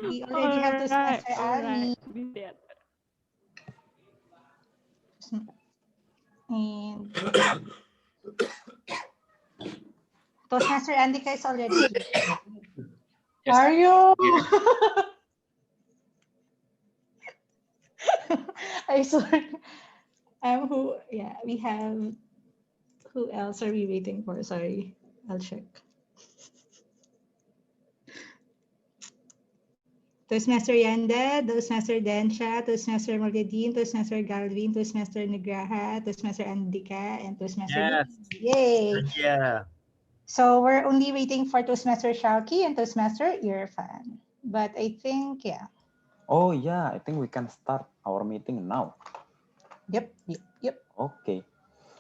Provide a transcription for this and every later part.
We already have Toastmaster Ali. And Toastmaster Andika is already here. Yes. Are you? I sorry. We have, who else are we waiting for? Sorry, I'll check. Toastmaster Yanda, Toastmaster Densha, Toastmaster Magdalene, Toastmaster Galvin, Toastmaster Negraha, Toastmaster Andika, and Toastmaster Yes. Yay! Yeah. So we're only waiting for Toastmaster Syauqi and Toastmaster Irfan. But I think, yeah. Oh yeah, I think we can start our meeting now. Yep. Okay.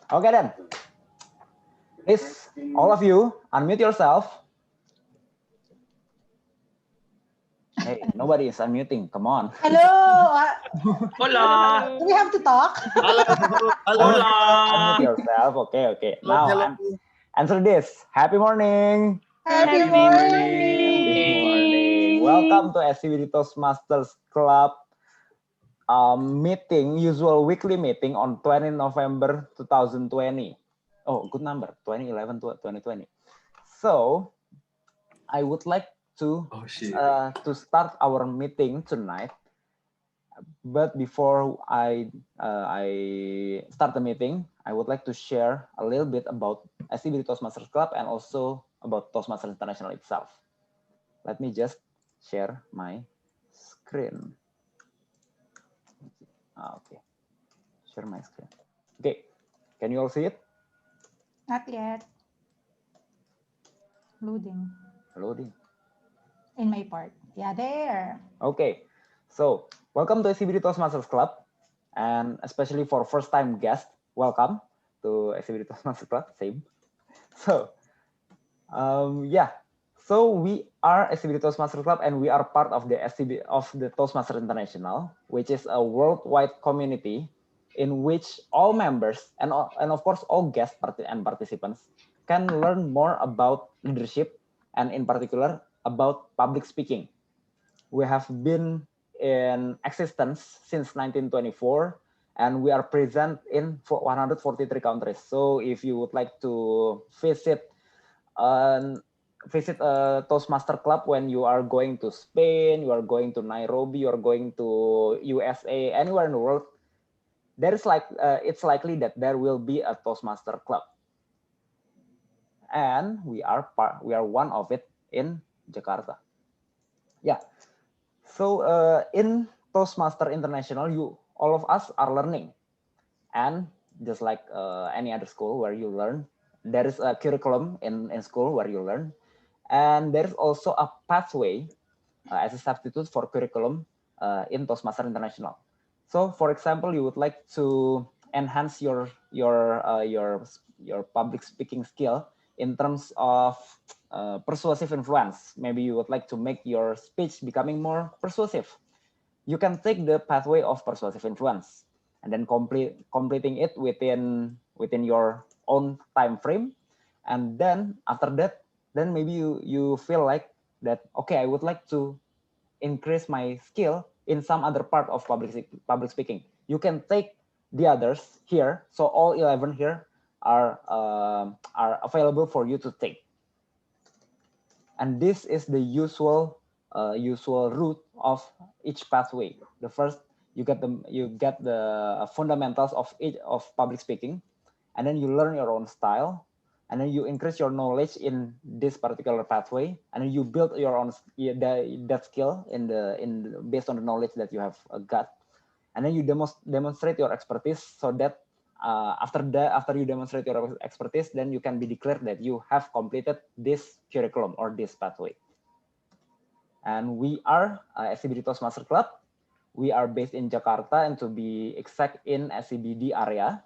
Okay then. Please, all of you, unmute yourself. Hey, nobody is unmuting. Come on. Hello. Hola. Do we have to talk? Hello. Hola. Unmute yourself. Okay. Hello, Now, answer this. Happy morning. Happy morning. Happy morning. Welcome to SCBD Toastmasters Club meeting, usual weekly meeting on 20 November 2020. Oh, good number, 2011 to 2020. So, I would like to start our meeting tonight. But before I start the meeting, I would like to share a little bit about SCBD Toastmasters Club and also about Toastmasters International itself. Let me just share my screen. Okay, share my screen. Okay, can you all see it? Not yet. Loading. In my part. Yeah, there. Okay, so welcome to SCBD Toastmasters Club, and especially for first-time guests, welcome to SCBD Toastmasters Club. Same. So, so we are SCBD Toastmasters Club, and we are part of the Toastmasters International, which is a worldwide community in which all members and of course all guests and participants can learn more about leadership, and in particular about public speaking. We have been in existence since 1924, and we are present in 143 countries. So if you would like to visit a Toastmaster Club when you are going to Spain, you are going to Nairobi, you are going to USA, anywhere in the world, it's likely that there will be a Toastmaster Club, and we are one of it in Jakarta. Yeah. So in Toastmaster International, all of us are learning, and just like any other school where you learn, there is a curriculum in school where you learn, and there is also a pathway as a substitute for curriculum in Toastmaster International. So, for example, you would like to enhance your public speaking skill in terms of persuasive influence. Maybe you would like to make your speech becoming more persuasive. You can take the pathway of persuasive influence and then completing it within your own time frame. And then after that, then maybe you feel like that, okay, I would like to increase my skill in some other part of public speaking. You can take the others here. So all 11 here are available for you to take. And this is the usual route of each pathway. The first, you get the fundamentals of public speaking, and then you learn your own style, and then you increase your knowledge in this particular pathway, and then you build your own that skill based on the knowledge that you have got, and then you demonstrate your expertise, so that after you demonstrate your expertise, then you can be declared that you have completed this curriculum or this pathway. And we are SCBD Toastmaster Club. We are based in Jakarta, and to be exact, in SCBD area.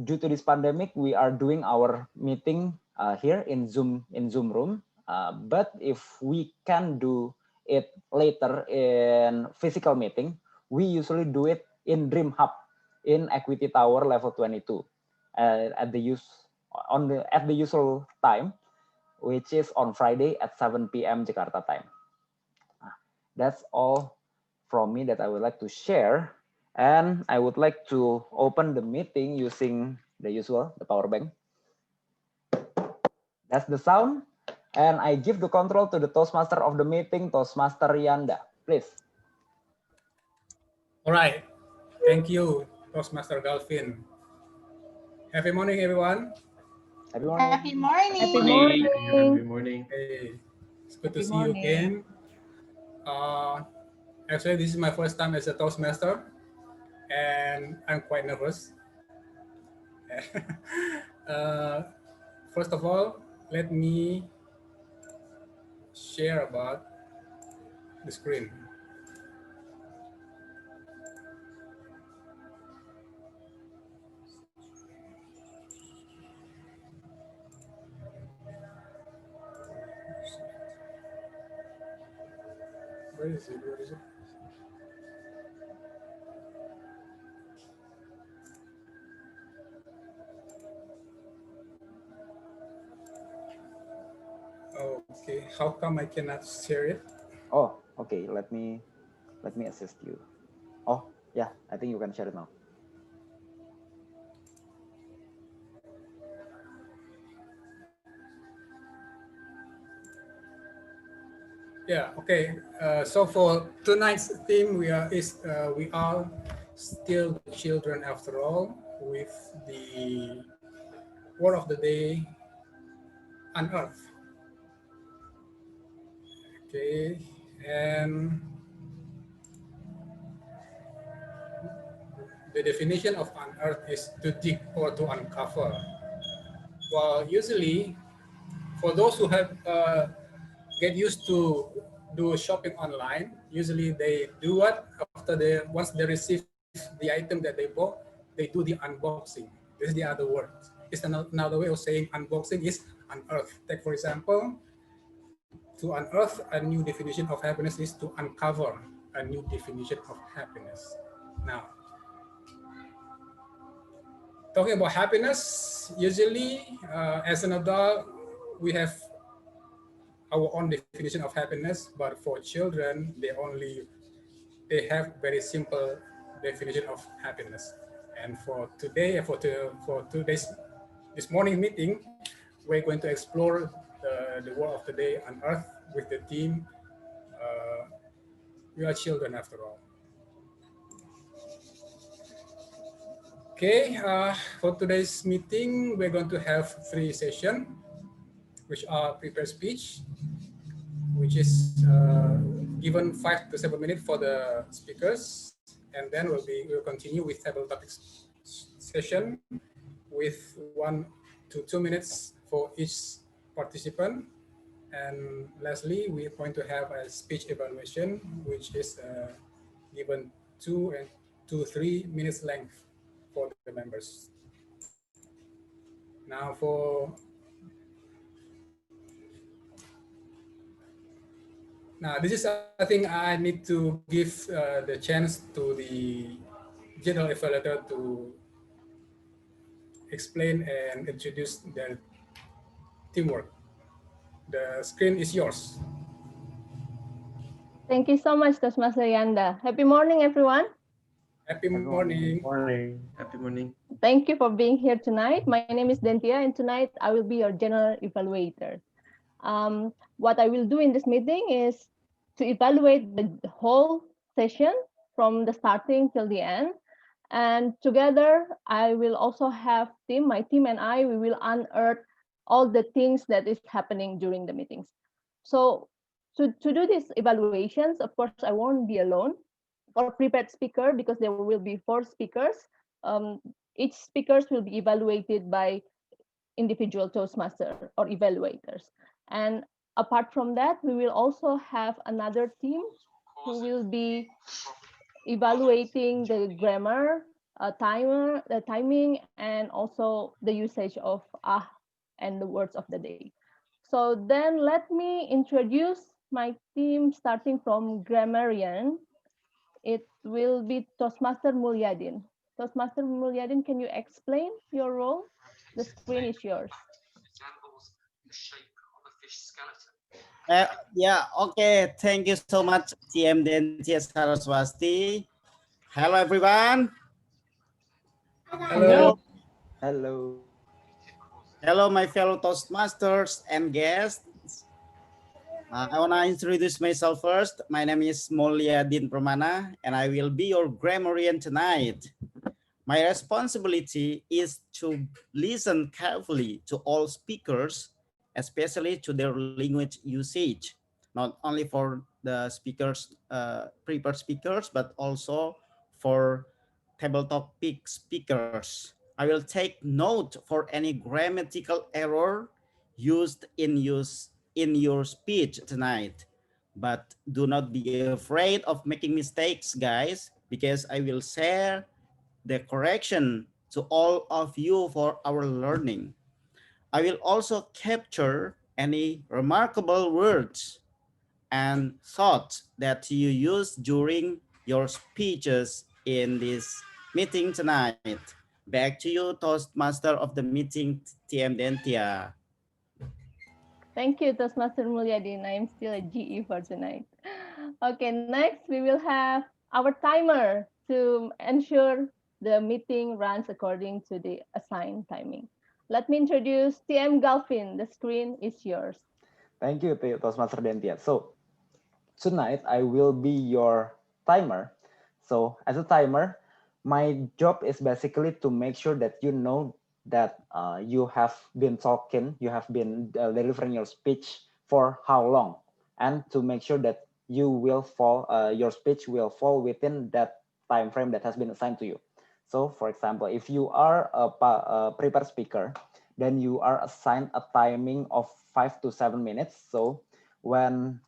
Due to this pandemic, we are doing our meeting here in Zoom room. But if we can do it later in physical meeting, we usually do it in Dream Hub in Equity Tower level 22 at the usual time. which is on Friday at 7 p.m. Jakarta time. That's all from me that I would like to share. And I would like to open the meeting using the usual, the power bank. That's the sound. And I give the control to the Toastmaster of the meeting, Toastmaster Yanda. Please. All right. Thank you, Toastmaster Galvin. Happy morning, everyone. Happy morning. Happy morning. Happy morning. Happy morning. Hey, it's good to Happy see you morning. again. Actually, this is my first time as a Toastmaster, and I'm quite nervous. First of all, let me share about the screen. Where is it? Where is it? Okay, how come I cannot share it? Oh, okay. Let me assist you. Oh, yeah. I think you can share it now. Yeah. Okay. So for tonight's theme, we are still the children after all, with the word of the day, unearth. Okay, and the definition of unearth is to dig or to uncover. Well, usually, for those who have get used to do shopping online, usually they do what once they receive the item that they bought, they do the unboxing. This is the other word. It's another way of saying unboxing is unearth. Take for example, to unearth a new definition of happiness is to uncover a new definition of happiness. Now, talking about happiness, usually as an adult, we have our own definition of happiness, but for children, they have very simple definition of happiness. And for today, for today's this morning meeting, we're going to explore the word of the day on earth with the theme, we are children after all. Okay, for today's meeting, we're going to have 3 sessions, which are prepared speech, which is given 5 to 7 minutes for the speakers, and then we'll continue with table topics session with 1 to 2 minutes for each participant. And lastly, we're going to have a speech evaluation, which is given 2 to 3 minutes length for the members. Now this is, I think I need to give the chance to the general evaluator to explain and introduce their teamwork. The screen is yours. Thank you so much, Toastmaster Yanda. Happy morning, everyone. Happy morning. Happy morning. Thank you for being here tonight. My name is Dentia, and tonight I will be your general evaluator. What I will do in this meeting is to evaluate the whole session from the starting till the end. And together, I will also have my team and I, we will unearth all the things that is happening during the meetings. So to do these evaluations, of course, I won't be alone or prepared speaker because there will be 4 speakers. Each speakers will be evaluated by individual Toastmaster or evaluators. And apart from that, we will also have another team who will be evaluating the grammar, the timing, and also the usage of and the words of the day. So then let me introduce my team starting from grammarian. It will be Toastmaster Mulyadin. Toastmaster Mulyadin, can you explain your role? The screen is yours. Yeah, okay. Thank you so much, TM Dentia Saraswati. Hello, everyone. Hello. Hello. Hello, my fellow Toastmasters and guests. I want to introduce myself first. My name is Molya Din Pramana, and I will be your grammarian tonight. My responsibility is to listen carefully to all speakers, especially to their language usage, not only for the speakers, prepared speakers, but also for table topic speakers. I will take note for any grammatical error used in your speech tonight. But do not be afraid of making mistakes, guys, because I will share the correction to all of you for our learning. I will also capture any remarkable words and thoughts that you use during your speeches in this meeting tonight. Back to you, Toastmaster of the meeting, TM Dentia. Thank you, Toastmaster Mulyadin. I'm still a GE for tonight. Okay, next we will have our timer to ensure the meeting runs according to the assigned timing. Let me introduce TM Galvin. The screen is yours. Thank you, Toastmaster Dentia. So tonight I will be your timer. So as a timer, my job is basically to make sure that you know that you have been talking, you have been delivering your speech for how long, and to make sure that you will fall, your speech will fall within that time frame that has been assigned to you. So, for example, if you are a prepared speaker, then you are assigned a timing of 5 to 7 minutes. So, when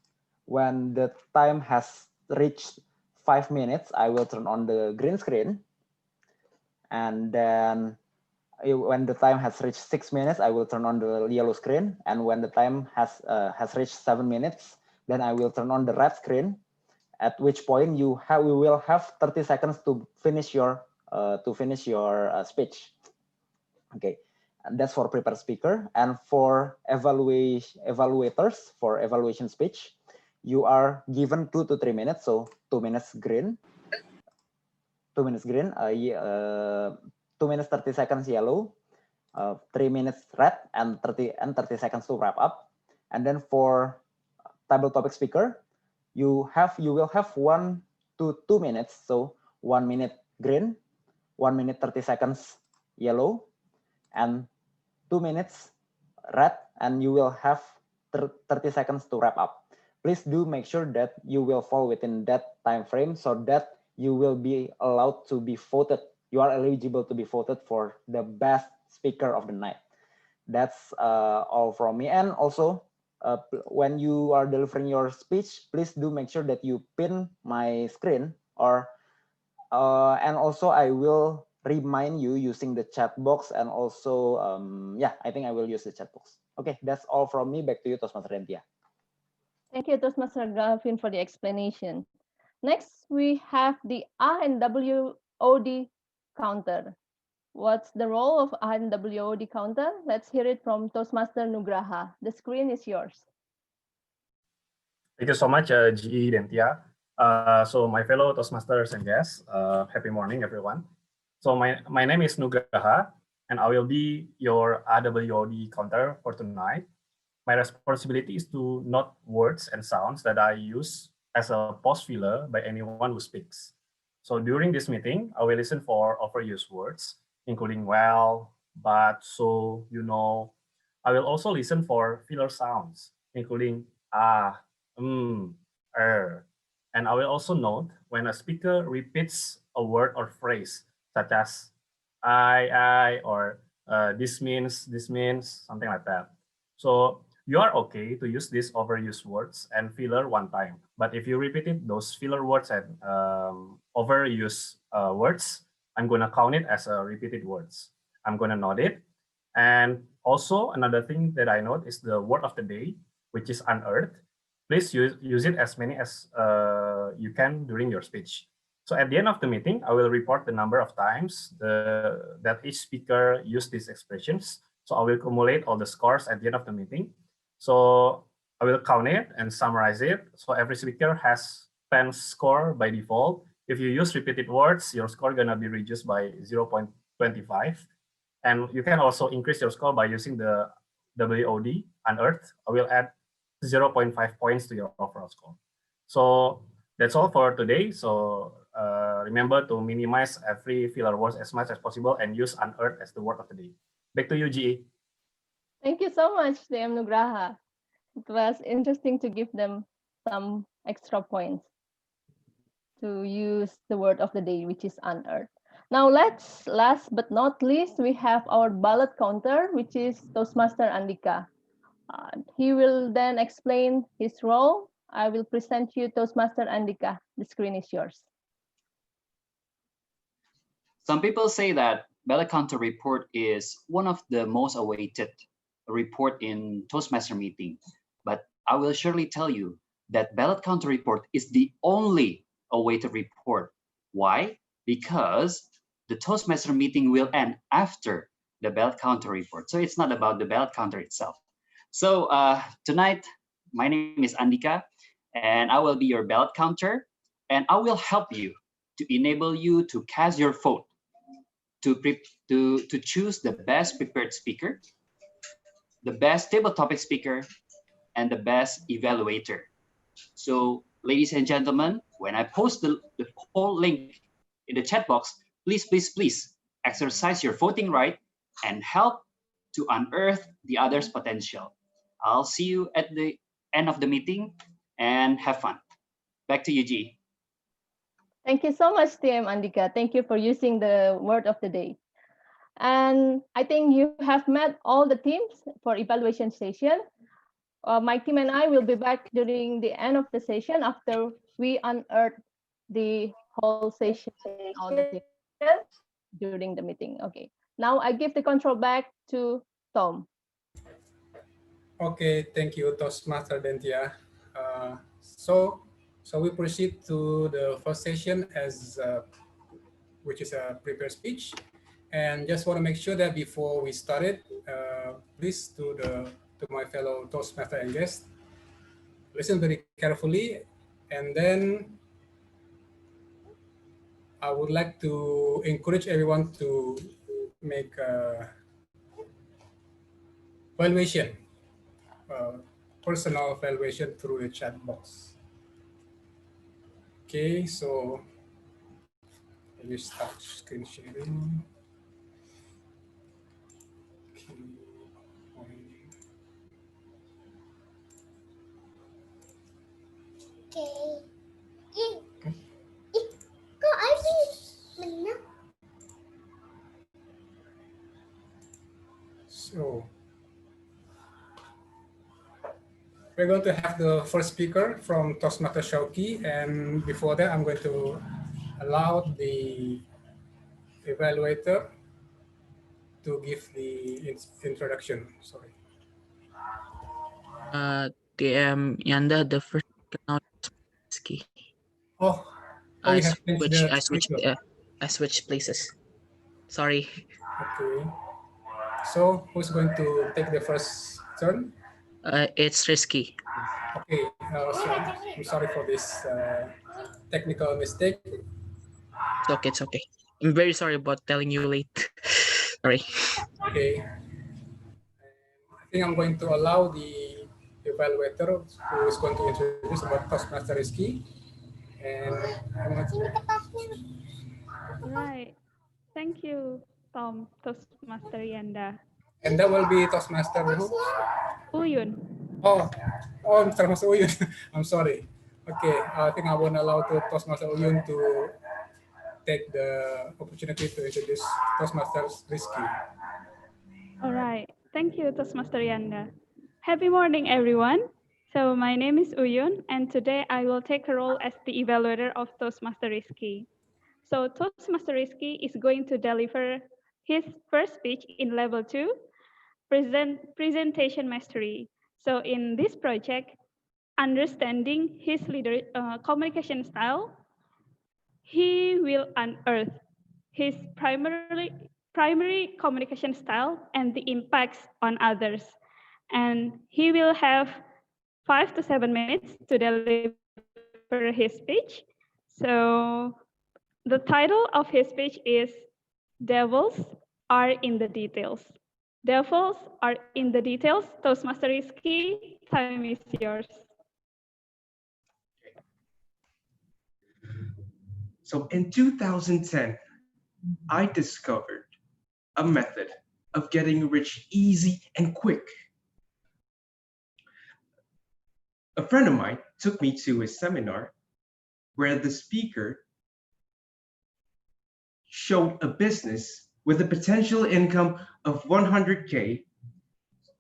the time has reached 5 minutes, I will turn on the green screen, and then when the time has reached 6 minutes, I will turn on the yellow screen. And when the time has reached 7 minutes, then I will turn on the red screen. At which point we will have 30 seconds to finish your speech. Okay, and that's for prepared speaker. And for evaluators for evaluation speech, you are given 2 to 3 minutes. So 2 minutes green, 2 minutes green, 2 minutes 30 seconds yellow, 3 minutes red, and 30 seconds to wrap up. And then for table topic speaker, you will have 1 to 2 minutes. So 1 minute green, 1 minute 30 seconds yellow, and 2 minutes red, and you will have 30 seconds to wrap up. Please do make sure that you will fall within that time frame so that you will be allowed to be voted. You are eligible to be voted for the best speaker of the night. That's all from me. And also, when you are delivering your speech, please do make sure that you pin my screen, and also I will remind you using the chat box, and also I think I will use the chat box. Okay, that's all from me. Back to you, Toastmaster Dentia. Thank you, Toastmaster Galvin, for the explanation. Next, we have the RNWOD counter. What's the role of RNWOD counter? Let's hear it from Toastmaster Nugraha. The screen is yours. Thank you so much, GE Dentia. So my fellow Toastmasters and guests, happy morning, everyone. So my name is Nugraha, and I will be your RWOD counter for tonight. My responsibility is to note words and sounds that I use as a pause filler by anyone who speaks. So during this meeting, I will listen for overused words, including well, but, so, you know. I will also listen for filler sounds, including ah, and I will also note when a speaker repeats a word or phrase, such as I, or this means, something like that. So you are okay to use these overused words and filler one time. But if you repeated those filler words and overused words, I'm going to count it as repeated words. I'm going to note it. And also another thing that I note is the word of the day, which is unearthed. Please use it as many as you can during your speech. So at the end of the meeting, I will report the number of times that each speaker used these expressions. So I will accumulate all the scores at the end of the meeting. So I will count it and summarize it. So every speaker has 10 score by default. If you use repeated words, your score gonna be reduced by 0.25. And you can also increase your score by using the WOD, unearthed. I will add 0.5 points to your overall score. So that's all for today. So remember to minimize every filler words as much as possible and use unearthed as the word of the day. Back to you, GE. Thank you so much, DM Nugraha. It was interesting to give them some extra points to use the word of the day, which is unearthed. Now last but not least, we have our ballot counter, which is Toastmaster Andika. He will then explain his role. I will present you Toastmaster Andika. The screen is yours. Some people say that ballot counter report is one of the most awaited report in Toastmaster meeting, but I will surely tell you that ballot counter report is the only awaited report. Why? Because the Toastmaster meeting will end after the ballot counter report. So it's not about the ballot counter itself. So tonight, my name is Andika, and I will be your ballot counter, and I will help you to enable you to cast your vote to choose the best prepared speaker, the best table topic speaker, and the best evaluator. So, ladies and gentlemen, when I post the poll link in the chat box, please exercise your voting right and help to unearth the other's potential. I'll see you at the end of the meeting and have fun. Back to you, G. Thank you so much, TM Andika. Thank you for using the word of the day. And I think you have met all the teams for evaluation session. My team and I will be back during the end of the session after we unearth the whole session, all the teams during the meeting. Okay, now I give the control back to Tom. Okay, thank you, Toastmaster Dentia. So we proceed to the first session as which is a prepared speech, and just want to make sure that before we start it, please to my fellow Toastmaster and guests, listen very carefully, and then I would like to encourage everyone to make a valuation. Personal evaluation through the chat box. Okay, so let me start screen sharing. So we're going to have the first speaker from Toastmaster Syauqi, and before that, I'm going to allow the evaluator to give the introduction. Sorry. TM Yanda, the first account is Rizky. Oh, we have changed the I switched places. Sorry. Okay. So who's going to take the first turn? It's Rizky. Okay. I'm sorry for this technical mistake. It's okay. I'm very sorry about telling you late. Sorry. Okay. I think I'm going to allow the evaluator who is going to introduce about Toastmaster Rizky. And Right. Thank you, Tom, Toastmaster Yanda. And that will be Toastmaster who? Uyun. Oh, Toastmaster Uyun. I'm sorry. Okay, I think I won't allow Toastmaster Uyun to take the opportunity to introduce Toastmaster Rizky. All right. Thank you, Toastmaster Yanda. Happy morning, everyone. So my name is Uyun, and today I will take a role as the evaluator of Toastmaster Rizky. So Toastmaster Rizky is going to deliver his first speech in level 2, presentation mastery. So in this project, understanding his communication style, he will unearth his primary communication style and the impacts on others. and he will have 5 to 7 minutes to deliver his speech. So the title of his speech is Devils Are in the Details. Devils are in the details. Toastmaster Rizky, time is yours. So in 2010, I discovered a method of getting rich easy and quick. A friend of mine took me to a seminar where the speaker showed a business with a potential income of 100K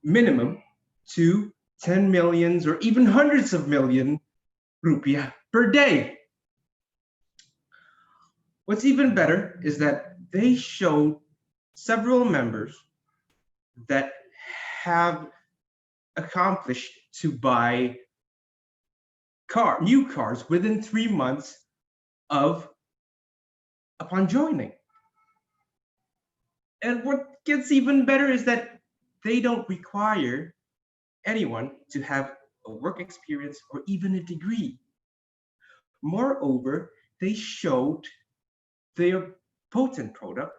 minimum to 10 millions or even hundreds of million rupiah per day. What's even better is that they showed several members that have accomplished to buy new cars within 3 months upon joining. And what gets even better is that they don't require anyone to have a work experience or even a degree. Moreover, they showed their potent product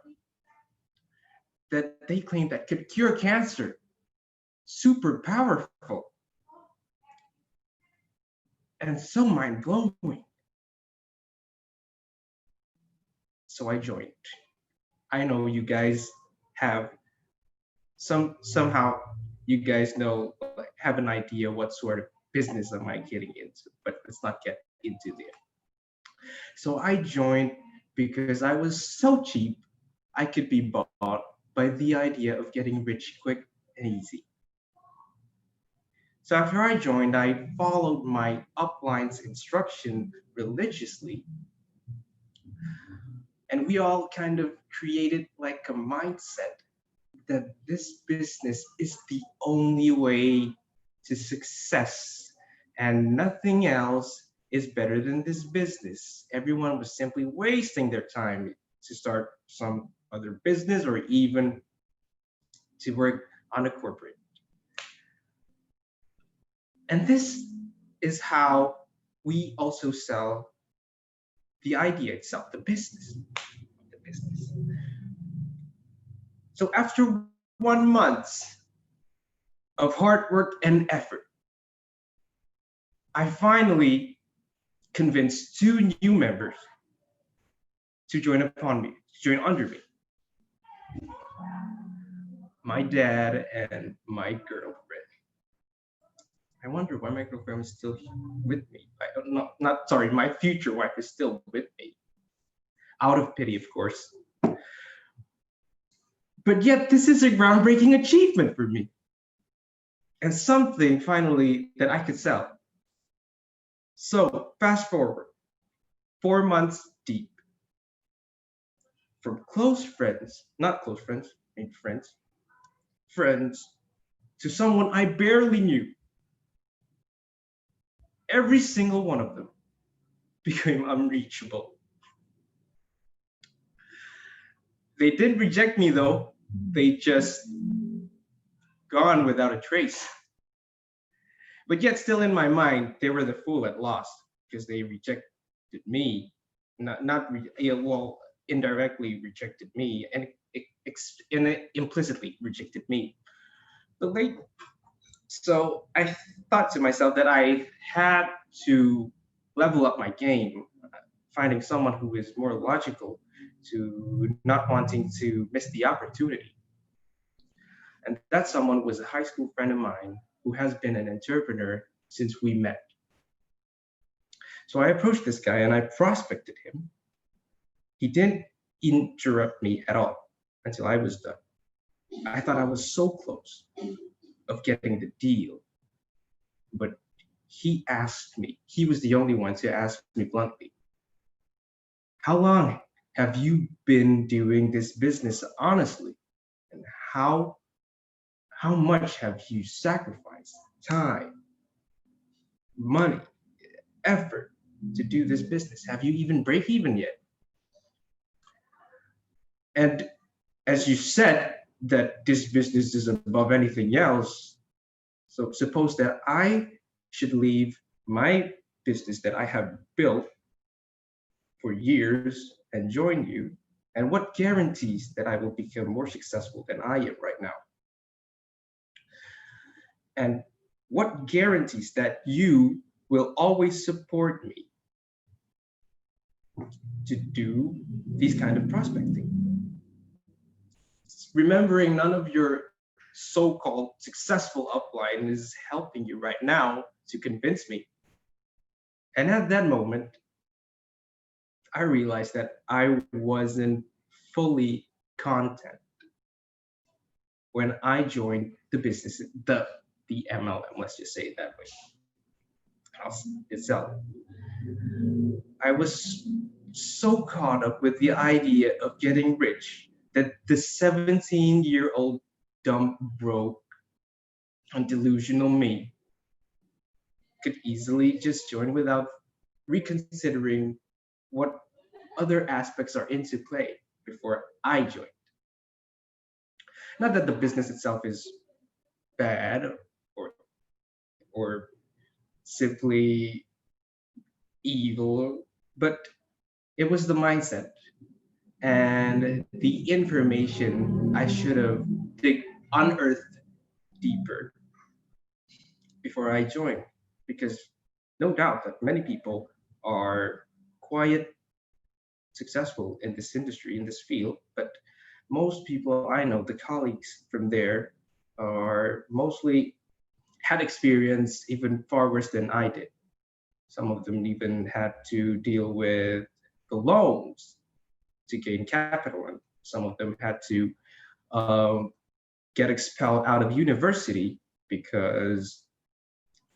that they claim that could cure cancer. Super powerful. And so mind-blowing. So I joined. I know you guys have somehow you guys know, have an idea what sort of business am I getting into, but let's not get into there. So I joined because I was so cheap, I could be bought by the idea of getting rich quick and easy. So after I joined, I followed my upline's instruction religiously. And we all kind of created like a mindset that this business is the only way to success and nothing else is better than this business. Everyone was simply wasting their time to start some other business or even to work on a corporate. And this is how we also sell the idea itself, the business. So after 1 month of hard work and effort, I finally convinced 2 new members to join under me. My dad and my girlfriend. I wonder why my girlfriend is still with me. My future wife is still with me. Out of pity, of course. But yet, this is a groundbreaking achievement for me. And something finally that I could sell. So fast forward, 4 months deep. From close friends, not close friends, I mean friends, to someone I barely knew. Every single one of them became unreachable. They did reject me though. They just gone without a trace. But yet still in my mind, they were the fool at lost because they rejected me, indirectly rejected me and implicitly rejected me. So I thought to myself that I had to level up my game, finding someone who is more logical, to not wanting to miss the opportunity. And that someone was a high school friend of mine who has been an entrepreneur since we met. So I approached this guy and I prospected him. He didn't interrupt me at all until I was done. I thought I was so close of getting the deal, but he asked me, he was the only one to ask me bluntly, how long have you been doing this business honestly? And how much have you sacrificed time, money, effort to do this business? Have you even break even yet? And as you said that this business is above anything else, So suppose that I should leave my business that I have built for years and join you, and what guarantees that I will become more successful than I am right now? And what guarantees that you will always support me to do these kind of prospecting? Remembering none of your so-called successful upline is helping you right now to convince me. And at that moment, I realized that I wasn't fully content when I joined the business, the MLM, let's just say it that way, itself. I was so caught up with the idea of getting rich that the 17-year-old dumb, broke, and delusional me could easily just join without reconsidering what other aspects are into play before I joined. Not that the business itself is bad or simply evil, but it was the mindset and the information I should have unearthed deeper before I joined. Because no doubt that many people are quite successful in this industry, in this field, but most people I know, the colleagues from there, are mostly had experience even far worse than I did. Some of them even had to deal with the loans to gain capital, and some of them had to get expelled out of university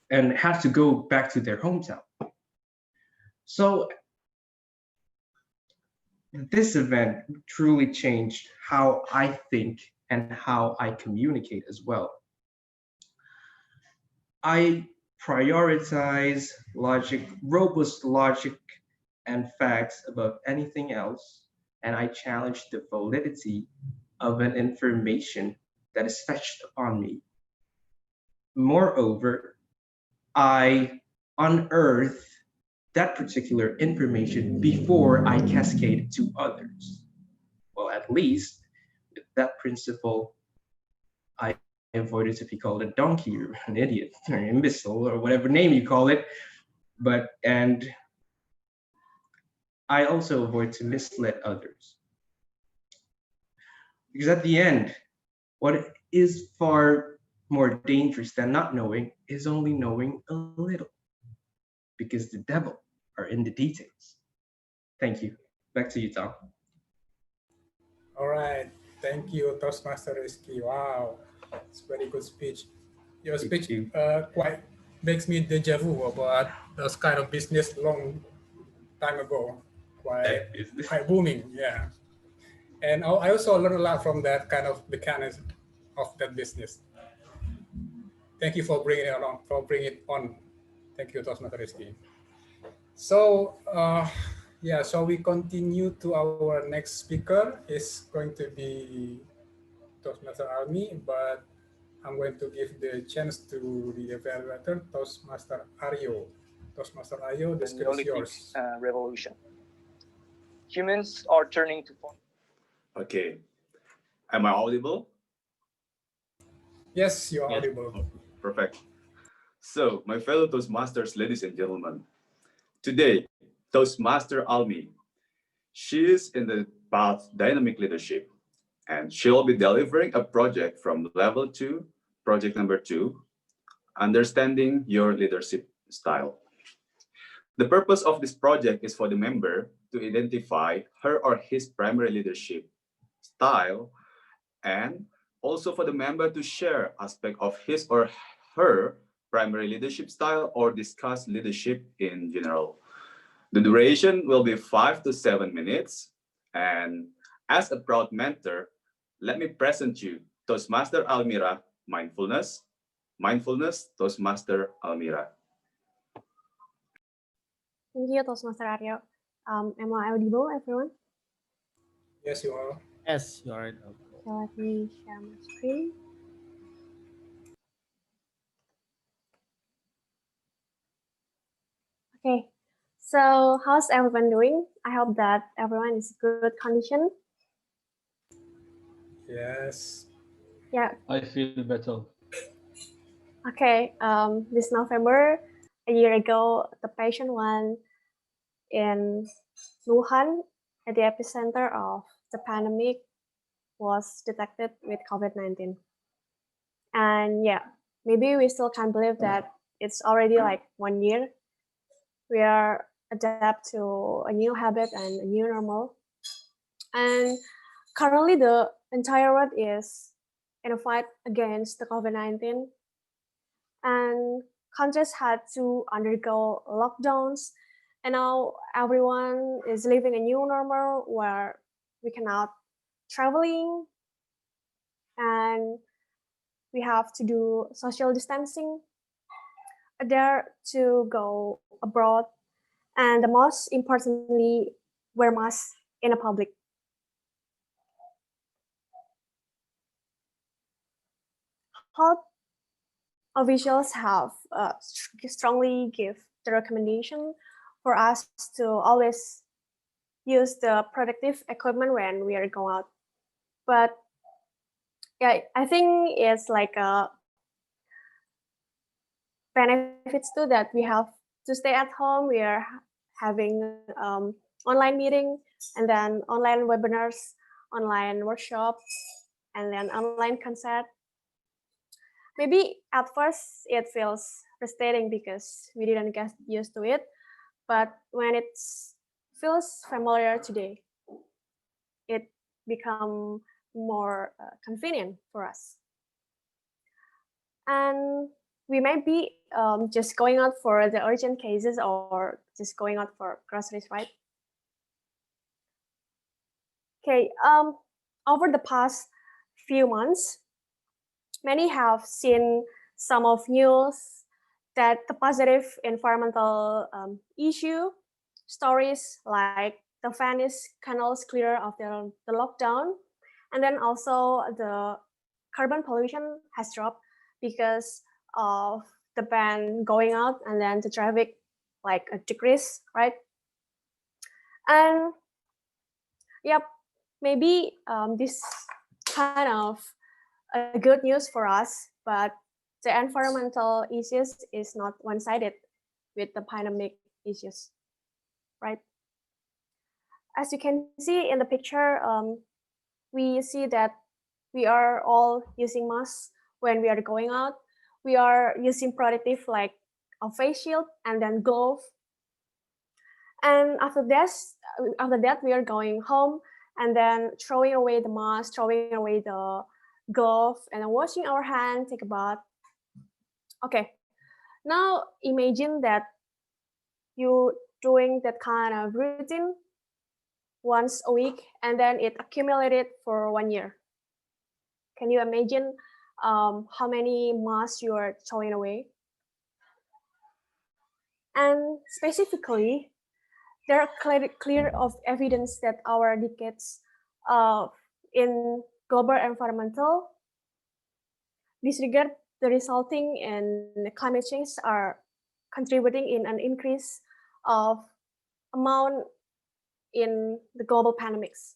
and had to go back to their hometown. So this event truly changed how I think and how I communicate as well. I prioritize logic, robust logic and facts above anything else, and I challenge the validity of an information that is fetched upon me. Moreover, I unearth that particular information before I cascade it to others. Well, at least with that principle, I avoided to be called a donkey or an idiot or an imbecile or whatever name you call it. And I also avoid to mislead others. Because at the end, what is far more dangerous than not knowing is only knowing a little. Because the devil are in the details. Thank you. Back to you, Tom. All right. Thank you, Toastmaster Rizky. Wow, it's a very good speech. Your speech quite makes me deja vu about those kind of business long time ago. Quite booming, yeah. And I also learned a lot from that kind of mechanism of that business. Thank you for bringing it on. Thank you, Toastmaster Rizky. So, yeah, so we continue to our next speaker. Is going to be Toastmaster Almi, but I'm going to give the chance to the evaluator, Toastmaster Aryo. Toastmaster Aryo, the stage is yours. Revolution. Humans are turning to phone. Okay. Am I audible? Yes, you're audible. Oh, perfect. So, my fellow Toastmasters, ladies and gentlemen, today, Toastmaster Almi, she is in the path Dynamic Leadership, and she'll be delivering a project from level 2, project number 2, Understanding Your Leadership Style. The purpose of this project is for the member to identify her or his primary leadership style, and also for the member to share aspect of his or her primary leadership style or discuss leadership in general. The duration will be 5 to 7 minutes. And as a proud mentor, let me present you Toastmaster Almira, Mindfulness. Mindfulness, Toastmaster Almira. Thank you, Toastmaster Aryo. Am I audible, everyone? Yes, you are. Yes, you are. So let me share my screen. So how's everyone doing? I hope that everyone is good condition. Yes. Yeah. I feel better. Okay. This November, a year ago, the patient one in Wuhan, at the epicenter of the pandemic, was detected with COVID-19. And yeah, maybe we still can't believe that it's already like 1 year. We are adapt to a new habit and a new normal. And currently the entire world is in a fight against the COVID-19. And countries had to undergo lockdowns. And now everyone is living a new normal where we cannot traveling and we have to do social distancing, dare to go abroad, and the most importantly, wear masks in a public. Health officials have strongly give the recommendation for us to always use the protective equipment when we are going out. But yeah, I think it's like a benefits too that we have to stay at home. We are having online meeting and then online webinars, online workshops, and then online concert. Maybe at first it feels frustrating because we didn't get used to it, but when it feels familiar today, it become more convenient for us. And we might be just going out for the urgent cases or just going out for groceries, right? Okay, over the past few months, many have seen some of news that the positive environmental issue stories like the Venice canals clear after the lockdown, and then also the carbon pollution has dropped because of the ban going out, and then the traffic like a decrease, right? And yep, maybe this kind of good news for us, but the environmental issues is not one-sided with the pandemic issues, right? As you can see in the picture, we see that we are all using masks when we are going out. We are using protective like a face shield and then glove. And after that, we are going home and then throwing away the mask, throwing away the glove, and washing our hands, take a bath. Okay, now imagine that you doing that kind of routine once a week and then it accumulated for 1 year. Can you imagine how many masks you are throwing away? And specifically, there are clear of evidence that our decades in global environmental disregard the resulting in climate change are contributing in an increase of amount in the global pandemics.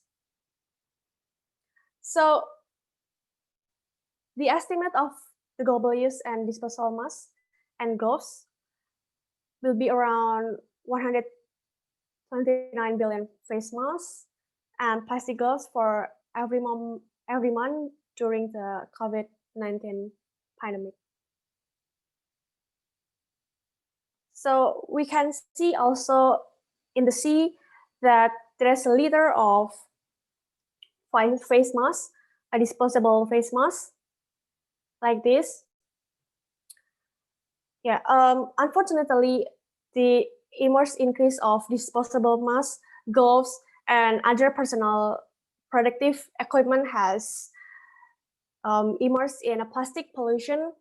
So the estimate of the global use and disposal masks and gloves will be around 129 billion face masks and plastic gloves for every month during the COVID-19 pandemic. So we can see also in the sea that there's a litter of face masks, a disposable face mask like this. Yeah, unfortunately, the immense increase of disposable masks, gloves, and other personal protective equipment has immersed in a plastic pollution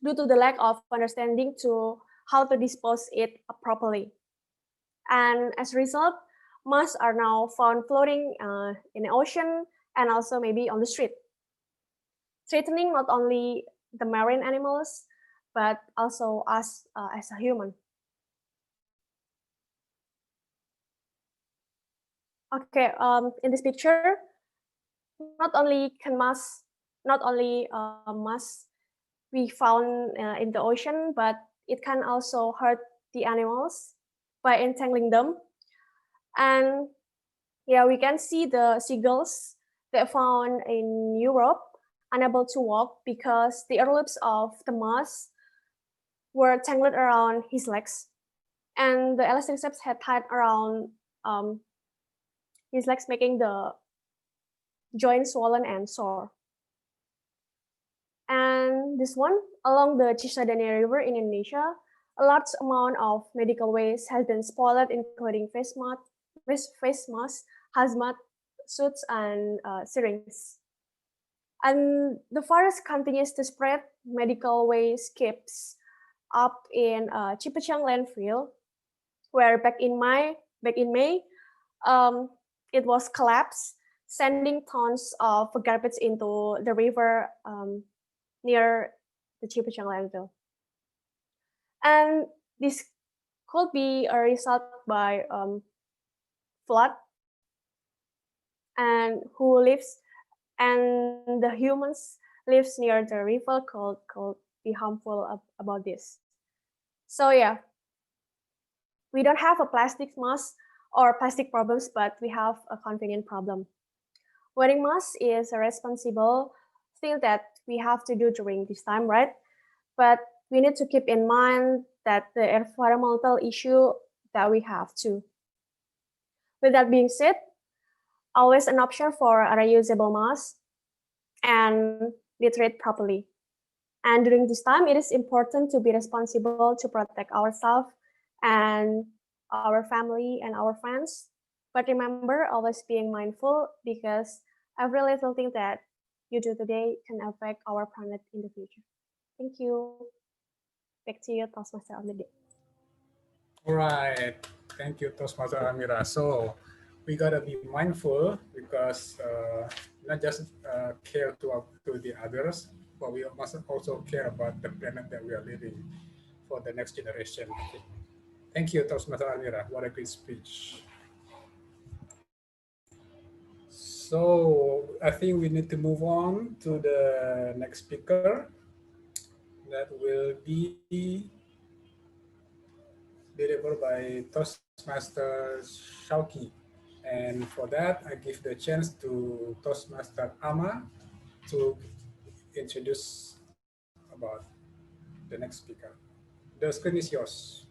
due to the lack of understanding to how to dispose it properly. And as a result, masks are now found floating in the ocean and also maybe on the street, threatening not only the marine animals, but also us as a human. Okay, in this picture, not only mass we found in the ocean, but it can also hurt the animals by entangling them. And yeah, we can see the seagulls that found in Europe unable to walk because the earlobes of the moss were tangled around his legs, and the elastic straps had tied around his legs, making the joint swollen and sore. And this one, along the Cisada River in Indonesia, a large amount of medical waste has been spoiled, including face masks, hazmat suits, and syringes. And the virus continues to spread. Medical waste keeps up in Cipacang landfill, where back in May, it was collapsed, sending tons of garbage into the river near the Cipacang landfill. And this could be a result by flood, and the humans lives near the river could be harmful about this. So yeah, we don't have a plastic mask or plastic problems, but we have a convenient problem. Wearing mask is a responsible thing that we have to do during this time, right? But we need to keep in mind that the environmental issue that we have too. With that being said, always an option for a reusable mask and be treated properly. And during this time, it is important to be responsible to protect ourselves and our family and our friends. But remember, always being mindful, because every little thing that you do today can affect our planet in the future. Thank you. Back to you, Toastmaster of the day. All right, thank you, Toastmaster Almira. So we gotta be mindful, because not just care to the others, but we must also care about the planet that we are living for the next generation. Thank you, Toastmaster Almira. What a great speech. So I think we need to move on to the next speaker. That will be delivered by Toastmaster Syauqi. And for that, I give the chance to Toastmaster Ama to introduce about the next speaker. The screen is yours.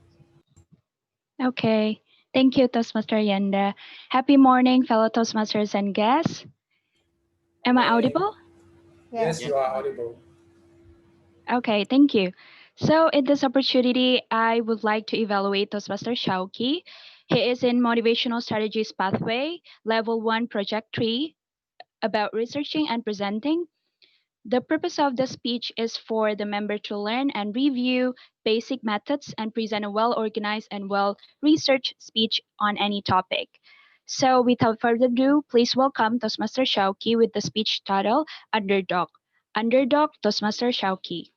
Okay, thank you, Toastmaster Yanda. Happy morning, fellow Toastmasters and guests. Am I audible? Yes, you are audible. Okay, thank you. So in this opportunity, I would like to evaluate Toastmaster Syauqi. He is in Motivational Strategies Pathway, Level 1, Project 3, about researching and presenting. The purpose of the speech is for the member to learn and review basic methods and present a well-organized and well-researched speech on any topic. So without further ado, please welcome Toastmaster Syauqi with the speech title, Underdog. Underdog, Toastmaster Syauqi.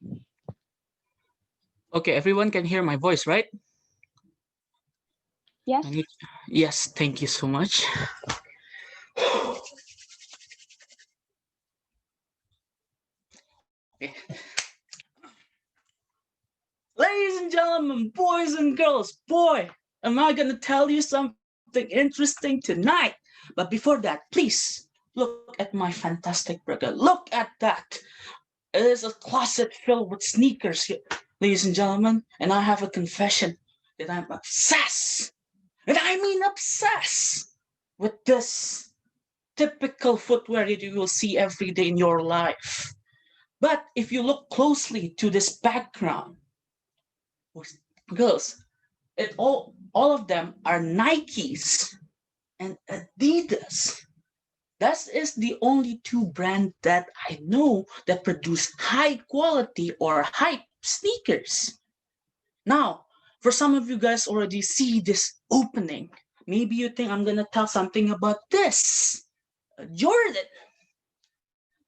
Okay, everyone can hear my voice, right? Yes. Yes, thank you so much. Okay. Ladies and gentlemen, boys and girls, boy, am I gonna tell you something interesting tonight. But before that, please look at my fantastic burger. Look at that. It is a closet filled with sneakers here, ladies and gentlemen, and I have a confession that I'm obsessed, and I mean obsessed, with this typical footwear that you will see every day in your life. But if you look closely to this background, girls, all of them are Nikes and Adidas. That is the only two brands that I know that produce high quality or hype sneakers. Now, for some of you guys already see this opening. Maybe you think I'm gonna tell something about this. Jordan.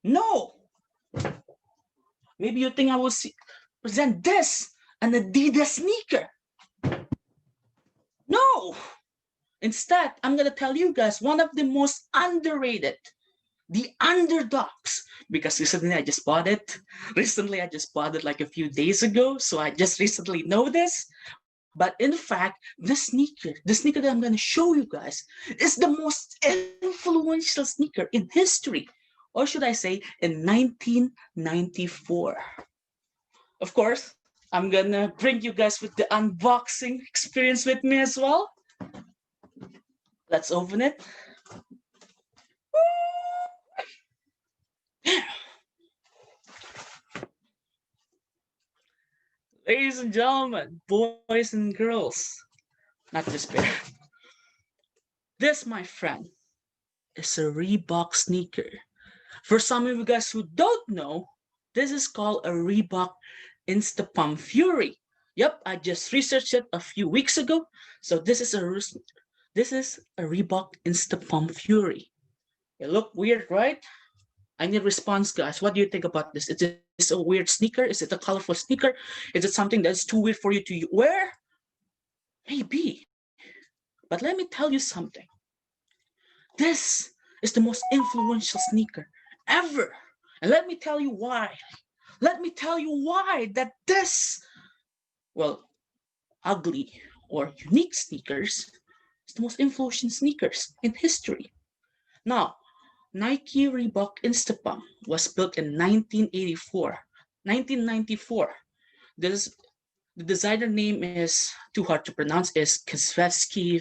No. Maybe you think I will present this, an Adidas sneaker. No. Instead, I'm going to tell you guys one of the most underrated, the Underdogs, because recently I just bought it. Recently, I just bought it like a few days ago, so I just recently know this. But in fact, the sneaker that I'm going to show you guys is the most influential sneaker in history, or should I say in 1994. Of course, I'm going to bring you guys with the unboxing experience with me as well. Let's open it. Ladies and gentlemen, boys and girls, not despair. This, my friend, is a Reebok sneaker. For some of you guys who don't know, this is called a Reebok Instapump Fury. Yep, I just researched it a few weeks ago. So this is a Reebok Instapump Fury. It look weird, right? I need a response, guys. What do you think about this? Is it a weird sneaker? Is it a colorful sneaker? Is it something that's too weird for you to wear? Maybe. But let me tell you something. This is the most influential sneaker ever. And let me tell you why. Let me tell you why that this, well, ugly or unique sneakers is the most influential sneakers in history. Now, Nike Reebok Instapump was built in 1994. The designer name is too hard to pronounce. Is Ksatria.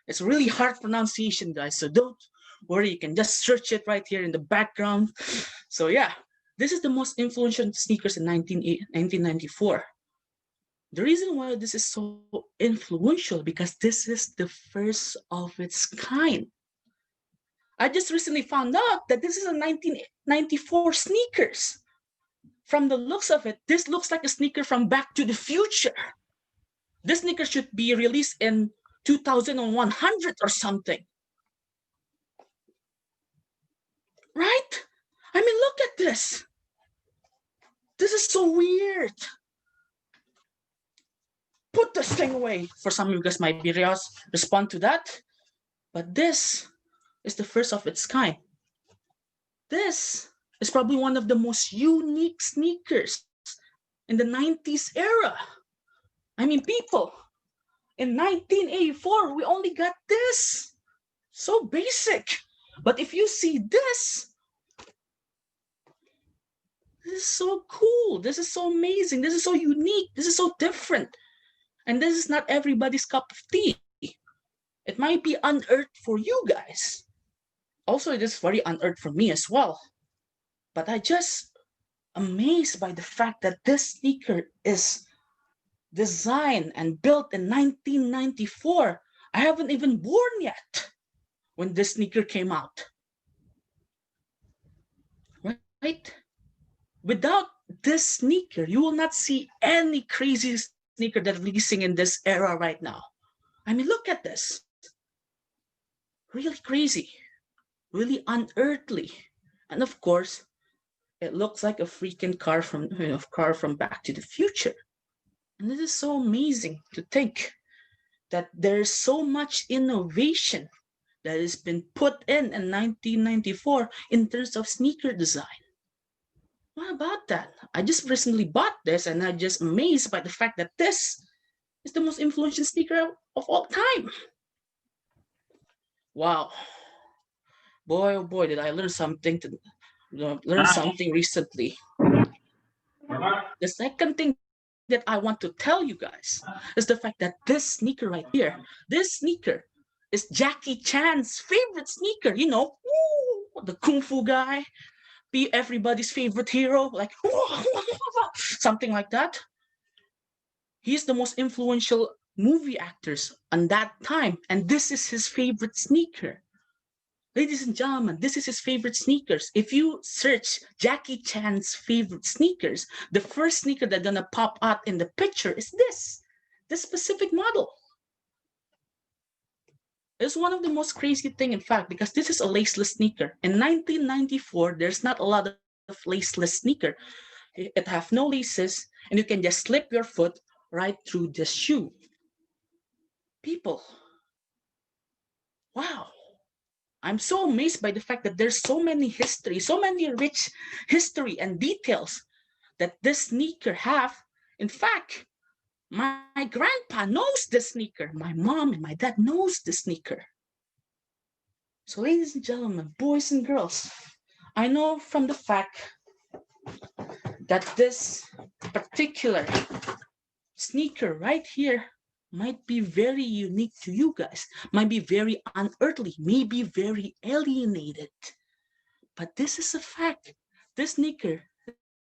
It's really hard pronunciation, guys. So don't worry. You can just search it right here in the background. So yeah, this is the most influential sneakers in 1994. The reason why this is so influential because this is the first of its kind. I just recently found out that this is a 1994 sneakers. From the looks of it, this looks like a sneaker from Back to the Future. This sneaker should be released in 2100 or something. Right? I mean, look at this. This is so weird. Put this thing away. For some of you guys might be respond to that. But this is the first of its kind. This is probably one of the most unique sneakers in the 90s era. I mean, people, in 1984, we only got this. So basic. But if you see this is so cool. This is so amazing. This is so unique. This is so different. And this is not everybody's cup of tea. It might be unearthed for you guys. Also, it is very unearthed for me as well. But I just amazed by the fact that this sneaker is designed and built in 1994. I haven't even born yet when this sneaker came out. Right? Without this sneaker, you will not see any crazy sneaker that's releasing in this era right now. I mean, look at this. Really crazy. Really unearthly. And of course, it looks like a freaking car from Back to the Future. And it is so amazing to think that there's so much innovation that has been put in 1994 in terms of sneaker design. What about that? I just recently bought this and I'm just amazed by the fact that this is the most influential sneaker of all time. Wow. Boy, oh boy, did I learn something recently. The second thing that I want to tell you guys is the fact that this sneaker right here, this sneaker is Jackie Chan's favorite sneaker. You know, the Kung Fu guy, be everybody's favorite hero, like something like that. He's the most influential movie actors on that time, and this is his favorite sneaker. Ladies and gentlemen, this is his favorite sneakers. If you search Jackie Chan's favorite sneakers, the first sneaker that's gonna pop out in the picture is this specific model. It's one of the most crazy thing, in fact, because this is a laceless sneaker. In 1994, there's not a lot of laceless sneaker. It have no laces, and you can just slip your foot right through this shoe. people. Wow. I'm so amazed by the fact that there's so many history, so many rich history and details that this sneaker have. In fact, my grandpa knows the sneaker. My mom and my dad knows the sneaker. So ladies and gentlemen, boys and girls, I know from the fact that this particular sneaker right here might be very unique to you guys, might be very unearthly, maybe very alienated. But this is a fact. This sneaker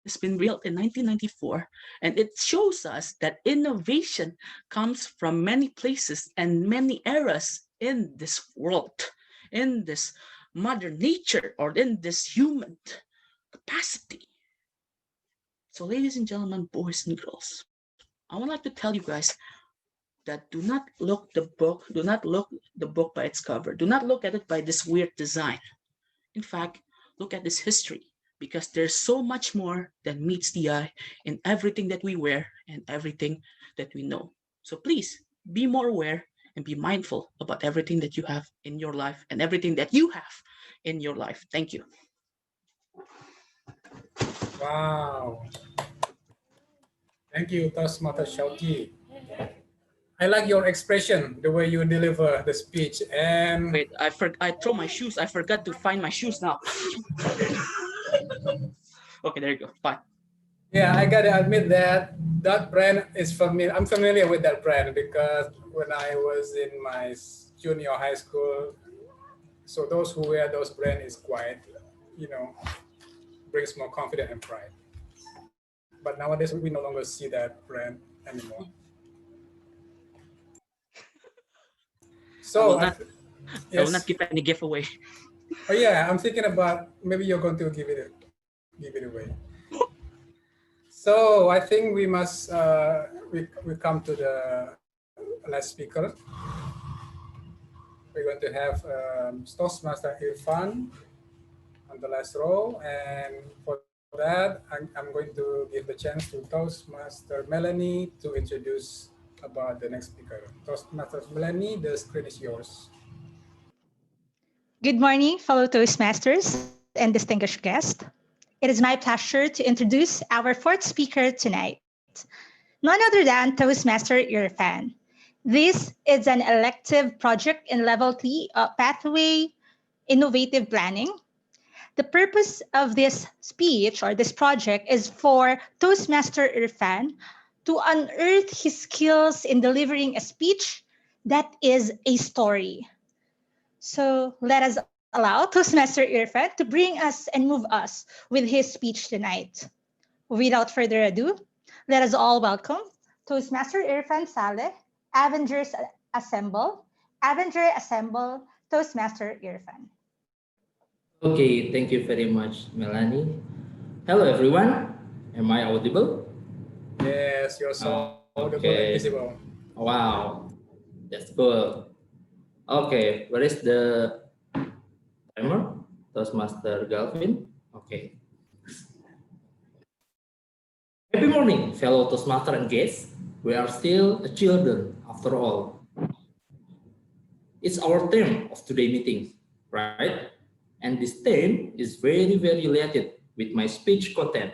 has been built in 1994, and it shows us that innovation comes from many places and many eras in this world, in this mother nature, or in this human capacity. So ladies and gentlemen, boys and girls, I would like to tell you guys that do not look the book by its cover. Do not look at it by this weird design. In fact, look at this history, because there's so much more than meets the eye in everything that we wear and everything that we know. So please be more aware and be mindful about everything that you have in your life and everything that you have in your life. Thank you. Wow. Thank you, Toastmaster Syauqi. I like your expression, the way you deliver the speech. And wait, I throw my shoes. I forgot to find my shoes now. Okay, there you go. Fine. Yeah, I gotta admit that that brand is familiar. I'm familiar with that brand because when I was in my junior high school, so those who wear those brand is quite, brings more confidence and pride. But nowadays we no longer see that brand anymore. So I will not give any giveaway. Oh yeah, I'm thinking about maybe you're going to give it away. So I think we must we come to the last speaker. We're going to have Toastmaster Irfan on the last row, and for that I'm going to give the chance to Toastmaster Melanie to introduce about the next speaker. Toastmaster Melanie, the screen is yours. Good morning, fellow Toastmasters and distinguished guests. It is my pleasure to introduce our fourth speaker tonight, none other than Toastmaster Irfan. This is an elective project in Level 3 Pathway Innovative Planning. The purpose of this speech or this project is for Toastmaster Irfan to unearth his skills in delivering a speech that is a story. So let us allow Toastmaster Irfan to bring us and move us with his speech tonight. Without further ado, let us all welcome Toastmaster Irfan Saleh, Avengers Assemble, Avenger Assemble, Toastmaster Irfan. Okay, thank you very much, Melanie. Hello, everyone. Am I audible? Yes, you're so audible and visible. Wow, that's cool. Okay, where is the timer? Toastmaster Galvin. Okay. Happy morning, fellow Toastmaster and guests. We are still children after all. It's our theme of today's meeting, right? And this theme is very, very related with my speech content.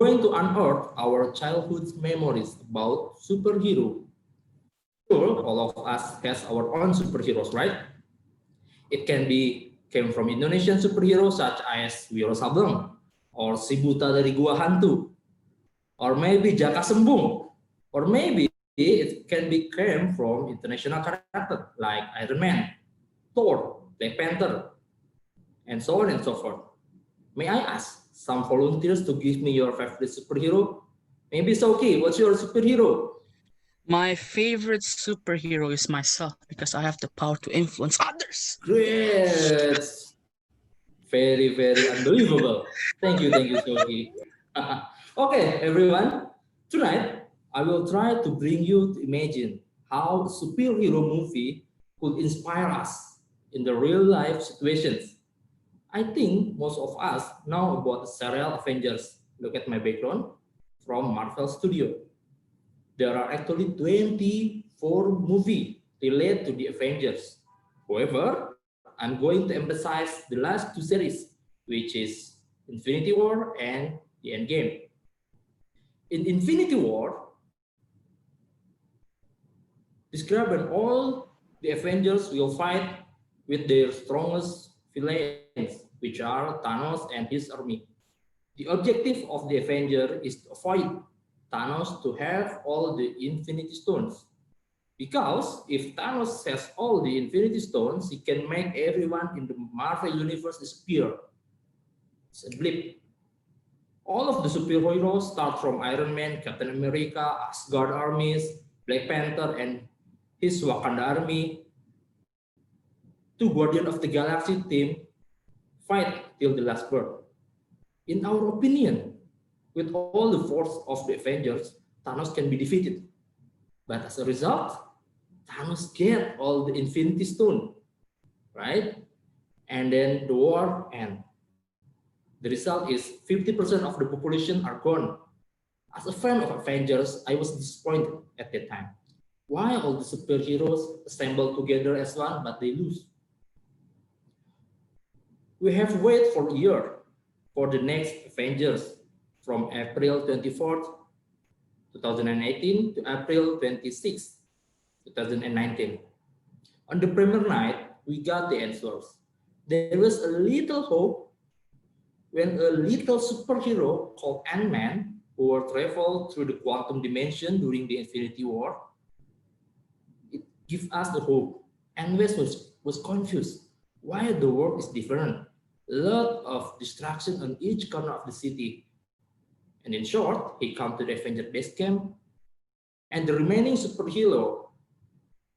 I'm going to unearth our childhood memories about superhero. Sure, all of us has our own superheroes, right? It came from Indonesian superheroes such as Wiro Sableng, or si buta dari gua hantu, or maybe Jaka Sembung, or maybe it came from international characters like Iron Man, Thor, Black Panther, and so on and so forth. May I ask some volunteers to give me your favorite superhero? Maybe Syauqi, what's your superhero? My favorite superhero is myself because I have the power to influence others. Great. Very, very unbelievable. Thank you, Syauqi. Okay, everyone. Tonight, I will try to bring you to imagine how a superhero movie could inspire us in the real life situations. I think most of us know about the serial Avengers. Look at my background from Marvel Studio. There are actually 24 4 movies related to the Avengers. However, I'm going to emphasize the last 2 series, which is Infinity War and the Endgame. In Infinity War, describe when all the Avengers will fight with their strongest villains, which are Thanos and his army. The objective of the Avenger is to avoid Thanos to have all the Infinity Stones. Because if Thanos has all the Infinity Stones, he can make everyone in the Marvel Universe disappear. It's a blip. All of the superheroes start from Iron Man, Captain America, Asgard armies, Black Panther, and his Wakanda army, to Guardian of the Galaxy team, fight till the last bird. In our opinion, with all the force of the Avengers, Thanos can be defeated. But as a result, Thanos get all the Infinity Stone, right? And then the war ends. The result is 50% of the population are gone. As a fan of Avengers, I was disappointed at that time. Why all the superheroes assemble together as one, but they lose? We have waited for a year for the next Avengers from April 24th, 2018 to April 26th, 2019. On the premiere night, we got the answers. There was a little hope when a little superhero called Ant-Man, who will travel through the quantum dimension during the Infinity War, it gives us the hope. Ant-Man was confused why the world is different. A lot of destruction on each corner of the city. And in short, he comes to the Avengers base camp, and the remaining superhero,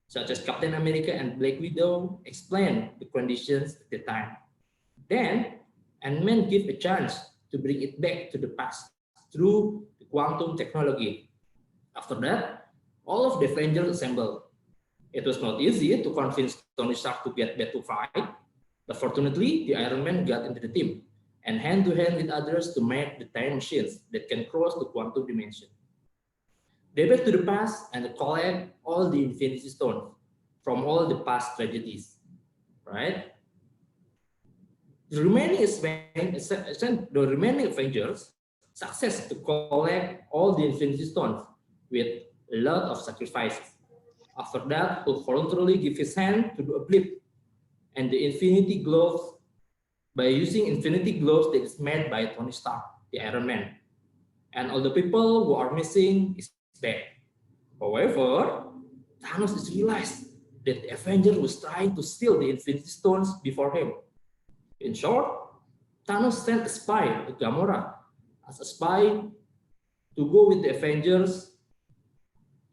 such as Captain America and Black Widow, explain the conditions at the time. Then, Ant-Man give a chance to bring it back to the past through the quantum technology. After that, all of the Avengers assemble. It was not easy to convince Tony Stark to get back to fight, but fortunately, the Iron Man got into the team and hand-to-hand with others to make the time machines that can cross the quantum dimension. They back to the past and collect all the Infinity Stones from all the past tragedies, right? The remaining Avengers success to collect all the Infinity Stones with a lot of sacrifices. After that, Hulk voluntarily give his hand to do a blip, and the Infinity Gloves, by using Infinity Gloves that is made by Tony Stark, the Iron Man, and all the people who are missing is back. However, Thanos is realized that the Avenger was trying to steal the Infinity Stones before him. In short, Thanos sent a spy, Gamora, as a spy to go with the Avengers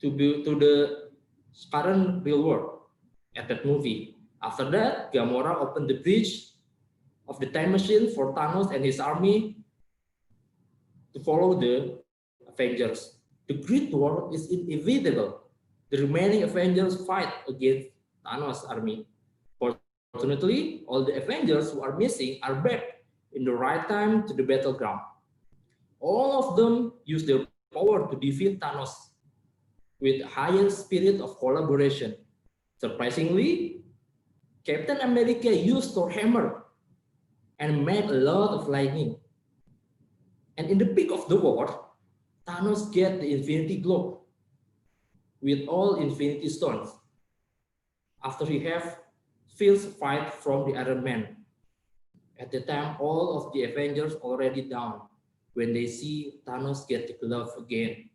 to the current real world at that movie. After that, Gamora opened the bridge of the time machine for Thanos and his army to follow the Avengers. The Great War is inevitable. The remaining Avengers fight against Thanos' army. Fortunately, all the Avengers who are missing are back in the right time to the battleground. All of them use their power to defeat Thanos with a higher spirit of collaboration. Surprisingly, Captain America used Thor hammer and made a lot of lightning. And in the peak of the war, Thanos gets the Infinity Globe with all Infinity Stones after he have fierce fight from the Iron Man. At the time, all of the Avengers already down when they see Thanos get the glove again.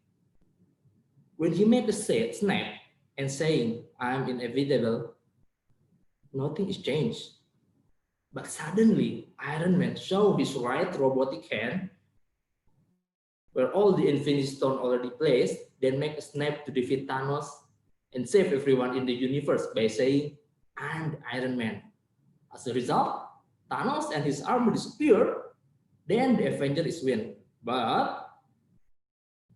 When he made a snap and saying, "I'm inevitable," nothing is changed. But suddenly, Iron Man showed his right robotic hand, where all the Infinity Stone already placed, then make a snap to defeat Thanos and save everyone in the universe by saying, "I'm the Iron Man." As a result, Thanos and his army disappear, then the Avengers win. But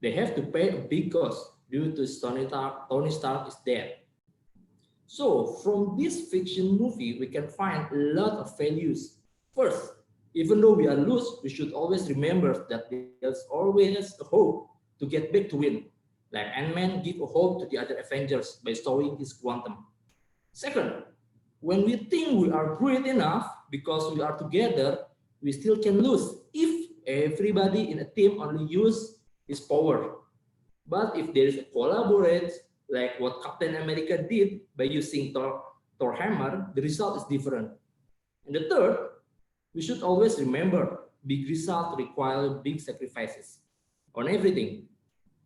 they have to pay a big cost due to Tony Stark is dead. So from this fiction movie, we can find a lot of values. First, even though we are loose, we should always remember that there's always a hope to get back to win. like Ant-Man give a hope to the other Avengers by showing his quantum. Second, when we think we are great enough because we are together, we still can lose if everybody in a team only use his power. But if there is a collaborate, like what Captain America did by using Thor hammer, the result is different. And the third, we should always remember big results require big sacrifices on everything,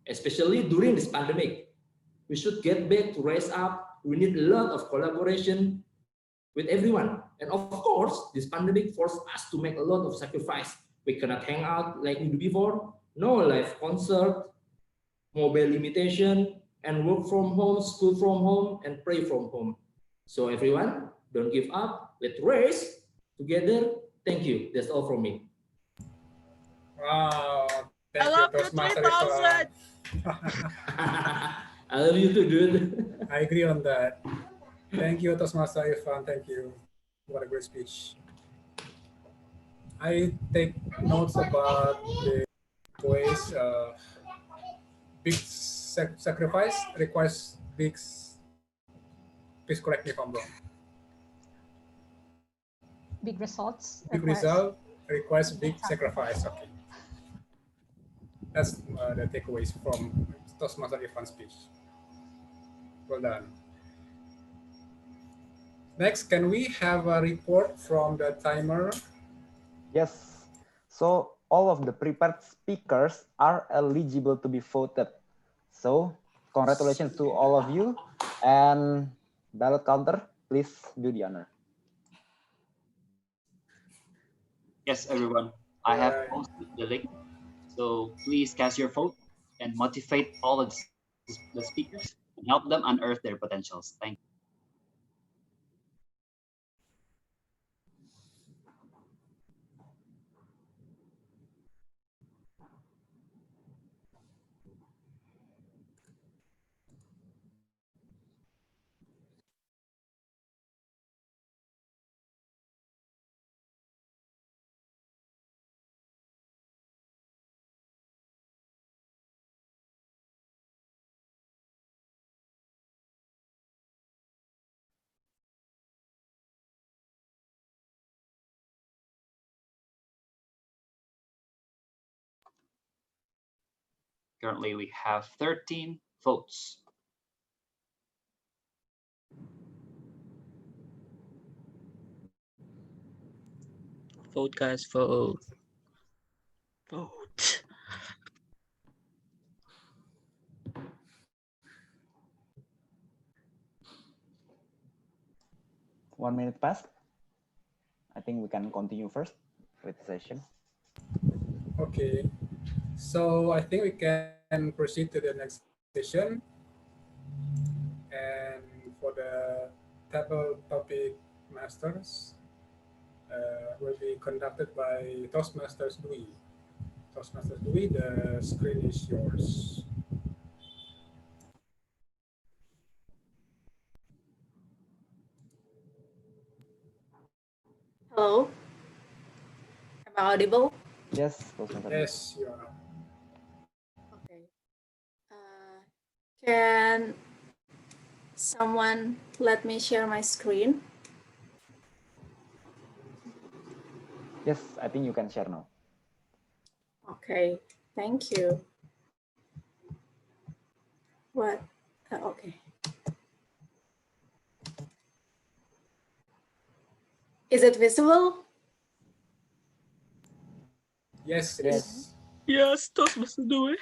especially during this pandemic. We should get back to raise up. We need a lot of collaboration with everyone. And of course, this pandemic forced us to make a lot of sacrifice. We cannot hang out like we do before. No live concert, mobile limitation, and work from home, school from home, and pray from home. So everyone, don't give up. Let's race together. Thank you. That's all from me. Wow. Thank I you, love the Toastmaster 3000. I love you too, dude. I agree on that. Thank you, Toastmaster Irfan. Thank you. What a great speech. I take notes about the ways big sacrifice requires big. Please correct me if I'm wrong. Big results. Big result requires big sacrifice. Okay. That's the takeaways from Toastmaster Irfan's speech. Well done. Next, can we have a report from the timer? Yes. So all of the prepared speakers are eligible to be voted. So congratulations to all of you. And ballot counter, please do the honor. Yes, everyone. I have posted the link. So please cast your vote and motivate all of the speakers and help them unearth their potentials. Thank you. Currently, we have 13 votes. Vote, guys, vote. Vote. One minute passed. I think we can continue first with the session. Okay. So I think we can proceed to the next session. And for the table topic masters will be conducted by Toastmasters Dwi. Toastmasters Dwi, the screen is yours. Hello. Am I audible? Yes, yes, you are. Okay. Can someone let me share my screen? Yes, I think you can share now. Okay, thank you. What? Okay. Is it visible? Yes, yes. Yes, Toastmaster Dwi.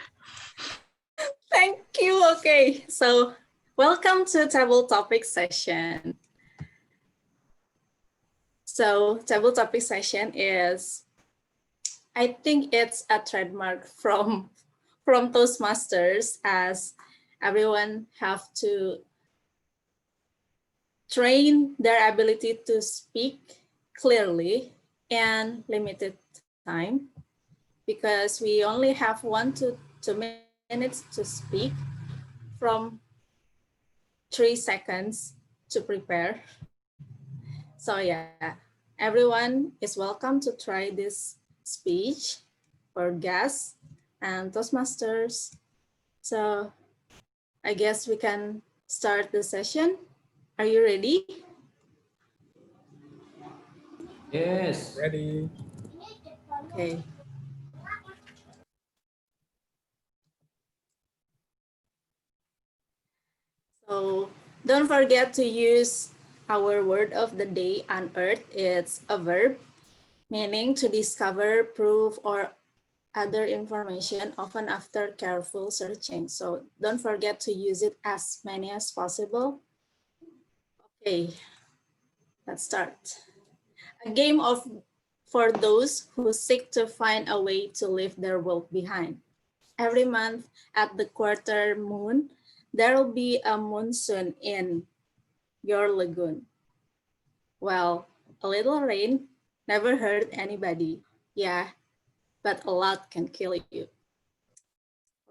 Thank you. Okay, so welcome to table topic session. So table topic session is, I think it's a trademark from Toastmasters, as everyone have to train their ability to speak clearly and limited time, because we only have 1 to 2 minutes to speak from 3 seconds to prepare. So yeah, everyone is welcome to try this speech for guests and Toastmasters. So I guess we can start the session. Are you ready? Yes. Ready. Okay. So don't forget to use our word of the day, unearth. It's a verb meaning to discover, prove, or other information, often after careful searching. So don't forget to use it as many as possible. Okay, let's start. A game for those who seek to find a way to leave their world behind. Every month at the quarter moon, there will be a monsoon in your lagoon. Well, a little rain never hurt anybody. Yeah, but a lot can kill you.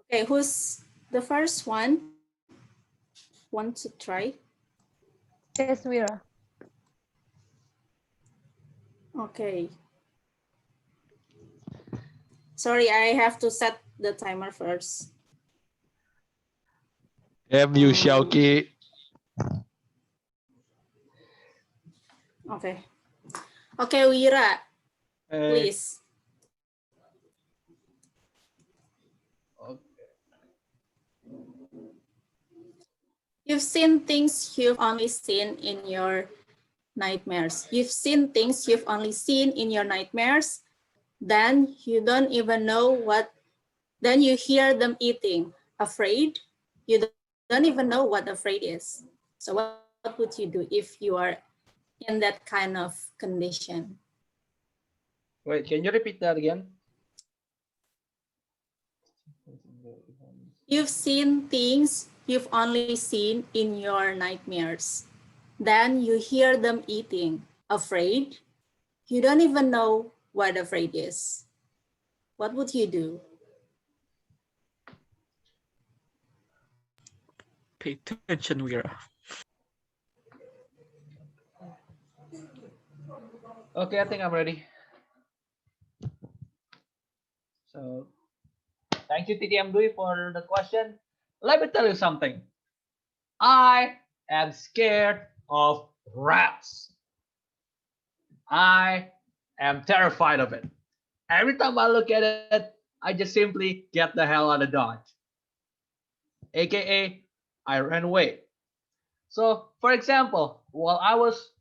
Okay, who's the first one? Want to try? Kiswara. Okay. Sorry, I have to set the timer first. MU Syauqi. Okay. Okay, Wira, please. You've seen things you've only seen in your nightmares. You've seen things you've only seen in your nightmares. Then you don't even know what, then you hear them eating. Afraid? You don't even know what afraid is. So what would you do if you are in that kind of condition? Wait, can you repeat that again? You've seen things you've only seen in your nightmares. Then you hear them eating. Afraid? You don't even know what afraid is. What would you do? Pay attention, Wira. Okay, I think I'm ready. So, thank you, TTM Dui, for the question. Let me tell you something. I am scared of rats. I am terrified of it. Every time I look at it, I just simply get the hell out of Dodge. AKA, I ran away. So, for example, while I was,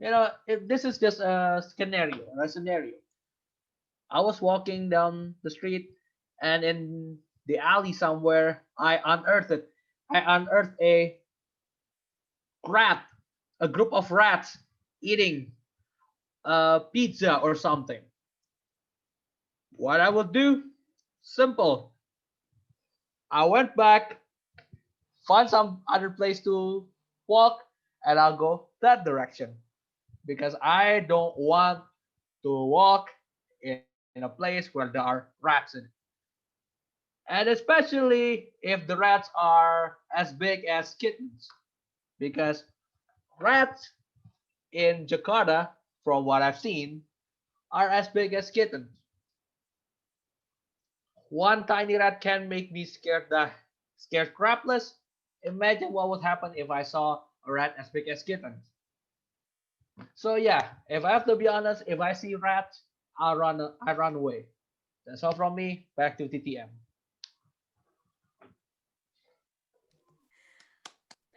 if this is just a scenario, I was walking down the street, and in the alley somewhere, I unearthed a rat, a group of rats eating pizza or something. What I would do? Simple. I went back, find some other place to walk, and I'll go that direction because I don't want to walk in a place where there are rats in it. And especially if the rats are as big as kittens, because rats in Jakarta, from what I've seen, are as big as kittens. One tiny rat can make me scared crapless. Imagine what would happen if I saw a rat as big as kittens. So yeah, if I have to be honest, if I see rats, I run away. That's all from me. Back to TTM.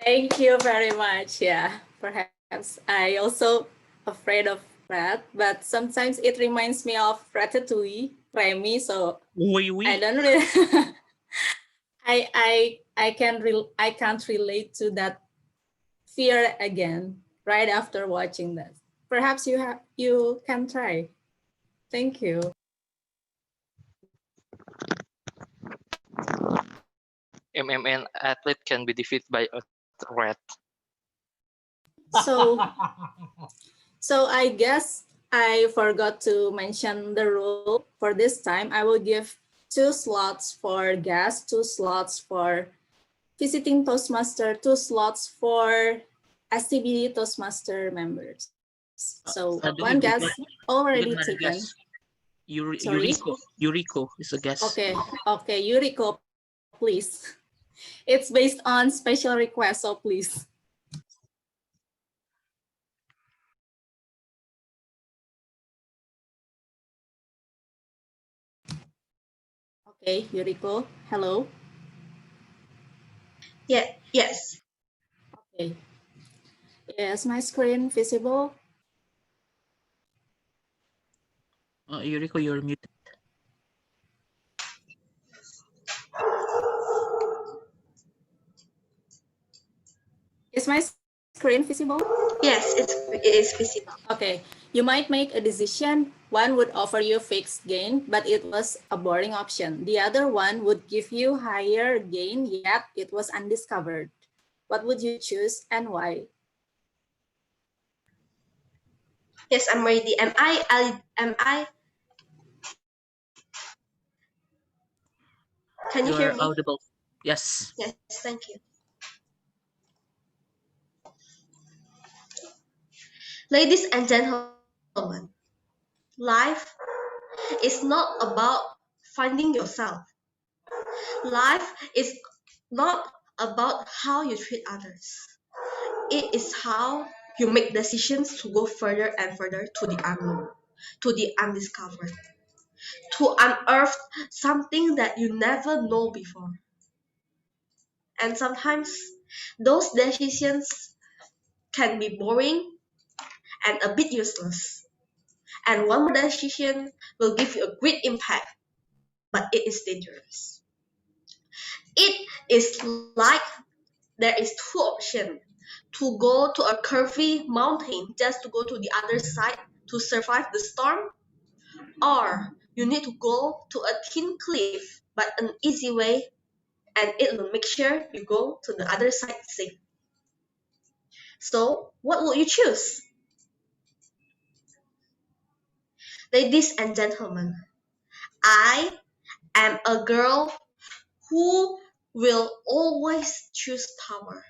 Thank you very much. Yeah, perhaps I also afraid of rat, but sometimes it reminds me of Ratatouille, Remy. So I don't really. I can't relate to that fear again right after watching that. Perhaps you can try. Thank you. MMN athlete can be defeated by a rat. So I guess I forgot to mention the rule for this time. I will give 2 slots for guests, 2 slots for visiting Toastmaster, 2 slots for SCBD Toastmaster members. So one guest already taken. Yuriko is a guest. Okay, Yuriko, please. It's based on special request, so please. Okay, Yuriko, hello. Yeah, yes. Okay. Is my screen visible? Yuriko, you're muted. Is my screen visible? Yes, it is visible. Okay, you might make a decision. One would offer you fixed gain, but it was a boring option. The other one would give you higher gain, yet it was undiscovered. What would you choose and why? Yes, I'm ready. Am I? Can you hear You're me? audible. Yes. Yes, thank you. Ladies and gentlemen, life is not about finding yourself. Life is not about how you treat others. It is how you make decisions to go further and further to the unknown, to the undiscovered, to unearth something that you never know before. And sometimes those decisions can be boring and a bit useless. And one more decision will give you a great impact, but it is dangerous. It is like there is two options: to go to a curvy mountain just to go to the other side to survive the storm, or you need to go to a thin cliff but an easy way, and it will make sure you go to the other side safe. So what will you choose? Ladies and gentlemen, I am a girl who will always choose power.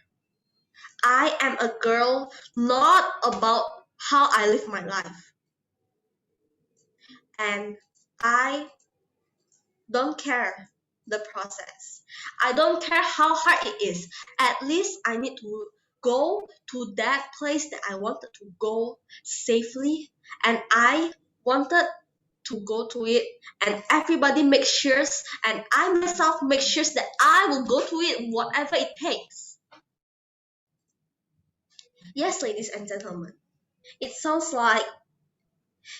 I am a girl not about how I live my life. And I don't care the process. I don't care how hard it is. At least I need to go to that place that I wanted to go safely, and I wanted to go to it, and everybody makes sure, and I myself make sure that I will go to it whatever it takes. Yes, ladies and gentlemen, it sounds like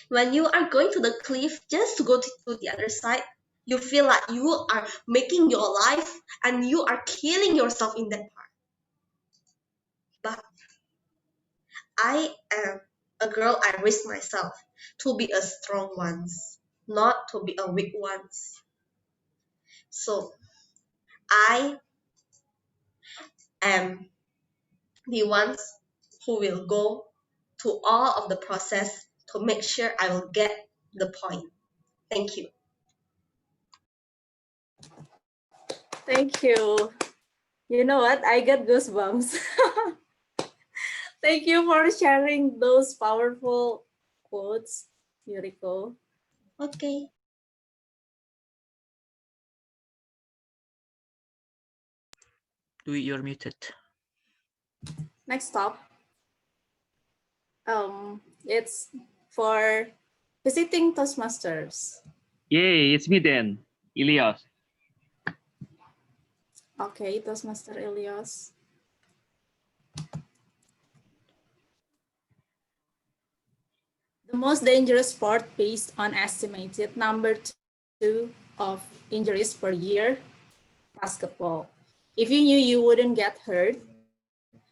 when you are going to the cliff just to go to the other side, you feel like you are making your life and you are killing yourself in that part. But I am a girl, I risk myself to be a strong one, not to be a weak one. So I am the ones who will go to all of the process to make sure I will get the point. Thank you. Thank you. You know what? I get goosebumps. Thank you for sharing those powerful quotes, Yuriko. Okay. You're muted. Next stop. It's for visiting Toastmasters. Yay, it's me then, Ilias. Okay, Toastmaster Elias. The most dangerous sport based on estimated number 2 of injuries per year, basketball. If you knew you wouldn't get hurt,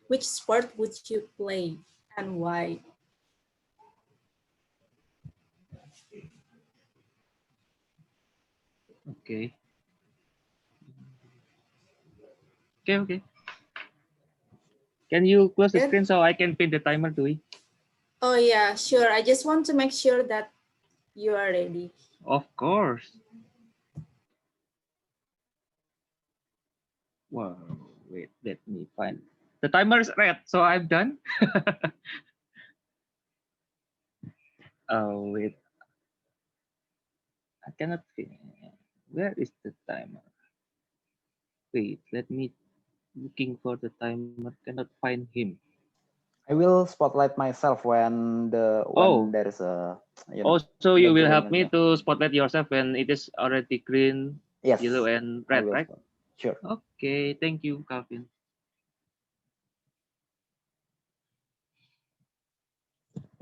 which sport would you play and why? Okay. Okay. Can you close the screen so I can pin the timer, Dui? Oh yeah, sure. I just want to make sure that you are ready. Of course. Wow, wait, let me find. The timer is red, so I'm done. Oh, wait. I cannot finish. Where is the timer? Wait, let me looking for the timer. Cannot find him. I will spotlight myself when there is a So you will help green, me to spotlight yourself when it is already green, yes, yellow, and I red, will right? Sure. Okay, thank you, Calvin.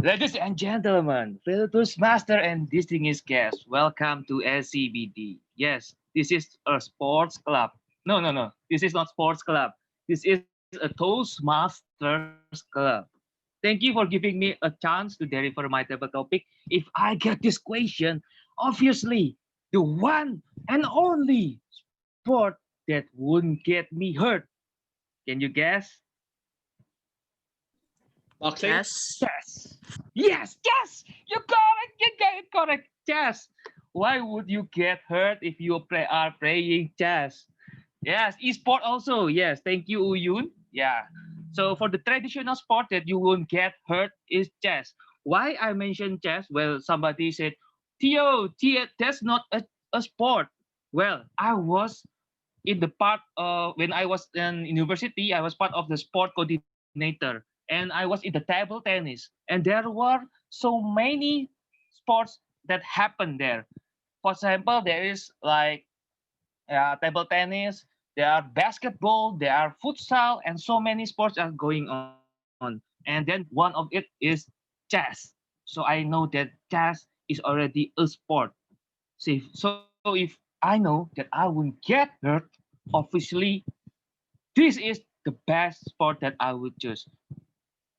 Ladies and gentlemen, fellow Toastmaster and distinguished guests, welcome to SCBD. Yes, this is a sports club. No. This is not sports club. This is a Toastmasters Club. Thank you for giving me a chance to deliver my table topic. If I get this question, obviously, the one and only sport that won't get me hurt. Can you guess? Boxing? Chess. Yes. You correct. You get it correct. Chess. Why would you get hurt if you are playing chess? Yes, e-sport also. Yes, thank you, Uyun. Yeah. So for the traditional sport that you won't get hurt is chess. Why I mentioned chess? Well, somebody said, Theo, that's not a sport. Well, I was in the part when I was in university, I was part of the sport coordinator, and I was in the table tennis, and there were so many sports that happened there. For example, there is like table tennis, there are basketball, there are futsal, and so many sports are going on. And then one of it is chess. So I know that chess is already a sport. So if I know that I won't get hurt, obviously this is the best sport that I would choose.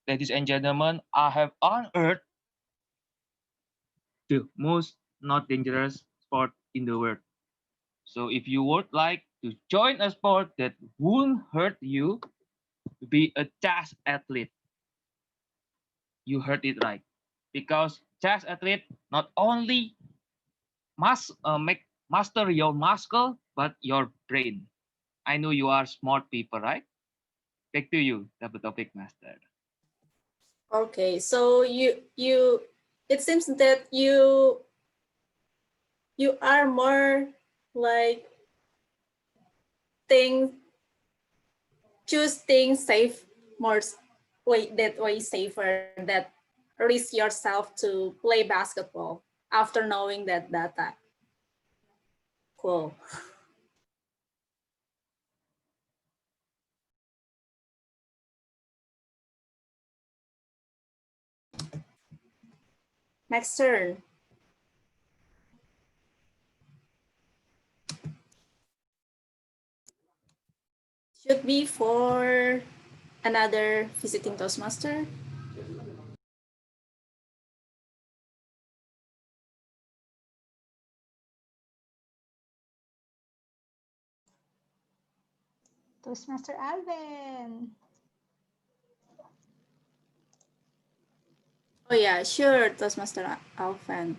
Ladies and gentlemen, I have unearthed the most not dangerous sport in the world. So if you would like to join a sport that won't hurt you, be a chess athlete. You heard it right. Because chess athlete not only must master your muscle, but your brain. I know you are smart people, right? Back to you, double topic master. Okay, so it seems that you are more like choose things safe more way safer that risk yourself to play basketball after knowing that data. Cool. Next turn. Should be for another visiting Toastmaster. Toastmaster Alvin. Oh yeah, sure, Toastmaster Alvin.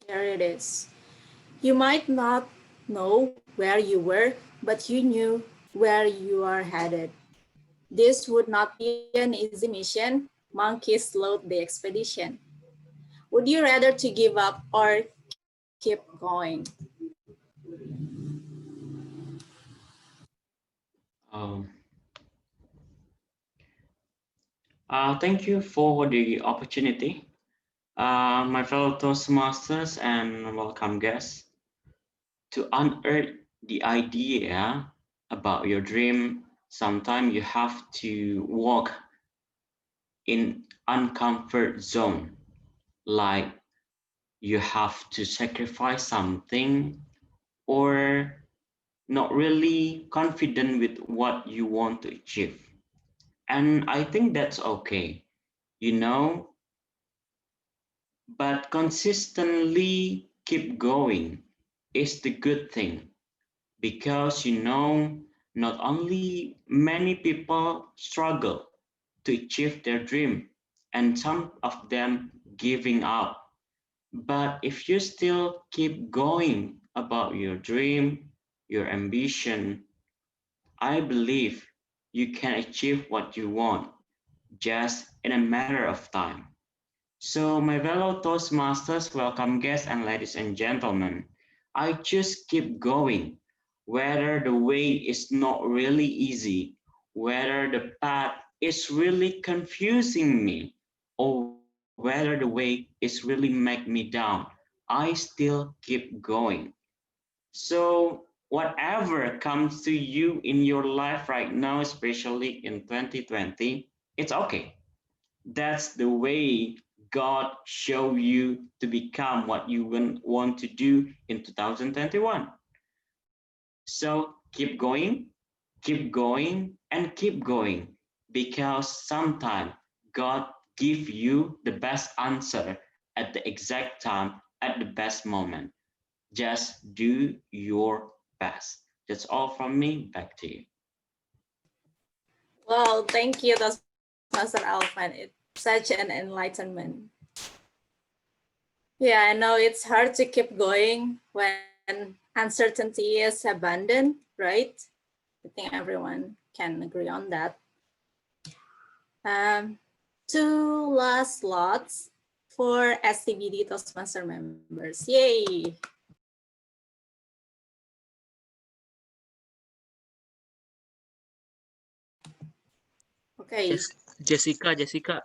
There it is. You might not know where you were, but you knew where you are headed. This would not be an easy mission. Monkeys slowed the expedition. Would you rather to give up or keep going? Thank you for the opportunity, my fellow Toastmasters and welcome guests, to unearth the idea about your dream. Sometimes you have to walk in uncomfort zone, like you have to sacrifice something or not really confident with what you want to achieve. And I think that's okay, you know, but consistently keep going is the good thing, because you know, not only many people struggle to achieve their dream and some of them giving up, but if you still keep going about your dream, your ambition, I believe you can achieve what you want just in a matter of time. So my fellow Toastmasters, welcome guests and ladies and gentlemen, I just keep going, whether the way is not really easy, whether the path is really confusing me, or whether the way is really make me down, I still keep going. So whatever comes to you in your life right now, especially in 2020, it's okay. That's the way God show you to become what you want to do in 2021. So keep going, and keep going, because sometimes God give you the best answer at the exact time, at the best moment. Just do your best. That's all from me. Back to you. Well, thank you, Toastmaster Alfan. It's such an enlightenment. Yeah, I know it's hard to keep going when uncertainty is abundant, right? I think everyone can agree on that. 2 last slots for SCBD Toastmaster members. Yay! Okay. Jessica.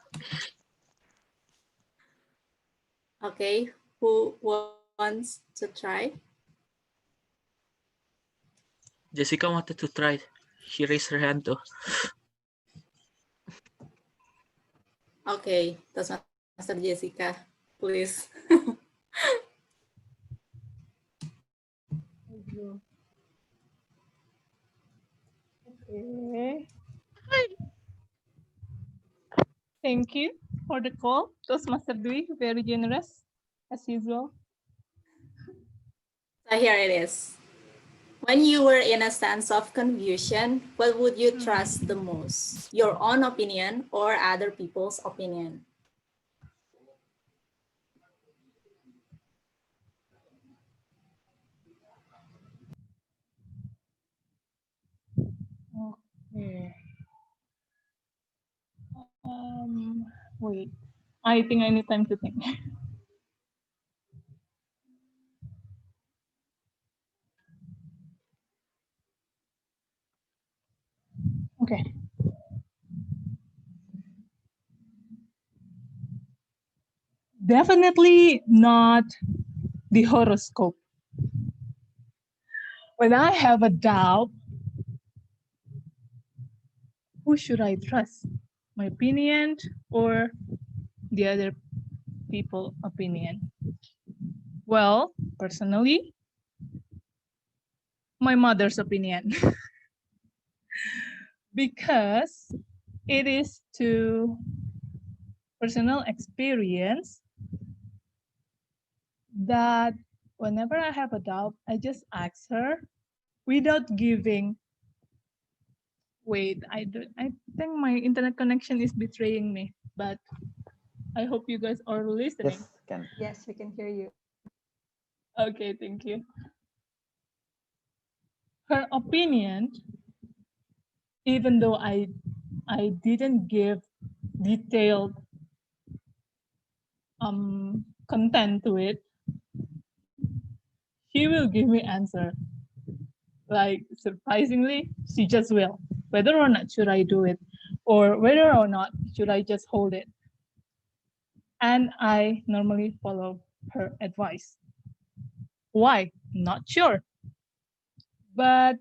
Okay, who wants to try? Jessica wanted to try. She raised her hand too. Okay, Toastmaster Jessica, please. Okay. Hi. Thank you for the call. Toastmaster Dwi, very generous, as usual. So here it is. When you were in a sense of confusion, what would you trust the most? Your own opinion or other people's opinion? Okay. Wait. I think I need time to think. Okay. Definitely not the horoscope. When I have a doubt, who should I trust? My opinion or the other people's opinion? Well, personally, my mother's opinion. Because it is to personal experience that whenever I have a doubt, I just ask her without giving. Wait, I think my internet connection is betraying me, but I hope you guys are listening. Yes, we can hear you. Okay, thank you. Her opinion, even though I didn't give detailed content to it, she will give me answer. Like surprisingly, she just will. Whether or not should I do it, or whether or not should I just hold it. And I normally follow her advice. Why? Not sure. But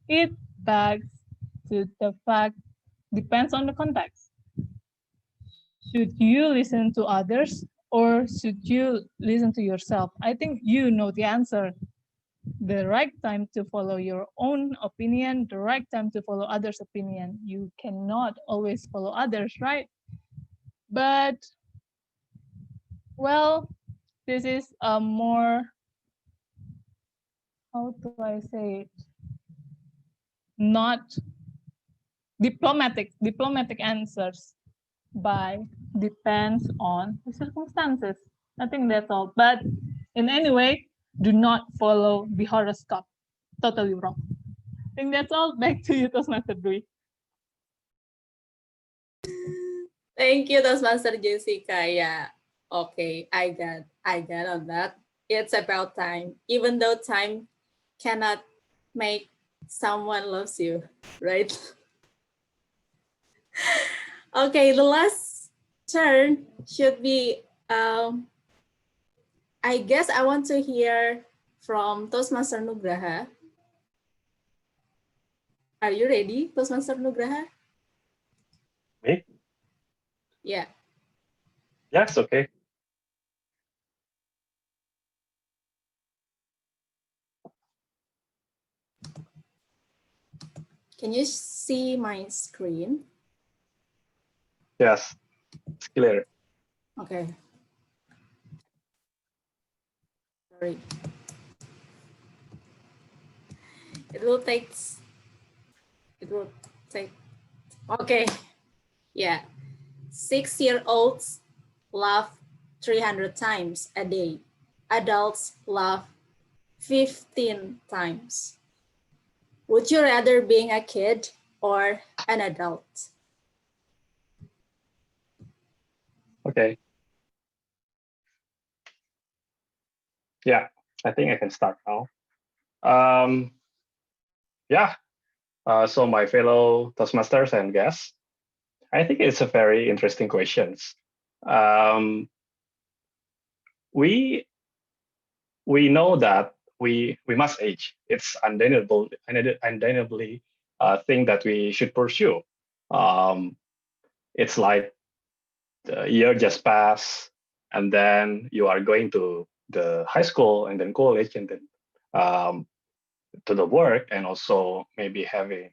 it backs to the fact, depends on the context. Should you listen to others or should you listen to yourself? I think you know the answer. The right time to follow your own opinion, the right time to follow others' opinion. You cannot always follow others, right? But, well, this is a more, how do I say it? Not diplomatic answers by depends on the circumstances. I think that's all. But in any way, do not follow the horoscope. Totally wrong. I think that's all. Back to you, Toastmaster Dwi. Thank you, Toastmaster Jessica. Yeah, Okay, I get on that. It's about time, even though time cannot make someone loves you, right? Okay, the last turn should be, I guess I want to hear from Toastmaster Nugraha. Are you ready, Toastmaster Nugraha? Me? Yeah. Yes, okay. Can you see my screen? Yes, it's clear. Okay. Sorry. It will take, okay. Yeah. 6-year-olds laugh 300 times a day. Adults laugh 15 times. Would you rather being a kid or an adult? Okay. Yeah, I think I can start now. Yeah, so my fellow Toastmasters and guests, I think it's a very interesting question. Um, we know that we must age. It's undeniably a thing that we should pursue. It's like the year just passed, and then you are going to the high school and then college and then to the work and also maybe having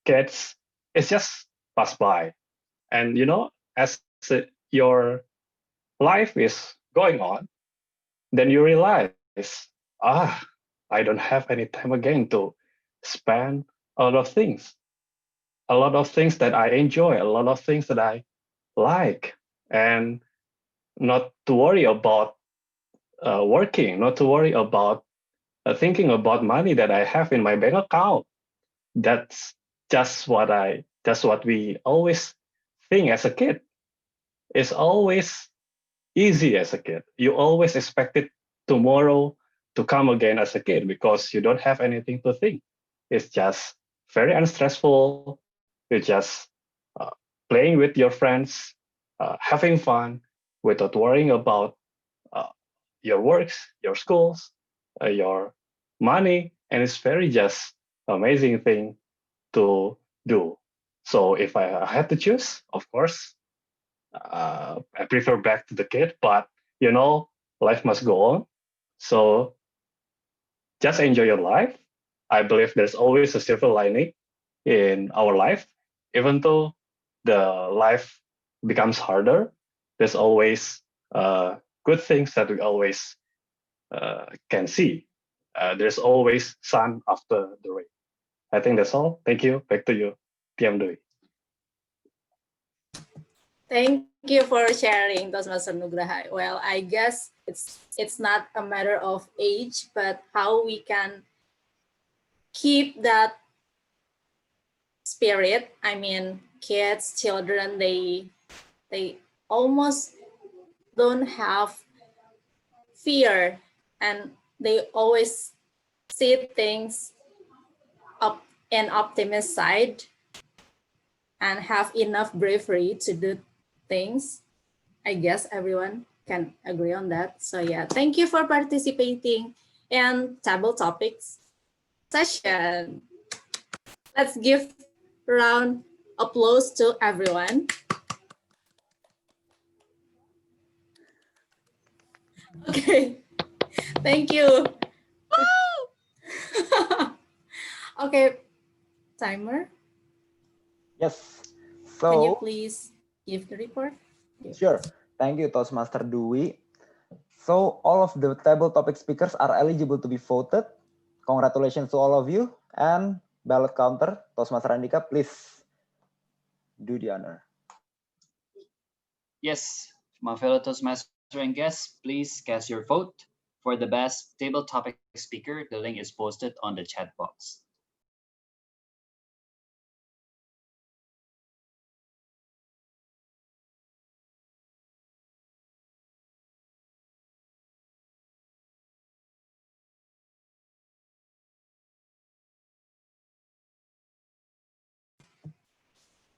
kids. It's just passed by, and as your life is going on, then you realize, I don't have any time again to spend a lot of things, that I enjoy, a lot of things that I like, and not to worry about working, not to worry about thinking about money that I have in my bank account. That's just what we always think as a kid. It's always easy as a kid. You always expected tomorrow to come again as a kid because you don't have anything to think. It's just very unstressful. You're just playing with your friends, having fun without worrying about your works, your schools, your money, and it's very just amazing thing to do. So if I had to choose, of course, I prefer back to the kid, but life must go on. So just enjoy your life. I believe there's always a silver lining in our life, even though the life becomes harder. There's always good things that we always can see. There's always sun after the rain. I think that's all. Thank you. Back to you, PM Dwi. Thank you for sharing, Toastmaster Nugraha. Well, I guess it's not a matter of age, but how we can keep that spirit. I mean, kids, children, they almost don't have fear, and they always see things up an optimist side and have enough bravery to do things. I guess everyone can agree on that. So yeah, thank you for participating in Table Topics session. Let's give round applause to everyone. Okay, thank you. Okay, timer. Yes. Can you So, please give the report? sure. Thank you, Toastmaster Dwi. So, all of the table topic speakers are eligible to be voted. Congratulations to all of you. And ballot counter, Toastmaster Andika, please do the honor. Yes, my fellow Toastmaster and guests, please cast your vote for the best table topic speaker. The link is posted on the chat box.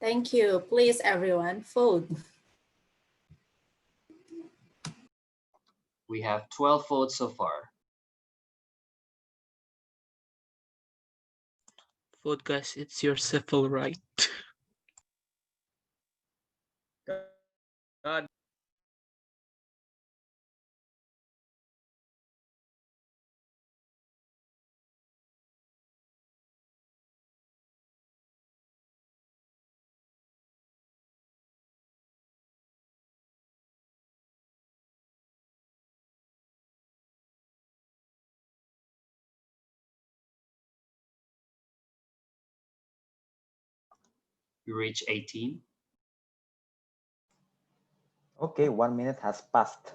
Thank you. Please, everyone, vote. We have 12 votes so far. Vote, guys. It's your civil right. God. We reach 18. Okay, 1 minute has passed.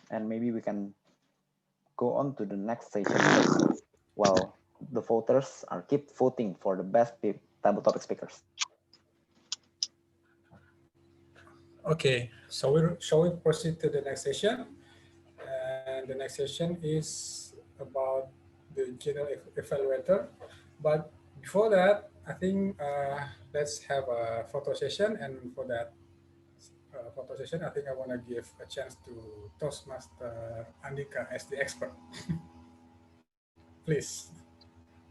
And maybe we can go on to the next session while the voters are keep voting for the best table topic speakers. Okay, so shall we proceed to the next session? And the next session is about the general evaluator. But before that, I think let's have a photo session. And for that photo session, I think I want to give a chance to Toastmaster Andika as the expert. Please,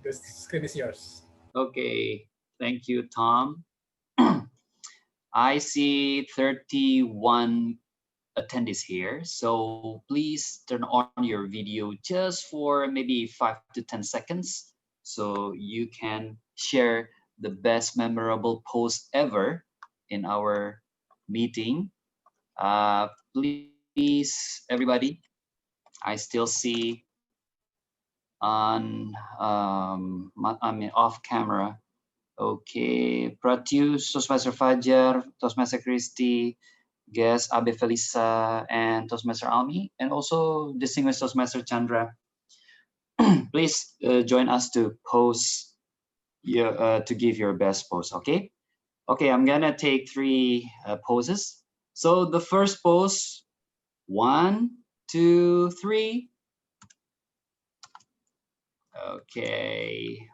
the screen is yours. Okay, thank you, Tom. I see 31 attendees here, so please turn on your video just for maybe 5 to 10 seconds so you can share the best memorable post ever in our meeting. Please, everybody, I still see on I mean off camera. Okay, Pratyus, Toastmaster Fajar, Toastmaster Christy, guest Abe Felisa, and Toastmaster Almi, and also distinguished Toastmaster Chandra. Please join us to post to give your best pose. Okay. Okay, I'm gonna take 3 poses. So the first pose, 1, 2, 3. Okay.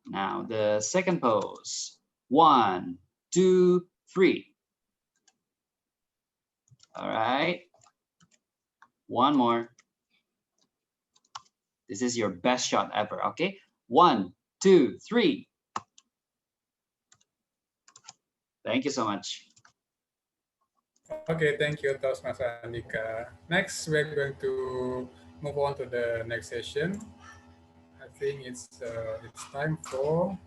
Now the second pose, 1, 2, 3. All right. One more. This is your best shot ever. Okay. 1, 2, 3. Thank you so much. Okay, thank you, Toastmaster Andika. Next, we're going to move on to the next session. I think it's time for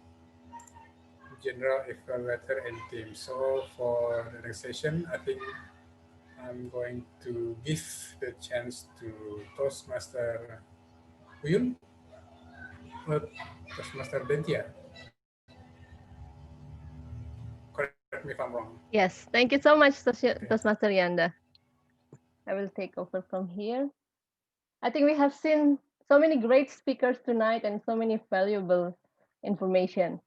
general evaluator and team. So for the next session, I think I'm going to give the chance to Toastmaster Uyun or Toastmaster Dentia. Correct me if I'm wrong. Yes, thank you so much, Toastmaster Yanda. I will take over from here. I think we have seen so many great speakers tonight and so many valuable information.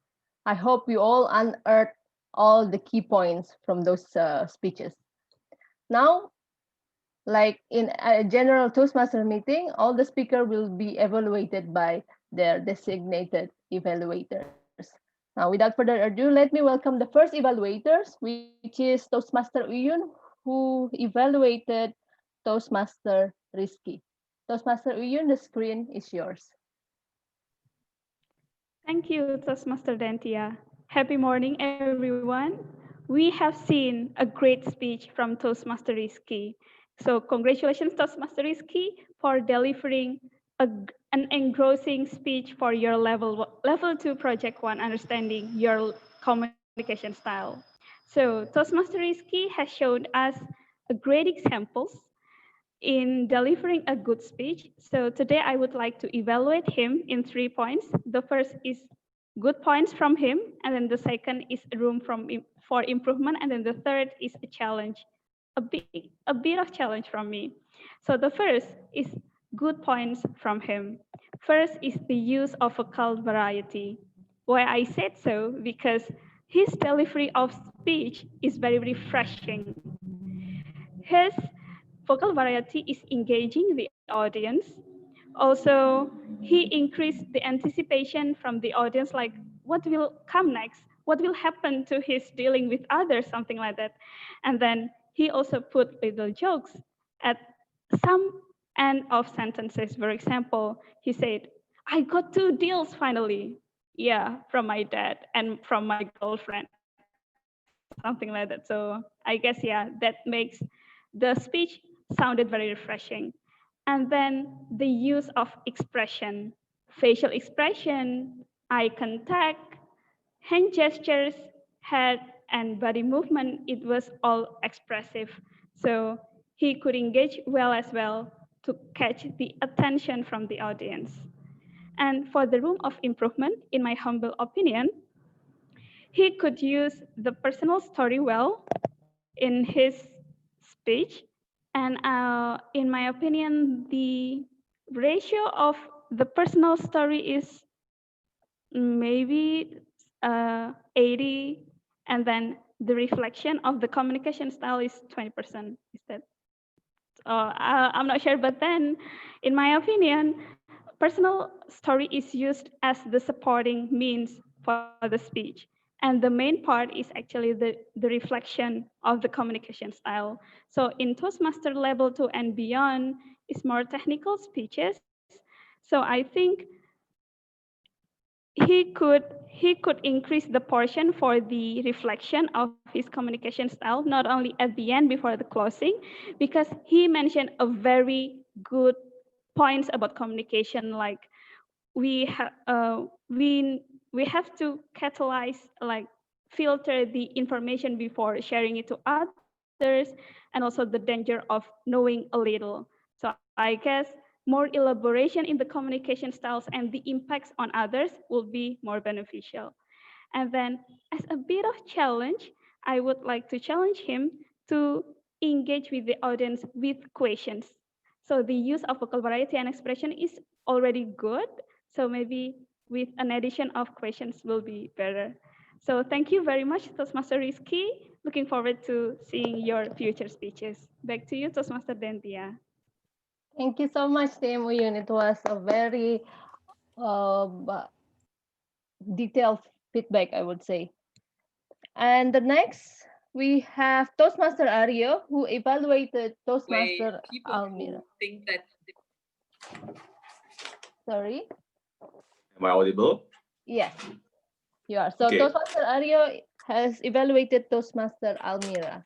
I hope you all unearthed all the key points from those speeches. Now, like in a general Toastmaster meeting, all the speakers will be evaluated by their designated evaluators. Now, without further ado, let me welcome the first evaluators, which is Toastmaster Uyun, who evaluated Toastmaster Rizky. Toastmaster Uyun, the screen is yours. Thank you, Toastmaster Dentia. Happy morning, everyone. We have seen a great speech from Toastmaster Rizky. So congratulations, Toastmaster Rizky, for delivering an engrossing speech for your level 2 Project 1, understanding your communication style. So Toastmaster Rizky has shown us a great examples in delivering a good speech. So today I would like to evaluate him in 3 points. The first is good points from him, and then the second is room for improvement, and then the third is a challenge, a bit of challenge from me. So the first is good points from him. First is the use of vocal variety. Why I said so? Because his delivery of speech is very refreshing. His vocal variety is engaging the audience. Also, he increased the anticipation from the audience, like what will come next? What will happen to his dealing with others, something like that. And then he also put little jokes at some end of sentences. For example, he said, I got 2 deals finally. Yeah, from my dad and from my girlfriend, something like that. So I guess, yeah, that makes the speech sounded very refreshing. And then the use of expression, facial expression, eye contact, hand gestures, head and body movement, it was all expressive. So he could engage well as well to catch the attention from the audience. And for the room of improvement, in my humble opinion, he could use the personal story well in his speech. And in my opinion, the ratio of the personal story is maybe 80, and then the reflection of the communication style is 20%. Is that? I'm not sure, but then, in my opinion, personal story is used as the supporting means for the speech. And the main part is actually the reflection of the communication style. So in Toastmaster level 2 and beyond is more technical speeches. So I think he could increase the portion for the reflection of his communication style, not only at the end before the closing, because he mentioned a very good points about communication, like we have to catalyze, like filter the information before sharing it to others, and also the danger of knowing a little. So I guess more elaboration in the communication styles and the impacts on others will be more beneficial. And then as a bit of challenge, I would like to challenge him to engage with the audience with questions. So the use of vocal variety and expression is already good. So maybe with an addition of questions will be better. So thank you very much, Toastmaster Rizky. Looking forward to seeing your future speeches. Back to you, Toastmaster Dentia. Thank you so much, Tim Uyun. It was a very detailed feedback, I would say. And the next, we have Toastmaster Aryo, who evaluated Toastmaster Almira. Think that Sorry? Am I audible? Yes, you are. So Okay. Toastmaster Aryo has evaluated Toastmaster Almira.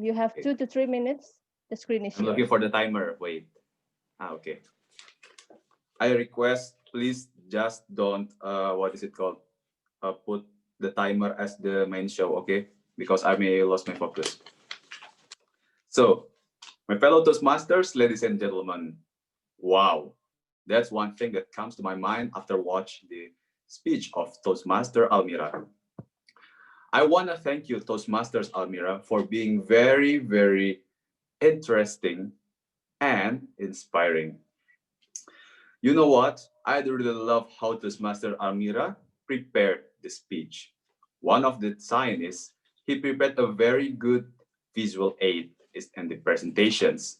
You have 2 to 3 minutes. The screen is I'm yours. looking for the timer. Wait. Okay. I request, please just don't, what is it called? Put the timer as the main show, okay? Because I may lose my focus. So, my fellow Toastmasters, ladies and gentlemen, wow. That's one thing that comes to my mind after watching the speech of Toastmaster Almira. I want to thank you, Toastmasters Almira, for being very, very interesting and inspiring. You know what? I really love how Toastmaster Almira prepared the speech. One of the signs is he prepared a very good visual aid in the presentations.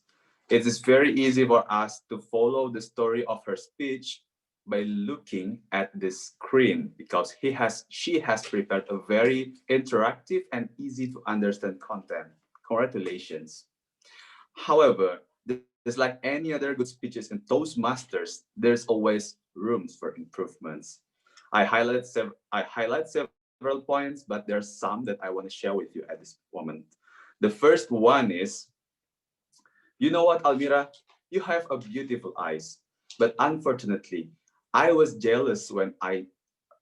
It is very easy for us to follow the story of her speech by looking at the screen because she has prepared a very interactive and easy to understand content. Congratulations. However, just like any other good speeches in Toastmasters, there's always rooms for improvements. I highlight several points, but there's some that I want to share with you at this moment. The first one is, you know what, Almira? You have a beautiful eyes, but unfortunately, I was jealous when I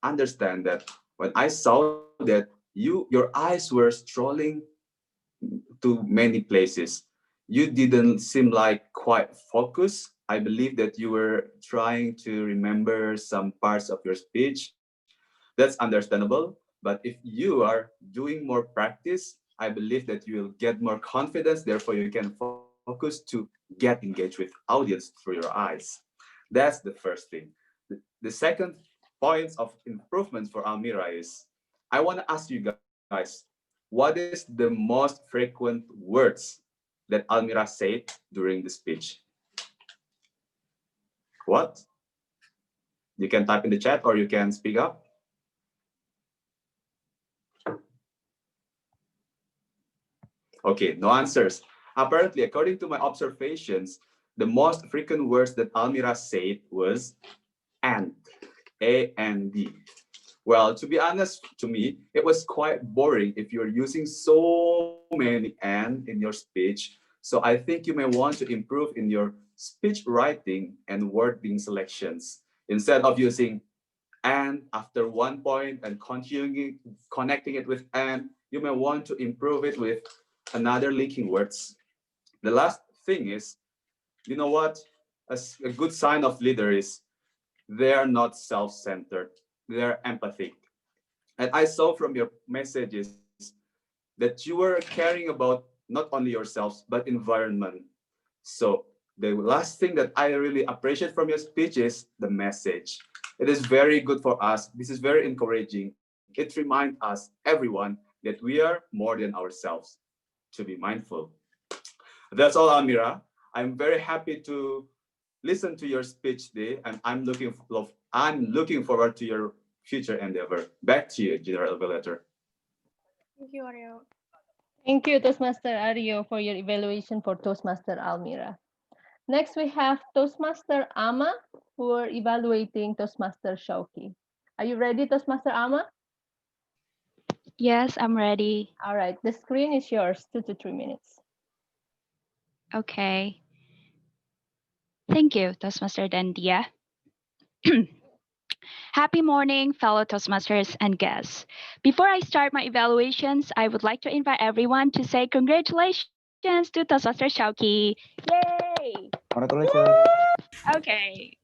understand that when I saw that your eyes were strolling to many places. You didn't seem like quite focused. I believe that you were trying to remember some parts of your speech. That's understandable. But if you are doing more practice, I believe that you will get more confidence. Therefore, you can focus to get engaged with audience through your eyes. That's the first thing. The second point of improvement for Almira is, I want to ask you guys, what is the most frequent words that Almira said during the speech? What? You can type in the chat or you can speak up. Okay, no answers. Apparently, according to my observations, the most frequent words that Almira said was and, A-N-D. Well, to be honest, to me, it was quite boring if you're using so many and in your speech. So I think you may want to improve in your speech writing and wording selections. Instead of using and after one point and connecting it with and, you may want to improve it with another linking words. The last thing is, you know what? A good sign of leader is they are not self-centered. They are empathic. And I saw from your messages that you were caring about not only yourselves, but environment. So the last thing that I really appreciate from your speech is the message. It is very good for us. This is very encouraging. It reminds us, everyone, that we are more than ourselves, to be mindful. That's all, Almira. I'm very happy to listen to your speech today, and I'm looking forward to your future endeavor. Back to you, General Evaluator. Thank you, Aryo. Thank you, Toastmaster Aryo, for your evaluation for Toastmaster Almira. Next, we have Toastmaster Ama, who are evaluating Toastmaster Syauqi. Are you ready, Toastmaster Ama? Yes, I'm ready. All right, the screen is yours, 2 to 3 minutes. Okay. Thank you, Toastmaster Dandia. Happy morning, fellow Toastmasters and guests. Before I start my evaluations, I would like to invite everyone to say congratulations to Toastmaster Syauqi. Yay! Congratulations. Okay.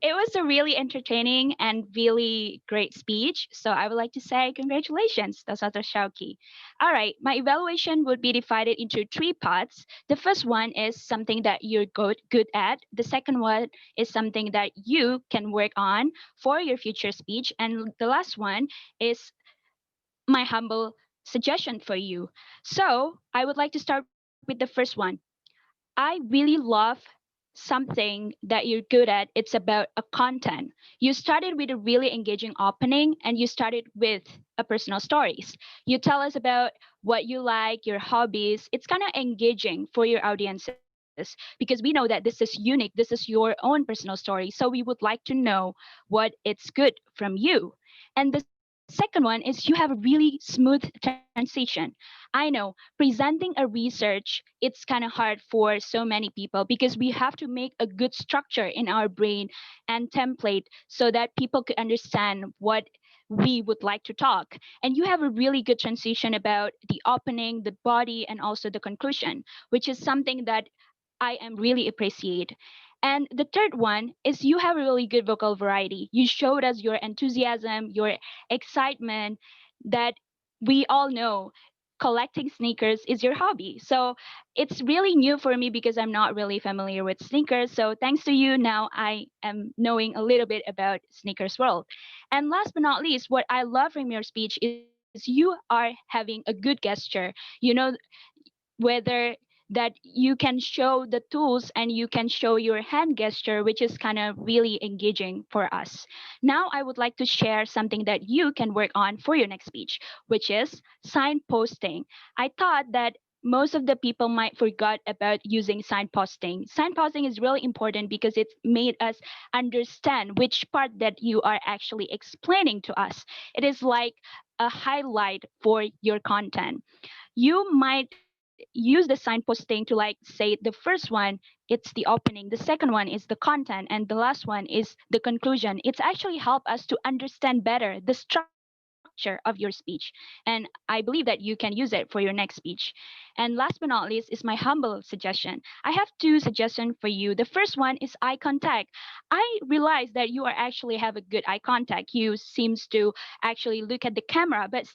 It was a really entertaining and really great speech. So I would like to say congratulations, Toastmaster Syauqi. All right, my evaluation would be divided into 3 parts. The first one is something that you're good at. The second one is something that you can work on for your future speech. And the last one is my humble suggestion for you. So I would like to start with the first one. I really love something that you're good at. It's about a content. You started with a really engaging opening and you started with a personal stories. You tell us about what you like, your hobbies. It's kind of engaging for your audiences because we know that this is unique. This is your own personal story. So we would like to know what it's good from you. And the second one is you have a really smooth transition. I know presenting a research, it's kind of hard for so many people because we have to make a good structure in our brain and template so that people could understand what we would like to talk. And you have a really good transition about the opening, the body, and also the conclusion, which is something that I am really appreciate. And the third one is you have a really good vocal variety. You showed us your enthusiasm, your excitement that we all know collecting sneakers is your hobby. So it's really new for me because I'm not really familiar with sneakers. So thanks to you, now I am knowing a little bit about sneakers world. And last but not least, what I love from your speech is you are having a good gesture. You know, whether that you can show the tools and you can show your hand gesture, which is kind of really engaging for us. Now, I would like to share something that you can work on for your next speech, which is signposting. I thought that most of the people might forgot about using signposting. Signposting is really important because it made us understand which part that you are actually explaining to us. It is like a highlight for your content. You might use the signposting to like say the first one it's the opening, the second one is the content, and the last one is the conclusion. It's actually help us to understand better the structure of your speech, and I believe that you can use it for your next speech. And last but not least is my humble suggestion. I have 2 suggestions for you. The first one is eye contact. I realize that you are actually have a good eye contact. You seems to actually look at the camera, but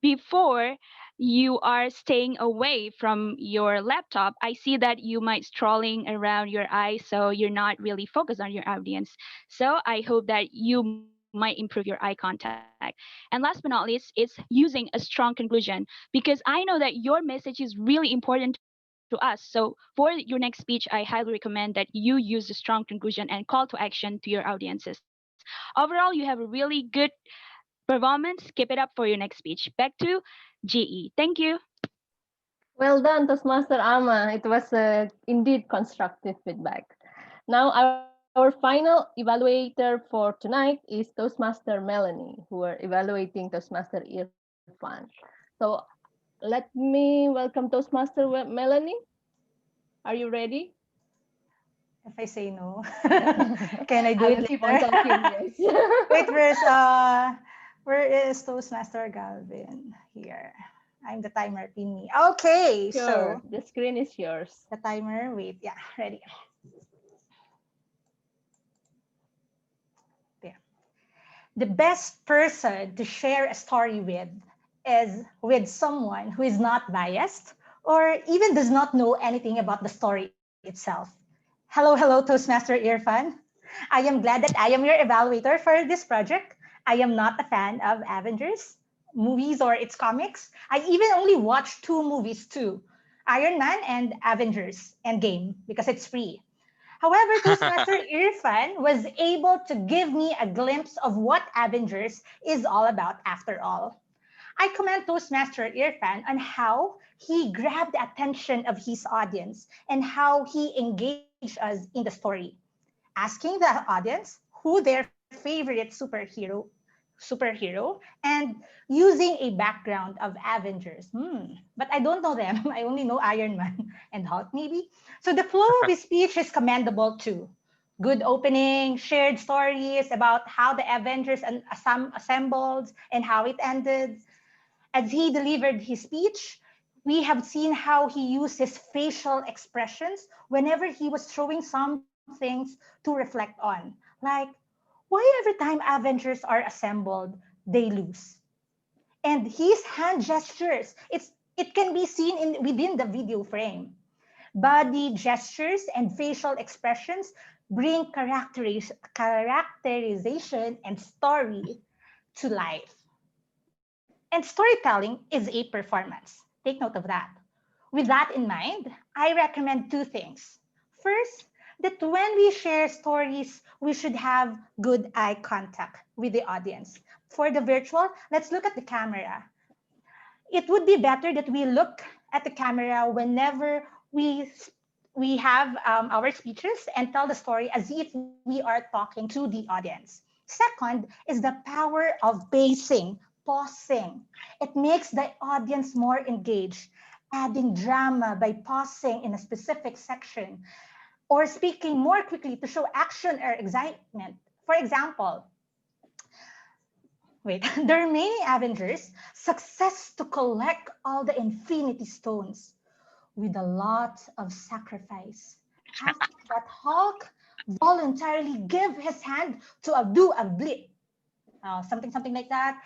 before you are staying away from your laptop, I see that you might strolling around your eyes, so you're not really focused on your audience. So I hope that you might might improve your eye contact. And last but not least, it's using a strong conclusion, because I know that your message is really important to us. So for your next speech, I highly recommend that you use a strong conclusion and call to action to your audiences. Overall, you have a really good performance. Keep it up for your next speech. Back to GE. Thank you. Well done, Toastmaster Ama. It was indeed constructive feedback. Now, our final evaluator for tonight is Toastmaster Melanie, who are evaluating Toastmaster Irfan. So let me welcome Toastmaster Melanie. Are you ready? If I say no, can I do I it will keep on later? talking, yes. Wait, where is Toastmaster Galvin? Here. I'm the timer, pin me. Okay, Sure, so the screen is yours. the timer, wait, yeah, ready. There. The best person to share a story with is with someone who is not biased or even does not know anything about the story itself. Hello, Toastmaster Irfan. I am glad that I am your evaluator for this project. I am not a fan of Avengers movies or its comics. I even only watched 2 movies too, Iron Man and Avengers Endgame, because it's free. However, Toastmaster Irfan was able to give me a glimpse of what Avengers is all about after all. I commend Toastmaster Irfan on how he grabbed the attention of his audience and how he engaged us in the story, asking the audience who their favorite superhero and using a background of Avengers. But I don't know them. I only know Iron Man and Hulk maybe. So the flow of his speech is commendable too. Good opening, shared stories about how the Avengers assembled and how it ended. As he delivered his speech, we have seen how he used his facial expressions whenever he was throwing some things to reflect on. Like, why every time Avengers are assembled, they lose? And his hand gestures, it can be seen within the video frame. Body gestures and facial expressions bring characterization and story to life. And storytelling is a performance. Take note of that. With that in mind, I recommend 2 things. First, that when we share stories, we should have good eye contact with the audience. For the virtual, let's look at the camera. It would be better that we look at the camera whenever we have our speeches and tell the story as if we are talking to the audience. Second is the power of pacing, pausing. It makes the audience more engaged, adding drama by pausing in a specific section or speaking more quickly to show action or excitement. For example, the remaining Avengers success to collect all the Infinity Stones with a lot of sacrifice. After that, Hulk voluntarily give his hand to do a blip, something like that.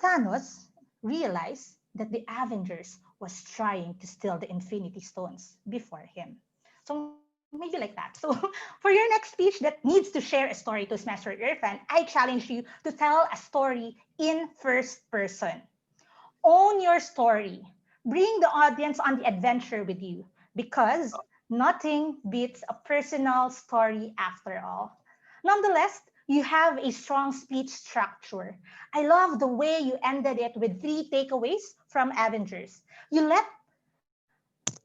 Thanos realized that the Avengers was trying to steal the Infinity Stones before him. So maybe like that. So for your next speech that needs to share a story to Toastmaster Irfan, I challenge you to tell a story in first person. Own your story. Bring the audience on the adventure with you, because nothing beats a personal story after all. Nonetheless, you have a strong speech structure. I love the way you ended it with 3 takeaways from Avengers. You let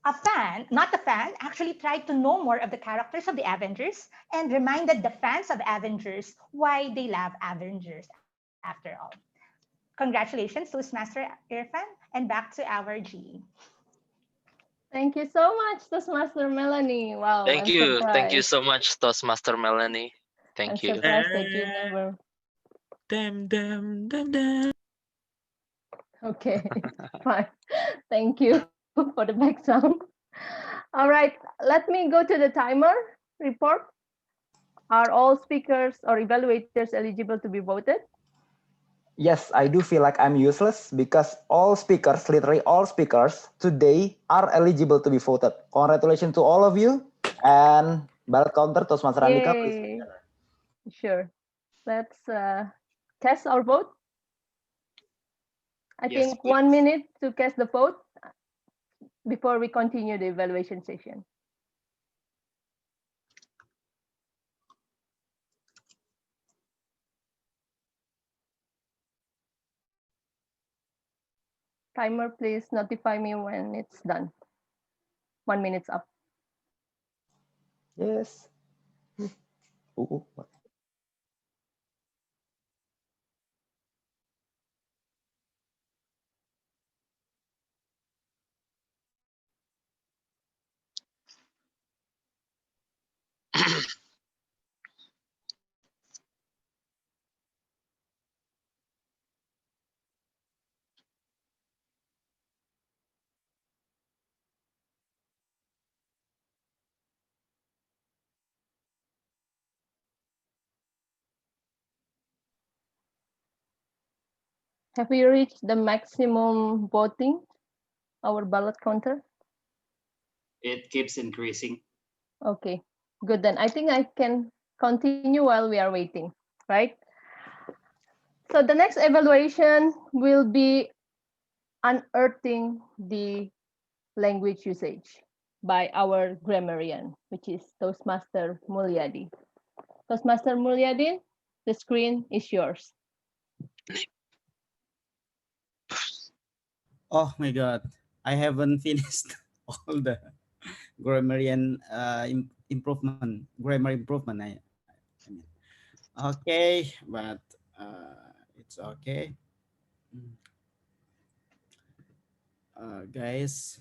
a fan, not a fan, actually tried to know more of the characters of the Avengers and reminded the fans of Avengers why they love Avengers after all. Congratulations, Toastmaster Irfan, and back to our GE. Thank you so much, Toastmaster Melanie. Wow, Thank I'm you. Thank you surprised. so much, Toastmaster Melanie. I'm Thank you. surprised that you never. Damn. Okay, fine. Thank you for the back sound. All right, let me go to the timer report. Are all speakers or evaluators eligible to be voted? Yes, I do feel like I'm useless because all speakers, literally all speakers today are eligible to be voted. Congratulations to all of you. And ballot counter, Toastmaster Andika, please. Yay. Sure. Let's cast our vote. I Yes, think 1 minute to cast the vote before we continue the evaluation session. Timer, please notify me when it's done. 1 minute's up. Yes. What? Have we reached the maximum voting, our ballot counter? it keeps increasing. Okay, good then. I think I can continue while we are waiting, right? So the next evaluation will be unearthing the language usage by our grammarian, which is Toastmaster Mulyadi. Toastmaster Mulyadi, the screen is yours. Oh my God, I haven't finished all the grammarian grammar improvement. I mean, okay, but it's okay. Guys,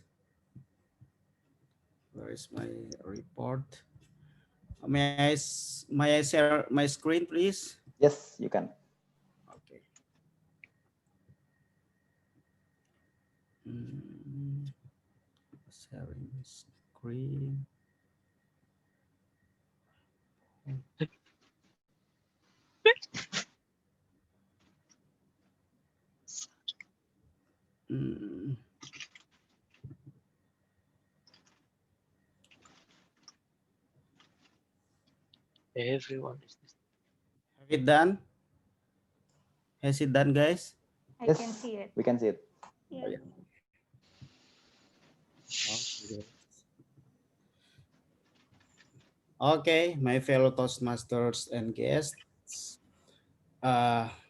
where is my report? May I share my screen, please? Yes, you can. Okay. Sharing screen. Everyone is this. Have it done? Has it done, guys? I can see it. We can see it. Oh, yeah. Okay. Okay, my fellow Toastmasters and guests,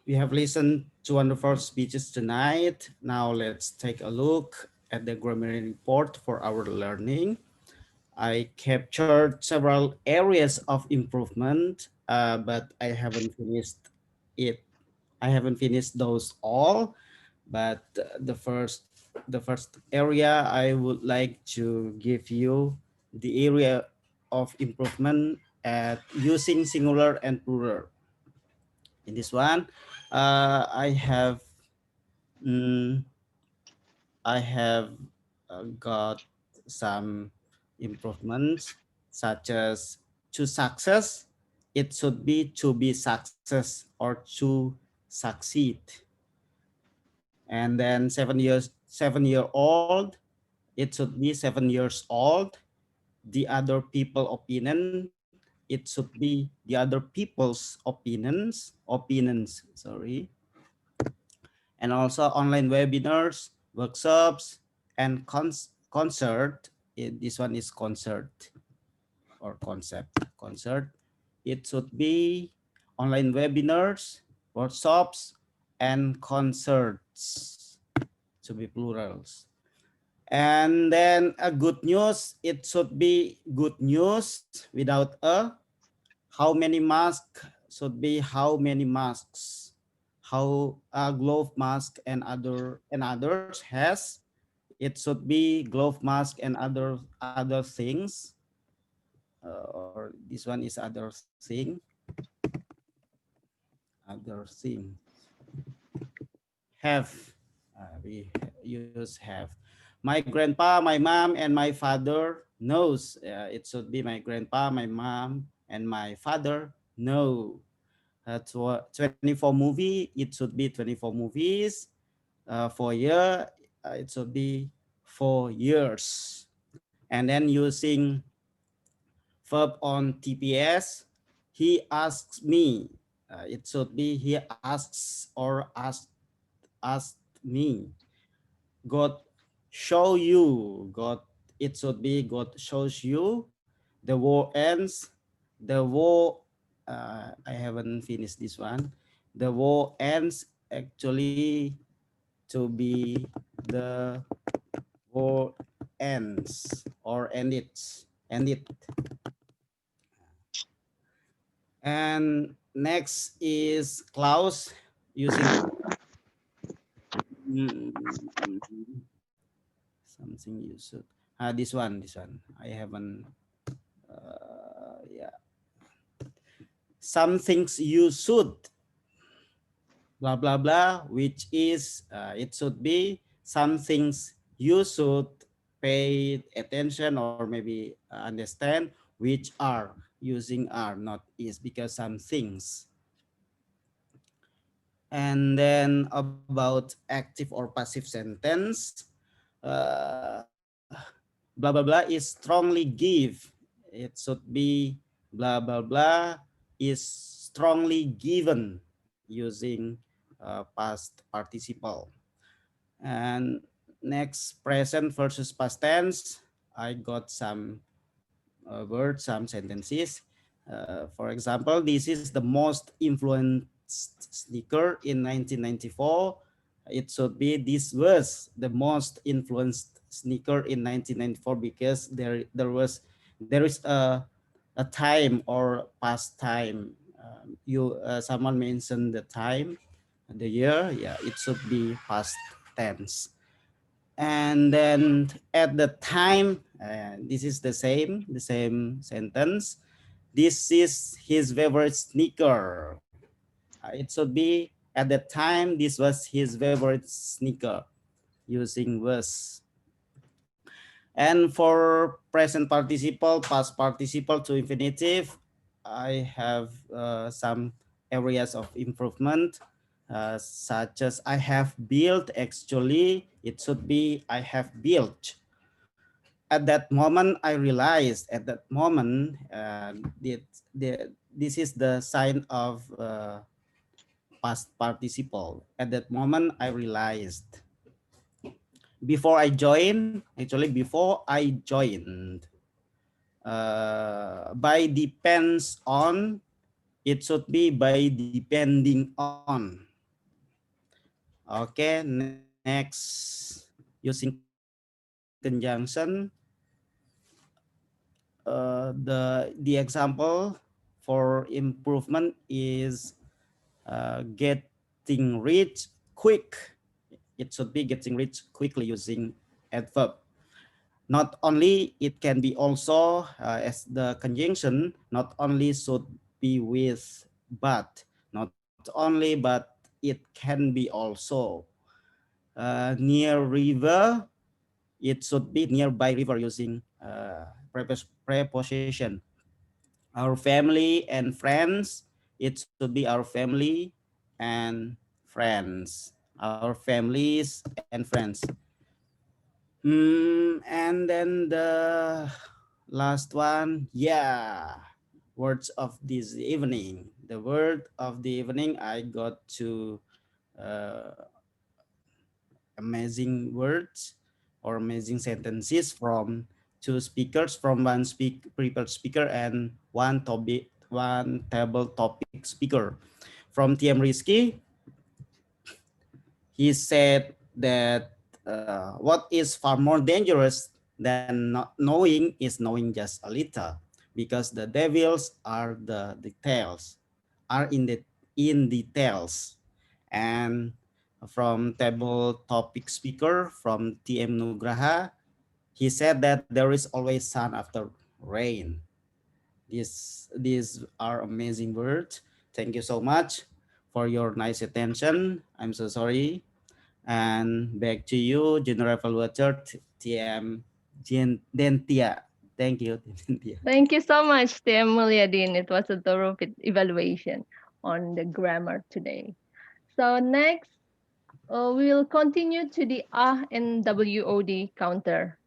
we have listened to wonderful speeches tonight. Now let's take a look at the grammar report for our learning. I captured several areas of improvement, but I haven't finished it. I haven't finished those all, but the first area I would like to give you the area of improvement at using singular and plural. In this one, I have got some improvements, such as to success, it should be to be success or to succeed. And then 7-year-old, it should be 7 years old. The other people opinion, it should be the other people's opinions, sorry. And also online webinars, workshops, and concert. This one is concert or concert. It should be online webinars, workshops, and concerts, to be plurals. And then a good news, it should be good news without a. How many masks should be how many masks. How a glove mask and others has, it should be glove mask and other things. Or this one is other thing. Other thing. Have. We use have. My grandpa, my mom, and my father knows. It should be my grandpa, my mom, and my father know. That's what 24 movie. It should be 24 movies. For a year, it should be 4 years. And then using verb on TPS, he asks me. It should be he asks or asked me. God show you. God, it should be God shows you. The war ends. The war, I haven't finished this one. The war ends actually to be the war ends or end it. And next is Klaus using something you should. This one. I haven't. Yeah. Some things you should. Blah blah blah. Which is it should be some things you should pay attention or maybe understand, which are using are not is, because some things. And then about active or passive sentence, blah blah blah is strongly give. It should be blah blah blah is strongly given using past participle. And next, present versus past tense. I got some words, some sentences. For example, this is the most influenced sneaker in 1994. It should be this was the most influenced sneaker in 1994, because there is a time or past time. Someone mentioned the time, the year. Yeah, it should be past tense. And then at the time, this is the same sentence. This is his favorite sneaker. It should be at the time this was his favorite sneaker, using was. And for present participle, past participle to infinitive, I have some areas of improvement, such as I have built. Actually, it should be I have built. At that moment, I realized. At that moment, this is the sign of past participle. At that moment, I realized. Before I joined, actually before I joined, by depends on, it should be by depending on. Okay, next, using conjunction. The example for improvement is getting rich quick. It should be getting rich quickly using adverb. Not only, it can be also as the conjunction, not only should be with but, not only, but it can be also. Near river, it should be nearby river using preposition. Our family and friends, it should be our family and friends. Our families and friends. And then the last one, yeah, words of this evening. The word of the evening, I got to amazing words or amazing sentences from two speakers, from one prepared speaker and one table topic speaker. From TM Rizky, he said that what is far more dangerous than not knowing is knowing just a little, because the devils are the details, are in details. And from table topic speaker from TM Nugraha, he said that there is always sun after rain. These are amazing words. Thank you so much for your nice attention. I'm so sorry. And back to you, General Evaluator TM Dentia. Thank you, Dentia. Thank you so much, TM Mulyadin. It was a thorough evaluation on the grammar today. So next, we'll continue to the and WOD counter.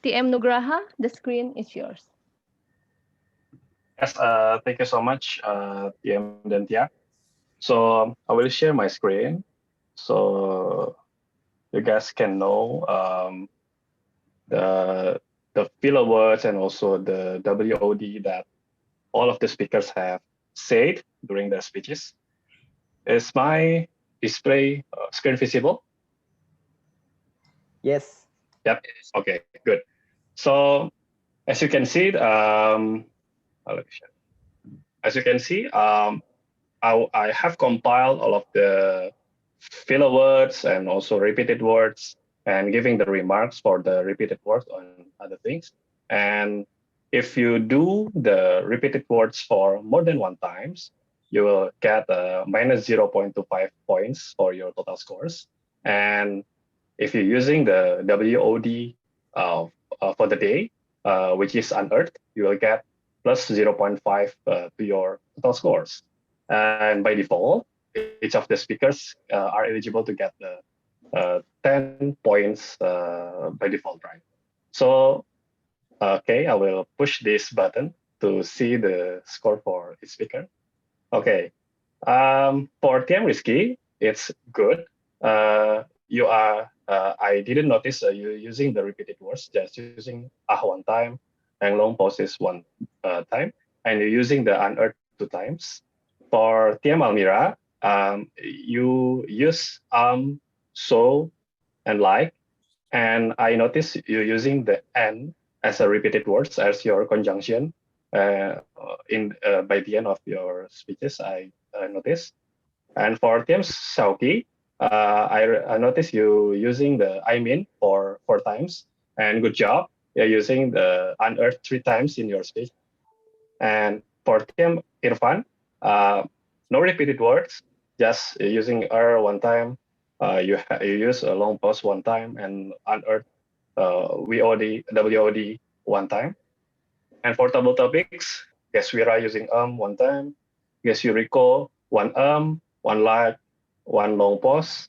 TM Nugraha, the screen is yours. Yes, thank you so much, TM dan Tia. So I will share my screen so you guys can know the filler words and also the WOD that all of the speakers have said during their speeches. Is my display screen visible? Yes. Yep. Okay, good. So as you can see, let me share. As you can see, I have compiled all of the filler words and also repeated words and giving the remarks for the repeated words on other things. And if you do the repeated words for more than one times, you will get minus 0.25 points for your total scores. And if you're using the WOD for the day, which is unearthed, you will get plus 0.5 to your total scores. And by default, each of the speakers are eligible to get the 10 points by default, right? So, okay, I will push this button to see the score for each speaker. Okay, for TM Rizky, it's good. You are, I didn't notice you using the repeated words, just using one time and long pauses one time, and you're using the unearthed 2 times. For TM Almira, you use so and like, and I noticed you using the and as a repeated words as your conjunction by the end of your speeches. I noticed. And for TM Syauqi, I noticed you using the I mean for 4 times, and good job. You're using the unearthed 3 times in your speech. And for TM Irfan, no repeated words, just using one time. You use a long pause one time and unearthed WOD 1 time. And for double topics, Kiswara using one time, Yuriko one one like, one long pause,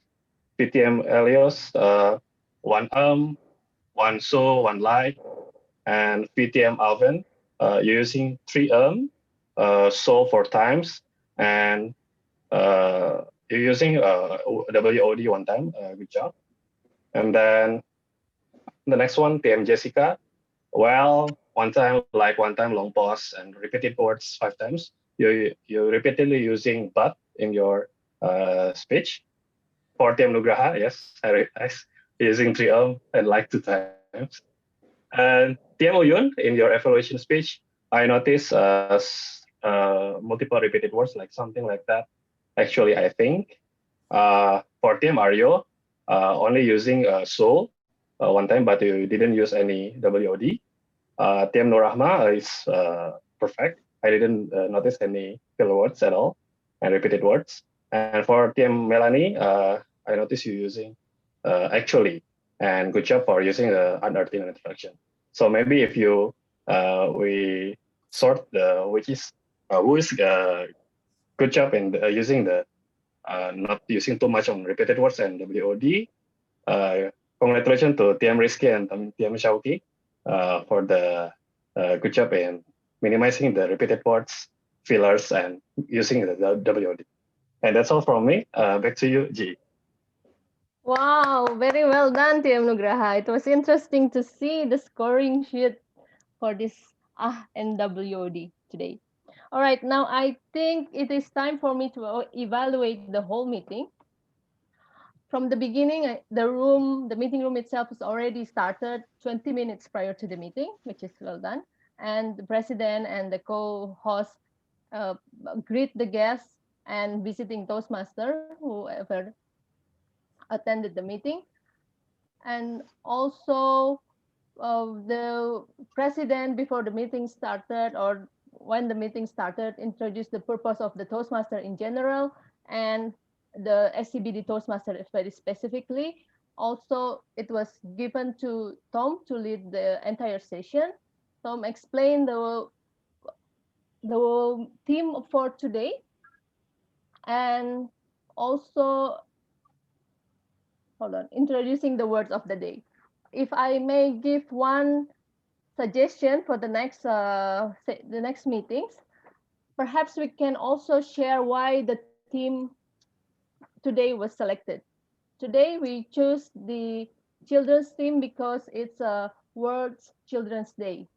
PTM Elios one one so, one like, and PTM Alvin using 3 so 4 times, and you're using WOD 1 time. Good job. And then the next one, TM Jessica. Well, 1 time like 1 time long pause and repeated words 5 times. You repeatedly using but in your speech. For TM Nugraha, yes, I realize using 3 and like 2 times. And TM Uyun, in your evaluation speech, I noticed multiple repeated words like something like that. Actually, I think for TM Aryo, only using so 1 time, but you didn't use any WOD. TM Nurrahma is perfect. I didn't notice any filler words at all and repeated words. And for TM Melanie, I noticed you using actually, and good job for using the unearthed in introduction. So maybe if you we sort the which is who is good job in using the not using too much on repeated words and WOD. Congratulations to TM Rizky and TM Syauqi for the good job in minimizing the repeated words, fillers, and using the WOD. And that's all from me. Back to you, G. Wow, very well done, TM Nugraha. It was interesting to see the scoring sheet for this and WOD today. All right, now I think it is time for me to evaluate the whole meeting. From the beginning, the meeting room itself is already started 20 minutes prior to the meeting, which is well done. And the president and the co-host greet the guests and visiting Toastmaster, whoever attended the meeting. And also the president, before the meeting started or when the meeting started, introduced the purpose of the Toastmaster in general and the SCBD Toastmaster very specifically. Also, it was given to Tom to lead the entire session. Tom explained the theme for today, and also, introducing the words of the day. If I may give one suggestion for the next meetings, perhaps we can also share why the theme today was selected. Today we chose the children's theme because it's a World Children's Day,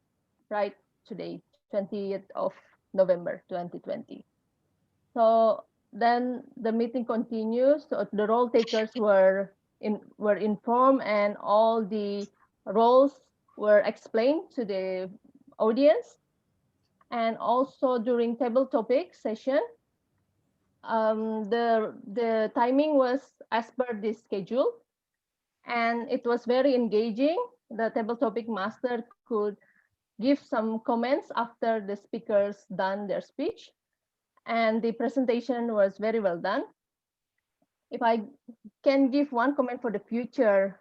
right? Today, 20th of November 2020. So then the meeting continues. So the role takers were informed, and all the roles were explained to the audience. And also during table topic session, the timing was as per the schedule, and it was very engaging. The table topic master could give some comments after the speakers done their speech, and the presentation was very well done. If I can give one comment for the future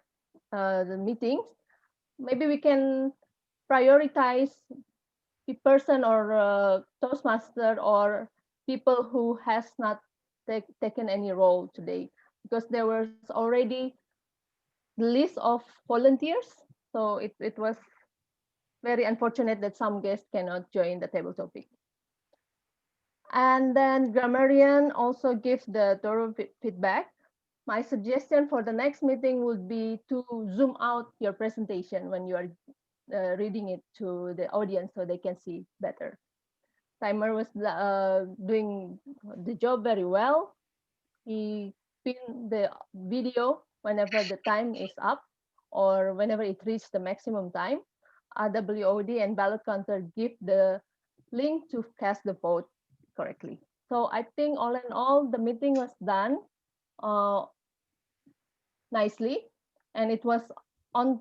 the meetings, maybe we can prioritize the person or Toastmaster or people who has not taken any role today, because there was already the list of volunteers. So it was very unfortunate that some guests cannot join the table topic. And then grammarian also gives the thorough feedback. My suggestion for the next meeting would be to zoom out your presentation when you are reading it to the audience so they can see better. Timer was doing the job very well. He pinned the video whenever the time is up or whenever it reaches the maximum time. RWOD and ballot counter give the link to cast the vote correctly. So I think all in all, the meeting was done nicely, and it was on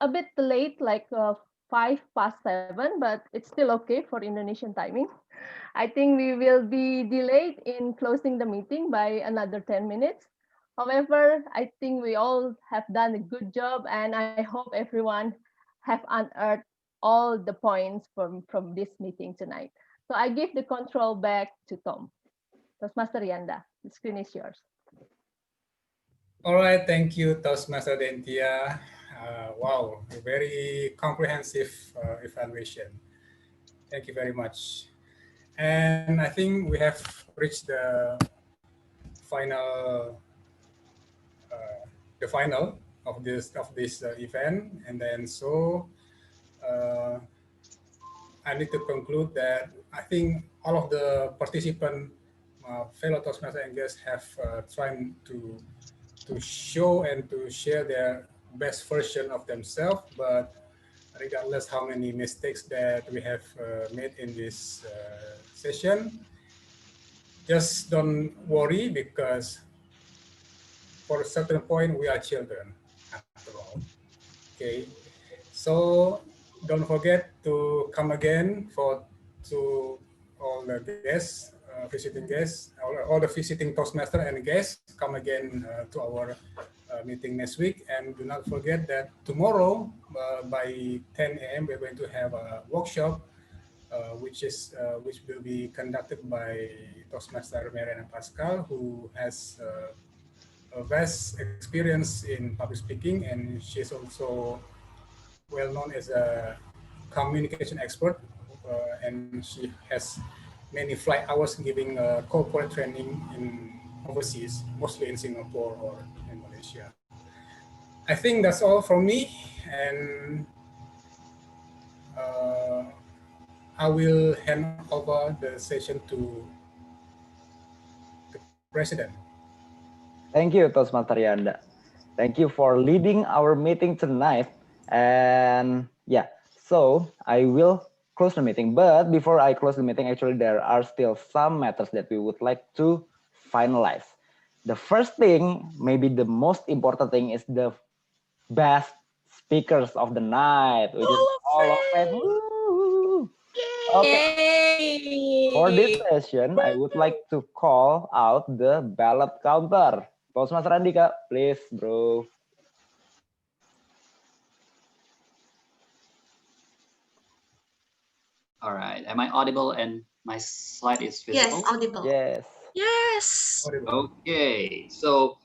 a bit late, like 7:05, but it's still okay for Indonesian timing. I think we will be delayed in closing the meeting by another 10 minutes. However, I think we all have done a good job, and I hope everyone have unearthed all the points from this meeting tonight. So I give the control back to Tom. Toastmaster Yanda, the screen is yours. All right, thank you, Toastmaster Dentia. Wow, a very comprehensive evaluation. Thank you very much. And I think we have reached the final of this event, and then so I need to conclude that I think all of the participants, fellow Toastmasters and guests, have tried to show and to share their best version of themselves, but regardless how many mistakes that we have made in this session, just don't worry, because for a certain point we are children after all. Okay, so don't forget to come again to all the guests, visiting guests, all the visiting Toastmaster and guests, come again to our meeting next week. And do not forget that tomorrow by 10 a.m. we're going to have a workshop which will be conducted by Toastmaster Mariana Pascal, who has a vast experience in public speaking, and she's also well known as a communication expert, and she has many flight hours giving corporate training in overseas, mostly in Singapore or in Malaysia. I think that's all from me, and I will hand over the session to the President. Thank you, Toastmaster Yanda. Thank you for leading our meeting tonight. And yeah, so I will close the meeting. But before I close the meeting, actually, there are still some matters that we would like to finalize. The first thing, maybe the most important thing, is the best speakers of the night, which is all of it. Woo! Okay. For this session, I would like to call out the ballot counter. Toastmaster Andika, please, bro. All right. Am I audible and my slide is visible? Yes, audible. Yes. Yes. Okay. So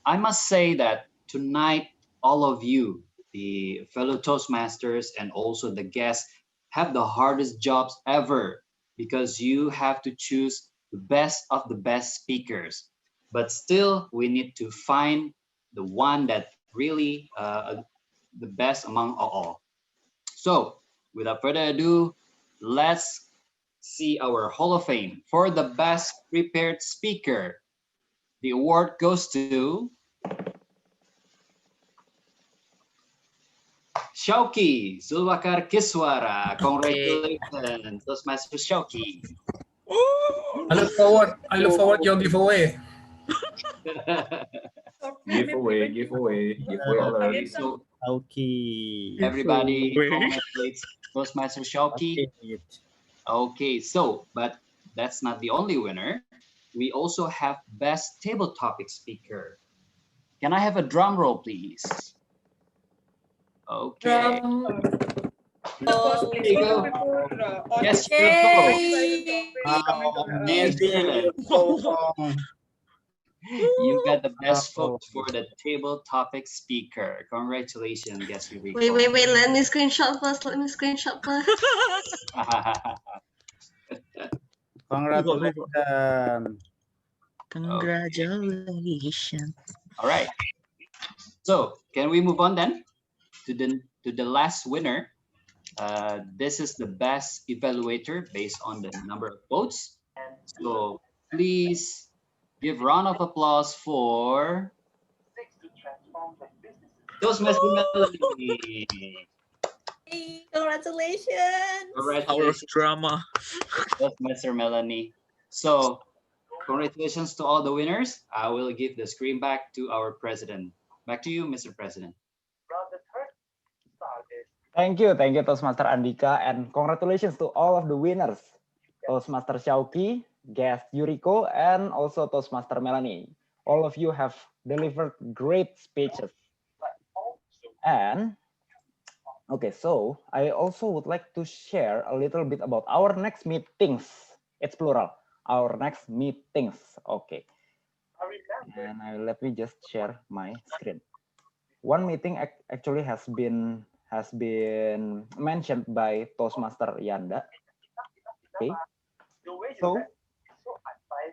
I must say that tonight, all of you the fellow Toastmasters and also the guests have the hardest jobs ever because you have to choose the best of the best speakers. But still, we need to find the one that really the best among all. So, without further ado, let's see our Hall of Fame. For the best prepared speaker, the award goes to Syauqi Zulwakar Kiswara. Congratulations, Toastmaster Syauqi. I look forward your giveaway. Giveaway alert. So Okay. everybody congratulates Toastmaster Syauqi. Okay, so but that's not the only winner. We also have best table topic speaker. Can I have a drum roll, please? Okay. There you go. Yes, you got the best vote for the table topic speaker. Congratulations, guest Yuriko. Wait. Let me screenshot first. Congratulations. Congratulations. All right. So can we move on then to the last winner? This is the best evaluator based on the number of votes. So please give round of applause for Toastmaster Melanie. Hey, congratulations. Power of drama. Toastmaster Melanie. So congratulations to all the winners. I will give the screen back to our president. Back to you, Mr. President. Thank you, Toastmaster Andika, and congratulations to all of the winners. Toastmaster Syauqi, guest Yuriko, and also Toastmaster Melanie. All of you have delivered great speeches. And, okay, so I also would like to share a little bit about our next meetings. It's plural, our next meetings, okay. And let me just share my screen. One meeting actually has been mentioned by Toastmaster Yanda. Okay, so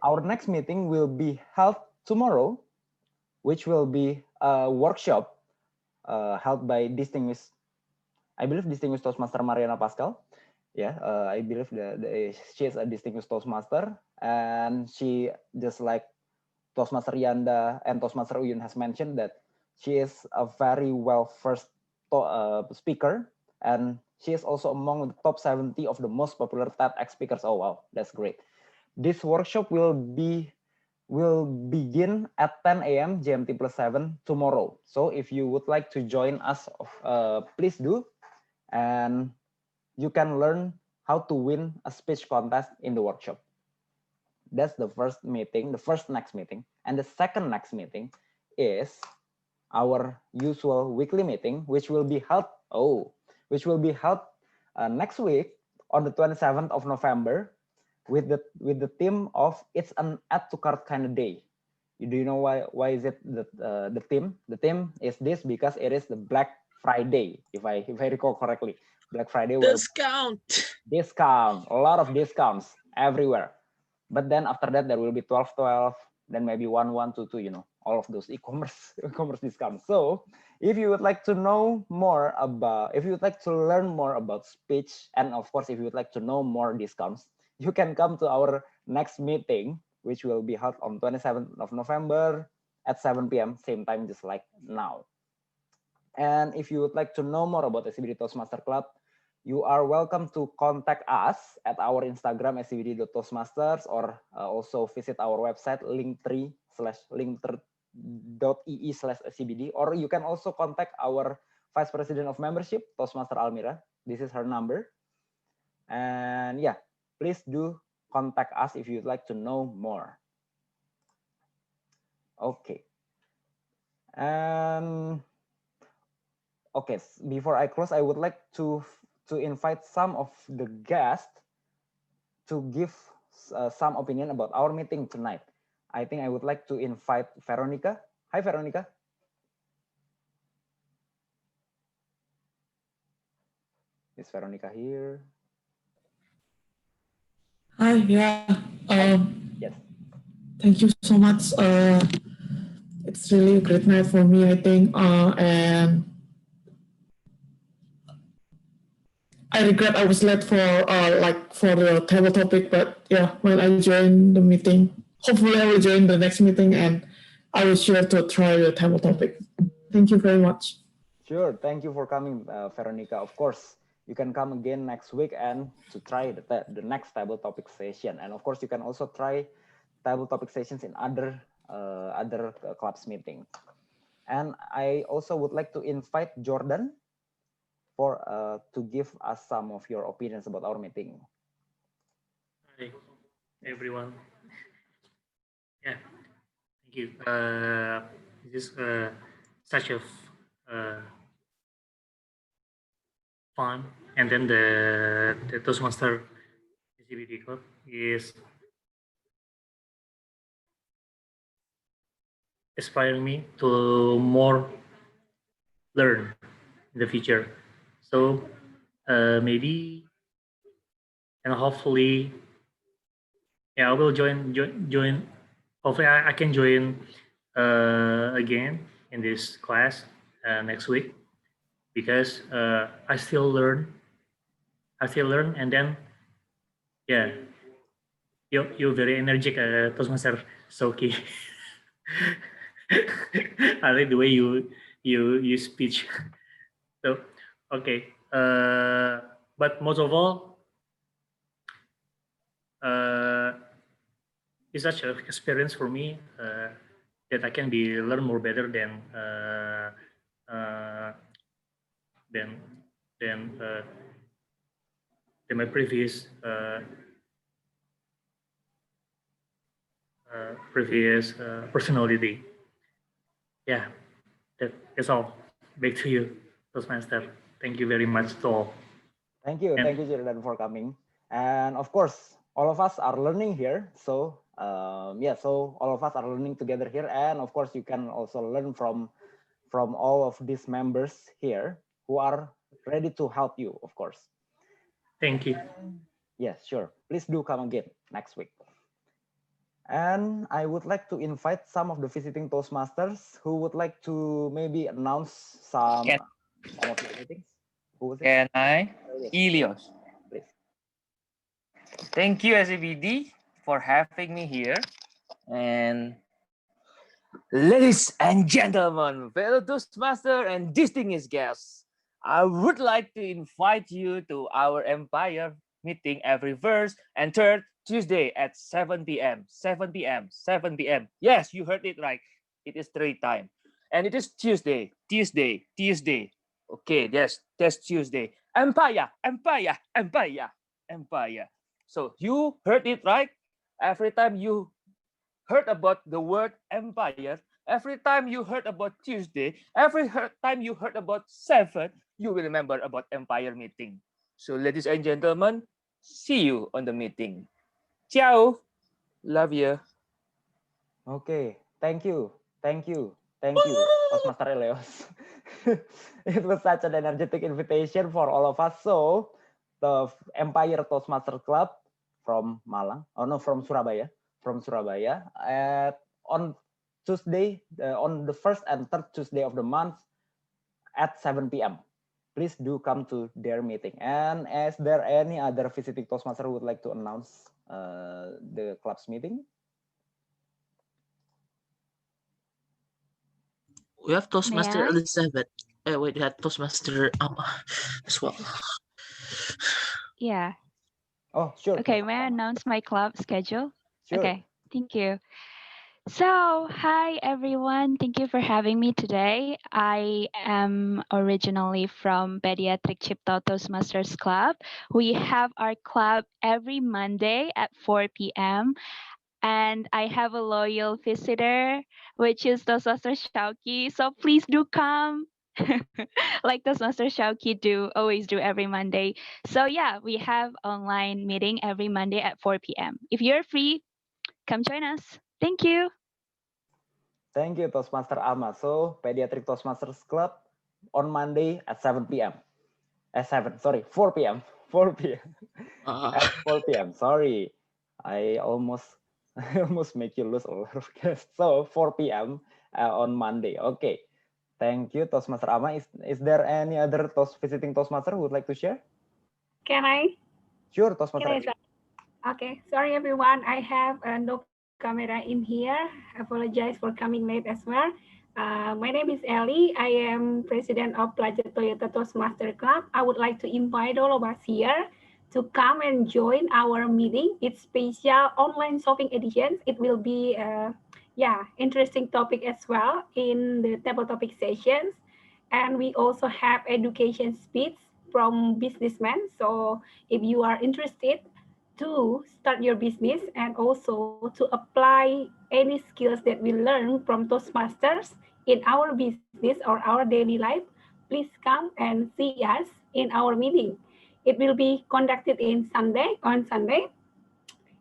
our next meeting will be held tomorrow, which will be a workshop held by distinguished Toastmaster Mariana Pascal. Yeah, I believe she is a distinguished Toastmaster, and she, just like Toastmaster Yanda and Toastmaster Uyun has mentioned, that she is a very well-versed speaker, and she is also among the top 70 of the most popular TEDx speakers. Oh wow, that's great. This workshop will begin at 10 a.m. GMT +7 tomorrow. So if you would like to join us, please do, and you can learn how to win a speech contest in the workshop. That's the first meeting, the first next meeting. And the second next meeting is our usual weekly meeting, which will be held next week on the 27th of November with the theme of "It's an add to cart kind of day." Do you know why is it the theme? The theme is this because it is the Black Friday, if I recall correctly. Black Friday. Discount, a lot of discounts everywhere. But then after that, there will be 12/12, then maybe 1/1/2/2, you know, all of those e-commerce discounts. So if you would like to know more about, if you would like to learn more about speech, and of course, if you would like to know more discounts, you can come to our next meeting, which will be held on 27th of November at 7 p.m., same time, just like now. And if you would like to know more about SCBD Toastmaster Club, you are welcome to contact us at our Instagram scbd.toastmasters, or also visit our website linktree.ee/scbd, or you can also contact our Vice President of Membership, Toastmaster Almira. This is her number. And yeah, please do contact us if you'd like to know more. Okay. Okay, before I close, I would like to invite some of the guests to give some opinion about our meeting tonight. I think I would like to invite Veronica. Hi, Veronica. Is Veronica here? Hi, yeah. Yes. Thank you so much. It's really a great night for me, I think. And I regret I was late for for the table topic, but yeah, when I joined the meeting, hopefully I will join the next meeting and I will sure to try the table topic. Thank you very much. Sure. Thank you for coming, Veronica. Of course, you can come again next week and to try the next table topic session. And of course, you can also try table topic sessions in other clubs meeting. And I also would like to invite Jordan for to give us some of your opinions about our meeting. Hi, everyone. Yeah, thank you. This is such a fun, and then the Toastmaster SCBD Club is inspiring me to more learn in the future. So maybe and hopefully, yeah, I will join. Hopefully, I can join again in this class next week because I still learn. And then yeah, you're very energetic, Toastmaster Syauqi. I like the way you speech. So okay, but most of all, it's such an experience for me that I can be learn more better than my previous personality. Yeah, that's all. Back to you, Toastmaster. Thank you very much to all. Thank you, Jordan, for coming. And of course, all of us are learning here. So yeah, so all of us are learning together here. And of course, you can also learn from all of these members here who are ready to help you, of course. Thank you. Yes, sure. Please do come again next week. And I would like to invite some of the visiting Toastmasters who would like to maybe announce some of the meetings. Who was it? Can I? Ilios. Please. Thank you, SCBD, for having me here. And ladies and gentlemen, fellow Toastmaster and distinguished guests, I would like to invite you to our Empire meeting every first and third Tuesday at 7 p.m. 7 p.m. 7 p.m. Yes, you heard it right. It is 3 times. And it is Tuesday. Okay, yes, that's Tuesday. Empire. So you heard it right. Every time you heard about the word empire, every time you heard about Tuesday, every time you heard about 7, you will remember about Empire meeting. So ladies and gentlemen, see you on the meeting. Ciao. Love you. Okay, thank you, Toastmaster Elios. It was such an energetic invitation for all of us. So the Empire Toastmaster Club from Malang, from Surabaya, on Tuesday, on the first and third Tuesday of the month at 7 p.m. Please do come to their meeting. And is there any other visiting Toastmaster who would like to announce the club's meeting? We have Toastmaster May I? Elizabeth. Wait, we had Toastmaster as well. Yeah. Oh, sure. Okay, may I announce my club schedule? Sure. Okay, thank you. So, hi everyone. Thank you for having me today. I am originally from Pediatric Cipta Toastmasters Club. We have our club every Monday at 4 p.m. And I have a loyal visitor, which is Toastmaster Syauqi. So please do come. Like Toastmaster Syauqi always do every Monday. So yeah, we have online meeting every Monday at 4 p.m. If you're free, come join us. Thank you. Thank you, Toastmaster Alma. So, Pediatric Toastmasters Club on Monday at 7 p.m. 4 p.m. 4 p.m. At 4 p.m. Sorry, I almost make you lose a lot of guests. So 4 p.m. On Monday. Okay. Thank you, Toastmaster Ama. Is there any other visiting Toastmaster who would like to share? Can I? Sure, Toastmaster. Okay, sorry everyone. I have no camera in here. Apologize for coming late as well. My name is Ellie. I am president of Plaza Toyota Toastmaster Club. I would like to invite all of us here to come and join our meeting. It's special online shopping edition. It will be interesting topic as well in the table topic sessions. And we also have education speech from businessmen. So if you are interested to start your business and also to apply any skills that we learn from Toastmasters in our business or our daily life, please come and see us in our meeting. It will be conducted on Sunday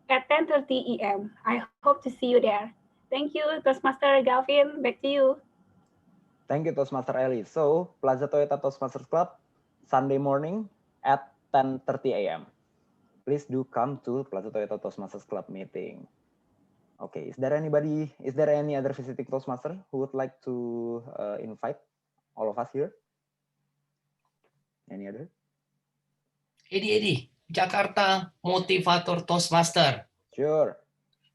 at 10:30 a.m. I hope to see you there. Thank you, Toastmaster Galvin. Back to you. Thank you, Toastmaster Ellie. So, Plaza Toyota Toastmasters Club, Sunday morning at 10:30 a.m. Please do come to Plaza Toyota Toastmasters Club meeting. Okay, is there any other visiting Toastmaster who would like to invite all of us here? Any other? Eddie, Jakarta Motivator Toastmaster. Sure.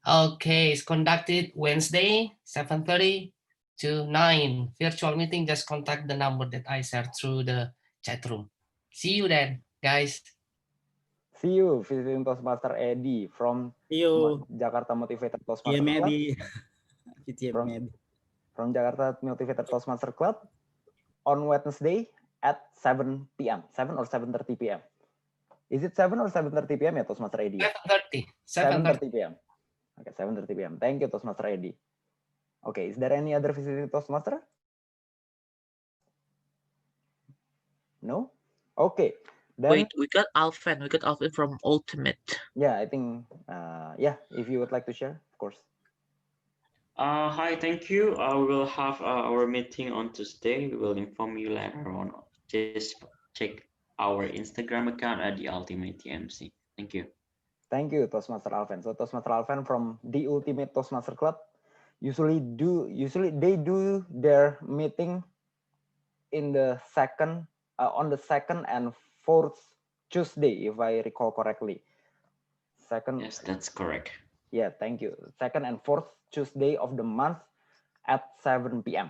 Okay, it's conducted Wednesday, 7:30 to 9. Virtual meeting, just contact the number that I shared through the chat room. See you then, guys. See you, visiting Toastmaster Eddie from Jakarta Motivator Toastmaster Club. From Jakarta Motivator Toastmaster Club on Wednesday at 7 p.m. 7 or 7:30 p.m. Is it 7 or 7:30 p.m. ya, Toastmaster Eddie? 7:30 p.m. Okay, 7:30 p.m. Thank you, Toastmaster Eddie. Okay, is there any other visiting Toastmaster? No? Okay. Then, wait, we got Alfan. We got Alfan from Ultimate. Yeah, I think, if you would like to share, of course. Hi, thank you. We will have our meeting on Tuesday. We will inform you later on. Just check our Instagram account at the Ultimate TMC. Thank you. Thank you, Toastmaster Alfan. So Toastmaster Alfan from the Ultimate Toastmaster Club usually they do their meeting in the on the second and fourth Tuesday, if I recall correctly. Yes, that's correct. Yeah, thank you. Second and fourth Tuesday of the month at 7 p.m.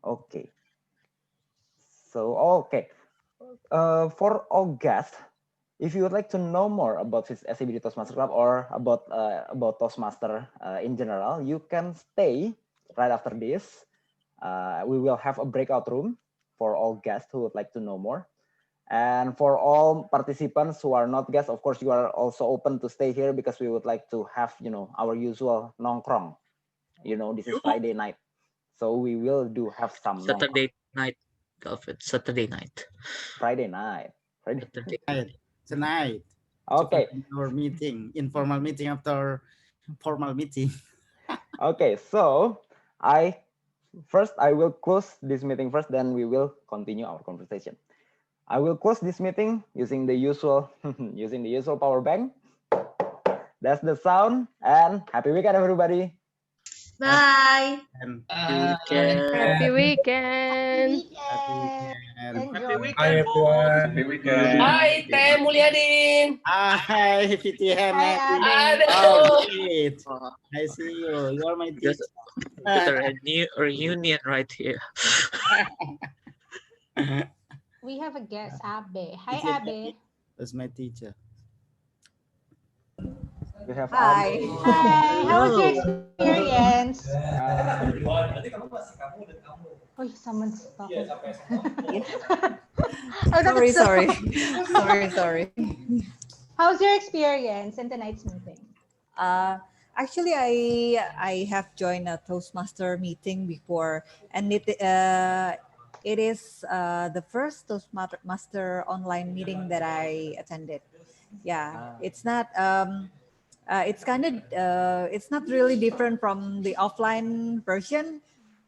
Okay. So, for all guests, if you would like to know more about this SCBD Toastmaster Club or about Toastmaster in general, you can stay right after this. We will have a breakout room for all guests who would like to know more. And for all participants who are not guests, of course, you are also open to stay here because we would like to have, our usual nongkrong. This is Friday night. So we will have some Saturday night, Alfred. Saturday night. Friday night. Tonight. Okay. Our meeting, informal meeting after formal meeting. Okay, so I will close this meeting first, then we will continue our conversation. I will close this meeting using the usual power bank. That's the sound, and happy weekend, everybody. Bye. Happy weekend. Happy weekend. Hi everyone. Happy weekend. Hi, Teh Mulyadin. Hi, PTM. Oh, great. I see you. You are my teacher. There's a new reunion right here. We have a guest, Abe. Hi, Teacher Abe. That's my teacher. We have Hi. Abe. Hi. How was your experience? Oh, someone's talking. Sorry. How's your experience in tonight's meeting? Actually, I have joined a Toastmaster meeting before, and it is the first Toastmaster online meeting that I attended. Yeah, it's not. It's kind of. It's not really different from the offline version,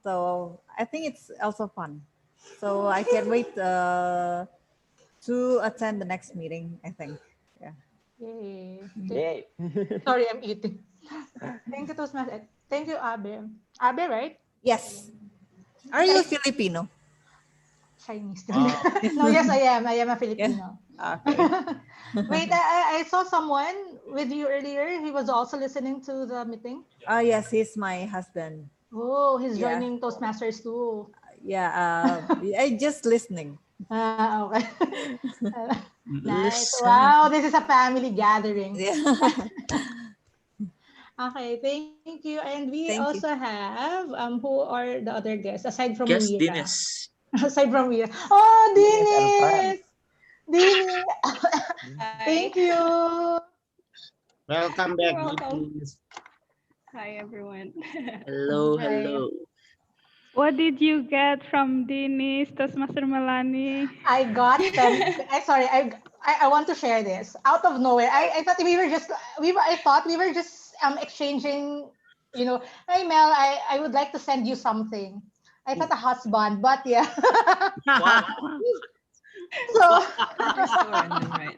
so I think it's also fun. So I can't wait to attend the next meeting, I think. Yeah. Yay. Yay. Sorry, I'm eating. Thank you, Toastmaster. Thank you, Abe. Abe, right? Yes. Are you a Filipino? Chinese. No, yes, I am. I am a Filipino. Okay. Wait, I saw someone with you earlier. He was also listening to the meeting. Yes, he's my husband. Oh, he's Yeah. joining Toastmasters too. Yeah, I just listening. Okay. Nice. Listen. Wow, this is a family gathering. Yeah. Okay, thank you. And we Thank you. also have who are the other guests aside from Guest Mira? Dennis. Aside from Mira. Oh, Dennis Dennis. Thank you. Welcome back. You're welcome. Dennis. Hi, everyone. Hello, Hi. hello. What did you get from Dennis, Toastmaster Melanie? I got them. I want to share this out of nowhere. I thought we were just exchanging, hey Mel, I would like to send you something. I thought a husband, but yeah. So Right.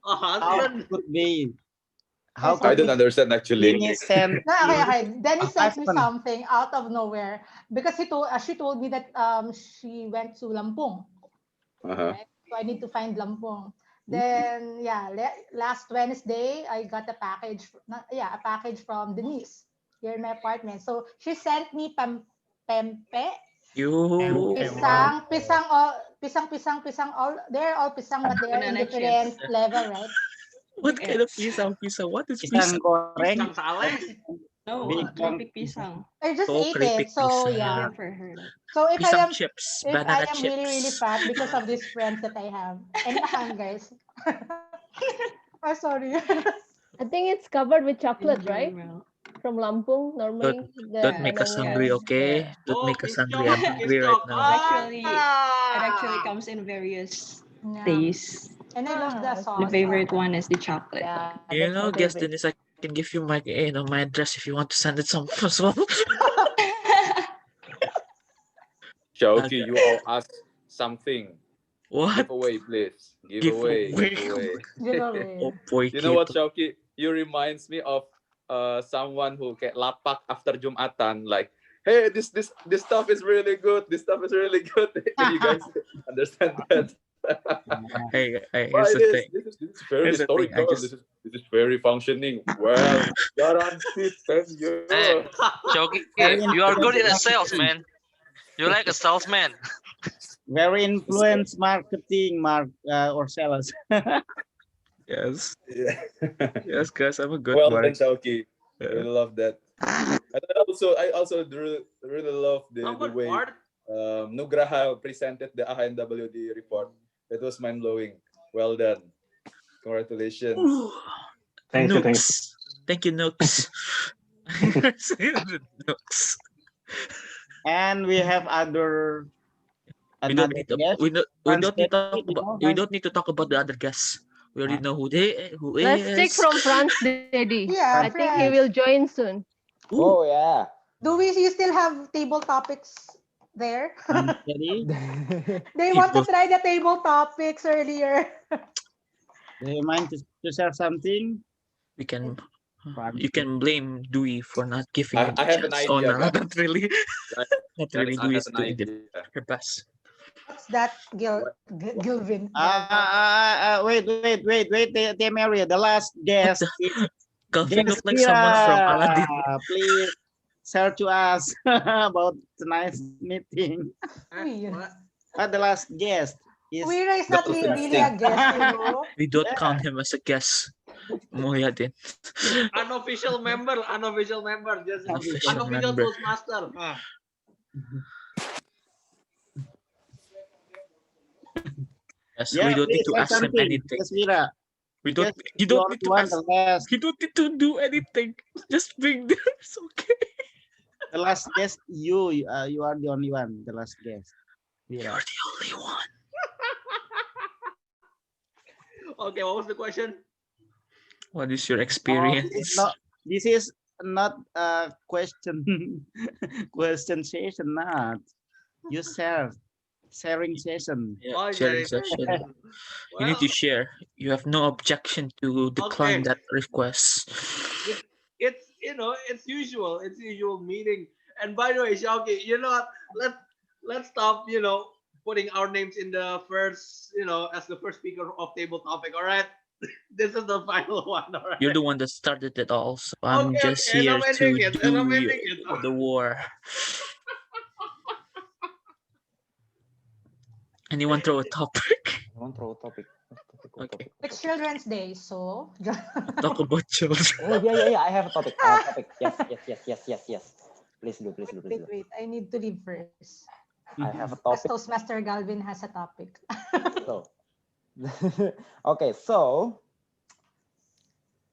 How could be? How I don't understand actually. Dennis sent no, okay. Dennis a sent me husband. something out of nowhere because she told me that she went to Lampung. Uh-huh. Right? So I need to find Lampung. Then last Wednesday I got a package. A package from Denise here in my apartment. So she sent me pempe, You. pisang, all. They're all pisang, but they are in Banana different chips. level, right? What kind of pisang? What is Pisang pisang? goreng. No, Bigong keripik pisang. I just Oh, ate keripik it. So pisang. yeah. Never heard of. So if I Pisang am chips, if banana I am chips. really fat because of these friends that I have, and guys. I'm sorry. I think it's covered with chocolate, Enjoy, right? Mel. From Lampung, normally Don't make us hungry, okay? Don't make us hungry. I'm hungry right now. It actually comes in various tastes. And I love the The sauce. favorite one is the chocolate. Yeah, You that's know, my guess favorite. Dennis, I can give you my my address if you want to send it some as well. Syauqi, you owe us something. What? Give away, please. Give away. Oh boy, You know what, Syauqi? You reminds me of someone who get lapak after Jumatan, like, hey, this stuff is really good. This stuff is really good. You guys understand that? Hey, Why here's the thing. This is very Here's the thing, I historical. just- This is very functioning. Well, guaranteed 10 years. Hey, Syauqi, you are good in a sales, man. You're like a salesman. Very influence marketing, or sales. Yes. Yes, guys, I'm a good Well one. done, Syauqi. I love that. And I also really love the way Nugraha presented the AHNWD report. That was mind blowing. Well done. Congratulations. Thank you. Nooks. Thank you, Nooks. Nooks. And we have We don't need to. We don't need to talk about the other guests. We already know who is. Let's take from France, Daddy. Yeah, I think he will join soon. Oh yeah. Do you still have table topics there? They want to Table- try the table topics earlier. Do you mind to share something? We can. You can blame Dewey for not giving you the I have an chance. idea. Oh no, guys. not really. Not Guys, really. I Dewey have is an doing idea. her best. What's that, Gilvin? Wait, Maria. The last guest is Calvin looked like someone from Aladdin. Please share to us about tonight's meeting. But the last guest is Wira is not really a guest, you know. We don't count him as a guest. Muhyadin. Unofficial member, just Unofficial unofficial member. Toastmaster. Yes, Yeah, we don't need please to say ask him something. anything. Yes, Mira. We don't. Yes, You don't need to want ask. the last. You don't need to do anything. Just bring there. It's okay. The last guest, you are the only one. The last guest. Mira. You're the only one. Okay, what was the question? What is your Oh, experience? this is not a question question session. Not you share sharing session. Yeah, Oh, sharing sharing session. session. You need to Well, share. You have no objection to decline okay. that request. It's it's usual. It's usual meeting. And by the way, Syauqi, you know what? Let's stop, putting our names in the first, as the first speaker of table topic. All right. This is the final one. All right. You're the one that started it all, so I'm Okay, just okay. And here I'm to ending it. And I'm do ending it. the war. Anyone throw a topic? Anyone throw a topic? Okay. It's Children's Day, so Talk about children. Oh yeah. I have a topic. I have a topic. Yes. Please do. wait. I need to leave first. I have a As topic. Toastmaster Galvin has a topic. So, okay. So,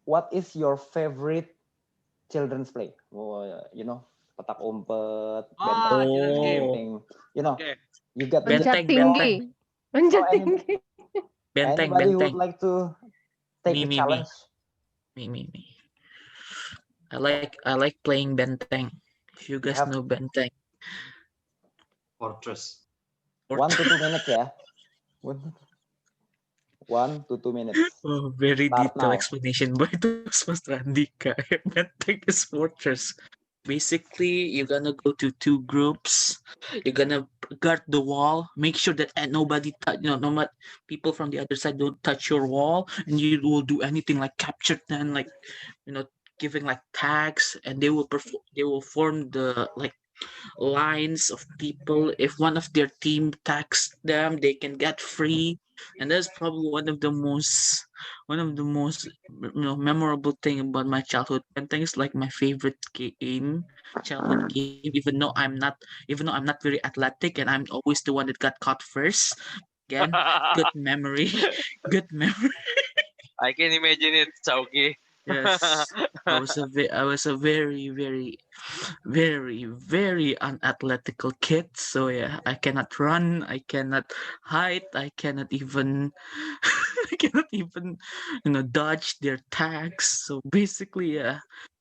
what is your favorite children's play? Petak umpet, children's game. anything. Okay. You got Loncat the tinggi. Loncat any- tinggi. anybody who would like to take the Me. challenge? Me. I like playing benteng. If you guys know benteng. Fortress. 1 to 2 minutes, yeah. 1 to 2 minutes. Oh, very Start detailed now. explanation by Toastmaster Andika. Benteng is fortress. Basically, you're gonna go to two groups. You're gonna guard the wall. Make sure that nobody people from the other side don't touch your wall, and you will do anything like capture them, like giving like tags, and they will form the lines of people. If one of their team tags them, they can get free, and that's probably one of the most memorable thing about my childhood. And things like my favorite childhood game. Even though I'm not very athletic, and I'm always the one that got caught first. Again, good memory. Good memory. I can imagine it, Syauqi. Yes, I was a very, very, very, very unathletic kid. So yeah, I cannot run, I cannot hide, I cannot even, dodge their tags. So basically, yeah,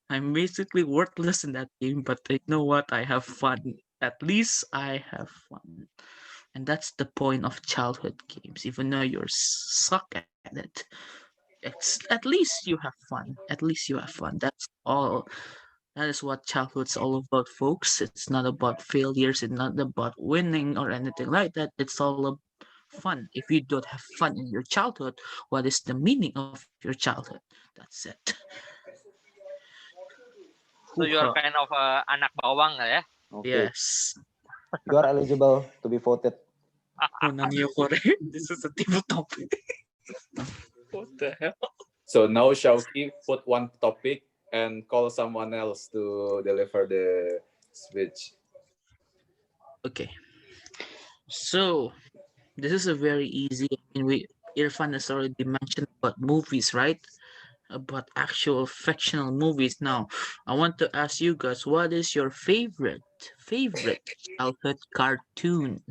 I'm basically worthless in that game. But you know what? I have fun. At least I have fun, and that's the point of childhood games. Even though you're suck at it. At least you have fun. At least you have fun. That's all. That is what childhood's all about, folks. It's not about failures. It's not about winning or anything like that. It's all about fun. If you don't have fun in your childhood, what is the meaning of your childhood? That's it. So you are kind of anak bawang, ya? Okay. Yes. You are eligible to be voted. This is a table topic. What the hell? So now Syauqi put one topic and call someone else to deliver the speech. Okay. So this is a very easy. Irfan has already mentioned about movies, right? About actual fictional movies. Now, I want to ask you guys, what is your favorite childhood cartoons?